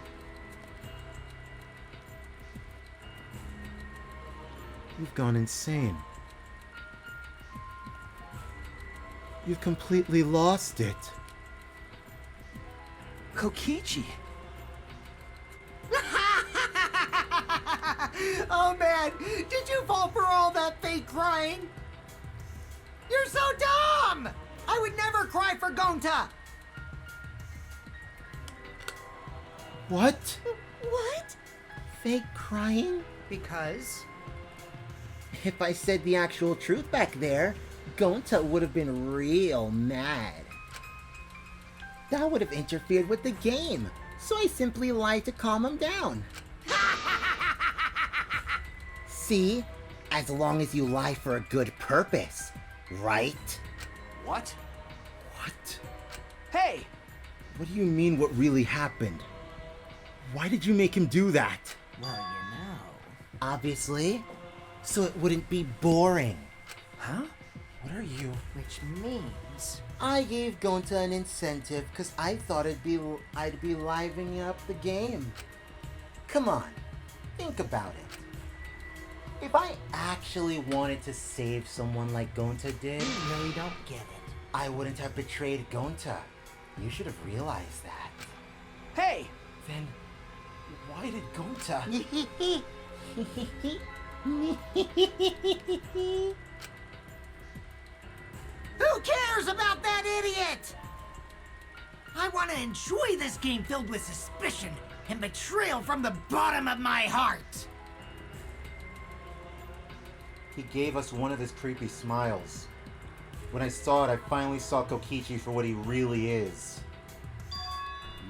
You've gone insane. You've completely lost it. Kokichi! Oh man, did you fall for all that fake crying? You're so dumb! I would never cry for Gonta! What? What? Fake crying? Because? If I said the actual truth back there, Gonta would have been real mad. That would have interfered with the game, so I simply lied to calm him down. See? As long as you lie for a good purpose, right? What? What? Hey! What do you mean what really happened? Why did you make him do that? Well, you know. Obviously. So it wouldn't be boring. Huh? What are you? Which means... I gave Gonta an incentive because I thought I'd be livening up the game. Come on, think about it. If I actually wanted to save someone like Gonta did, You really don't get it. I wouldn't have betrayed Gonta. You should have realized that. Hey! Then why did Gonta? Who cares about that idiot? I want to enjoy this game filled with suspicion and betrayal from the bottom of my heart. He gave us one of his creepy smiles. When I saw it, I finally saw Kokichi for what he really is.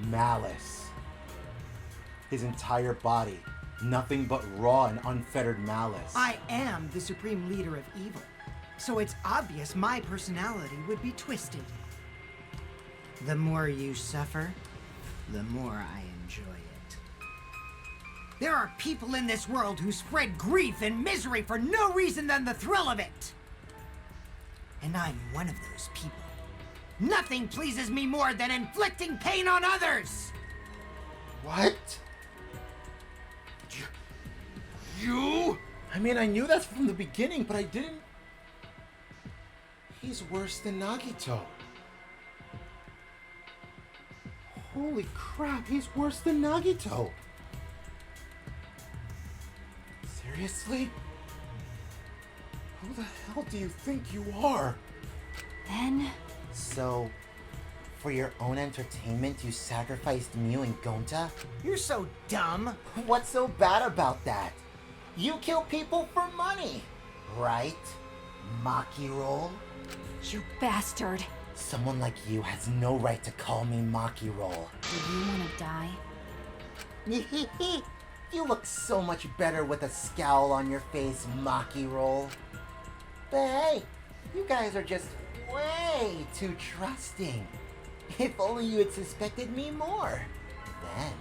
Malice. His entire body. Nothing but raw and unfettered malice. I am the supreme leader of evil, so it's obvious my personality would be twisted. The more you suffer, the more I enjoy it. There are people in this world who spread grief and misery for no reason than the thrill of it. And I'm one of those people. Nothing pleases me more than inflicting pain on others! What? You? I mean, I knew that from the beginning, but I didn't... He's worse than Nagito. Holy crap, he's worse than Nagito. Seriously? Who the hell do you think you are? Then... So, for your own entertainment, you sacrificed Mew and Gonta? You're so dumb. What's so bad about that? You kill people for money, right? Maki roll? You bastard. Someone like you has no right to call me Maki roll. Do you want to die? You look so much better with a scowl on your face, Maki roll. But hey, you guys are just way too trusting. If only you had suspected me more. Then...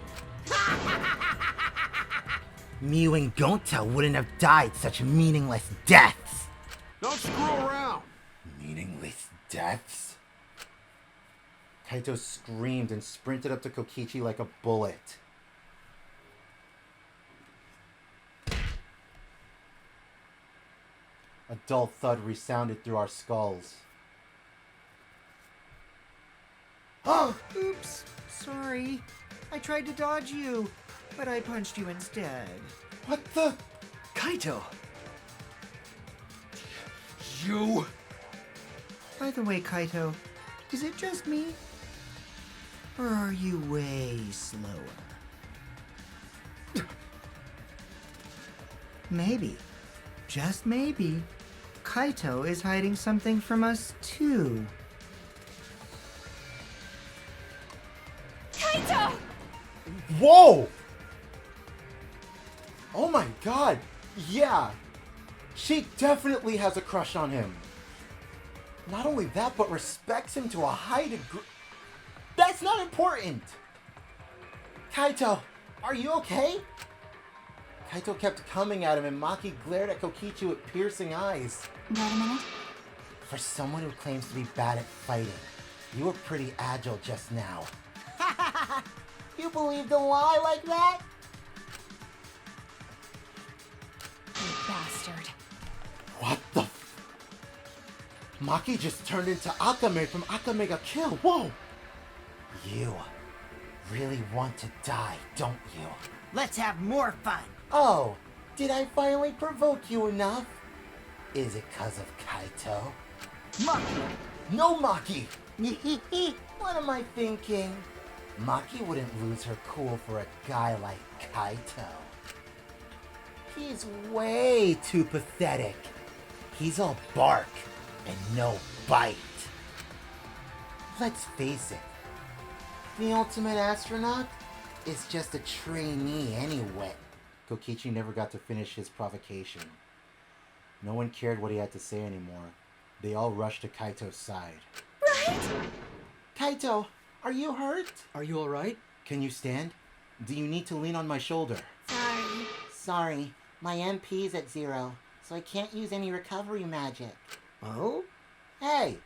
Mew and Gonta wouldn't have died such meaningless deaths. Don't screw around! Meaningless deaths? Kaito screamed and sprinted up to Kokichi like a bullet. A dull thud resounded through our skulls. Oh, oops. Sorry. I tried to dodge you, but I punched you instead. What the? Kaito! You? By the way, Kaito, is it just me? Or are you way slower? Maybe, just maybe, Kaito is hiding something from us too. Kaito! Whoa! Oh my god! Yeah! She definitely has a crush on him. Not only that, but respects him to a high degree. That's not important! Kaito, are you okay? Kaito kept coming at him and Maki glared at Kokichi with piercing eyes. Wait a minute. For someone who claims to be bad at fighting, you were pretty agile just now. You believed a lie like that? You bastard. What the Maki just turned into Akame from Akame ga Kill. Whoa! You really want to die, don't you? Let's have more fun. Oh, Did I finally provoke you enough? Is it 'cause of Kaito? Maki! No, Maki! What am I thinking? Maki wouldn't lose her cool for a guy like Kaito. He's way too pathetic. He's all bark and no bite. Let's face it, the ultimate astronaut is just a trainee anyway. Kokichi never got to finish his provocation. No one cared what he had to say anymore. They all rushed to Kaito's side. Right? Kaito, are you hurt? Are you alright? Can you stand? Do you need to lean on my shoulder? Sorry, my MP's at 0, so I can't use any recovery magic. Oh? Hey,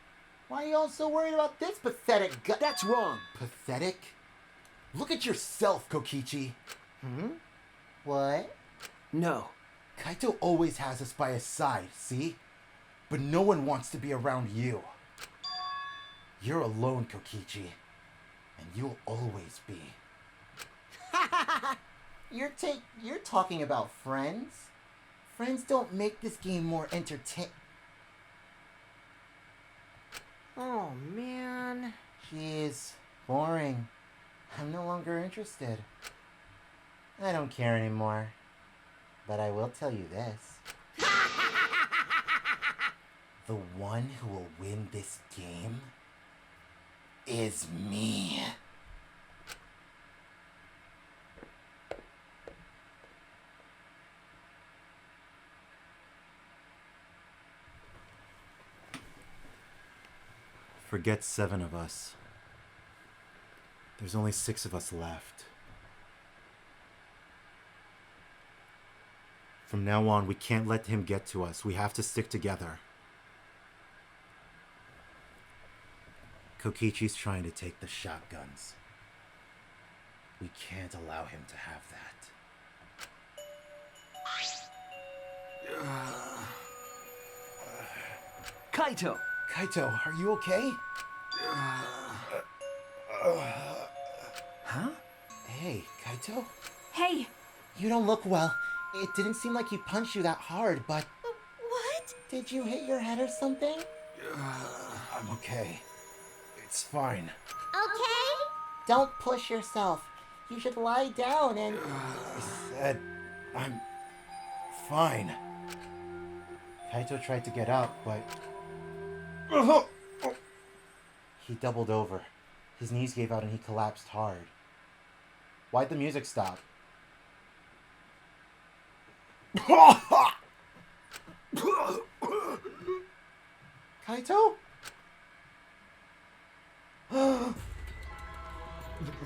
why are you all so worried about this pathetic guy? That's wrong. Pathetic? Look at yourself, Kokichi. What? No. Kaito always has us by his side, see? But no one wants to be around you. You're alone, Kokichi. And you'll always be. You're talking about friends? Friends don't make this game more entertaining. Oh, man. Jeez, boring. I'm no longer interested. I don't care anymore. But I will tell you this. The one who will win this game is me. Forget 7 of us. There's only 6 of us left. From now on, we can't let him get to us. We have to stick together. Kokichi's trying to take the shotguns. We can't allow him to have that. Kaito! Kaito, are you okay? Huh? Hey, Kaito? Hey! You don't look well. It didn't seem like he punched you that hard, but... What? Did you hit your head or something? I'm okay. It's fine. Okay? Don't push yourself. You should lie down and... I said I'm fine. Kaito tried to get up, but... He doubled over. His knees gave out and he collapsed hard. Why'd the music stop? Kaito?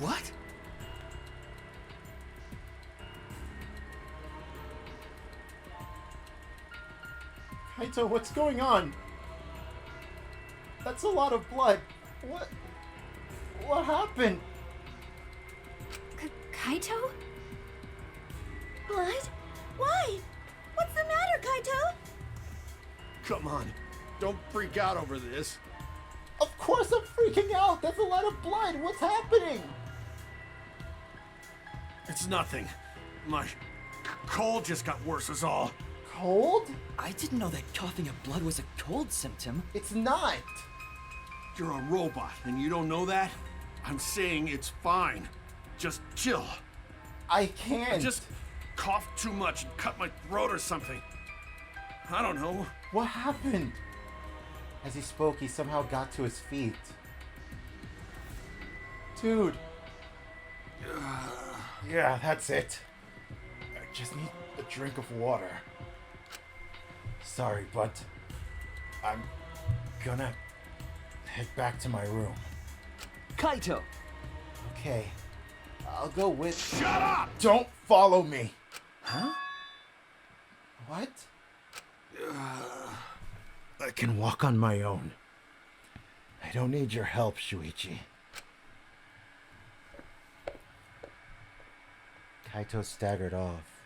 What? Kaito, what's going on? That's a lot of blood. What happened? Kaito? Blood? Why? What's the matter, Kaito? Come on, don't freak out over this. Of course I'm freaking out. That's a lot of blood. What's happening? It's nothing. My cold just got worse is all. Cold? I didn't know that coughing up blood was a cold symptom. It's not. You're a robot and you don't know that? I'm saying it's fine. Just chill. I can't. I just coughed too much and cut my throat or something. I don't know. What happened? As he spoke, he somehow got to his feet. Dude. Yeah, that's it. I just need a drink of water. Sorry, but I'm gonna head back to my room. Kaito! Okay, I'll go with... Shut up! Don't follow me! Huh? What? I can walk on my own. I don't need your help, Shuichi. Kaito staggered off.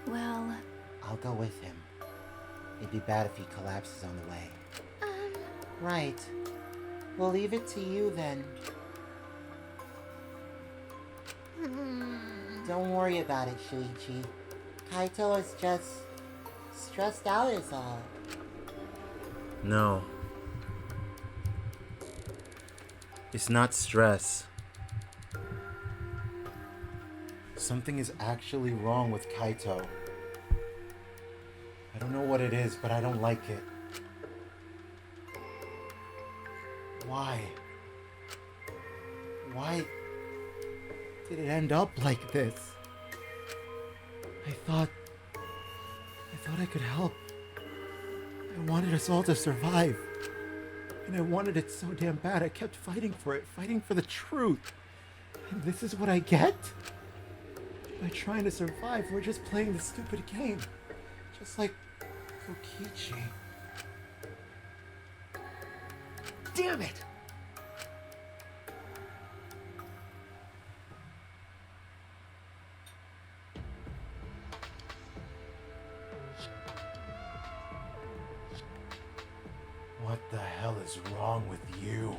Well... I'll go with him. It'd be bad if he collapses on the way. Right. We'll leave it to you then. Don't worry about it, Shuichi. Kaito is just stressed out is all. No. It's not stress. Something is actually wrong with Kaito. I don't know what it is, but I don't like it. Why? Why did it end up like this? I thought I could help. I wanted us all to survive. And I wanted it so damn bad. I kept fighting for it, fighting for the truth. And this is what I get? By trying to survive, we're just playing this stupid game. Just like Kokichi. Damn it! What the hell is wrong with you?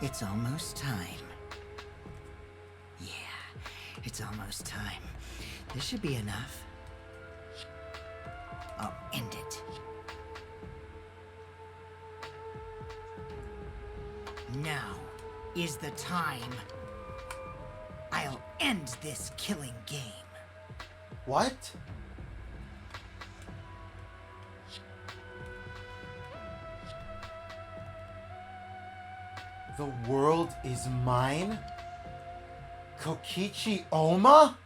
It's almost time. Yeah, it's almost time. This should be enough. I'll end it. Now is the time. I'll end this killing game. What? The world is mine? Kokichi Oma?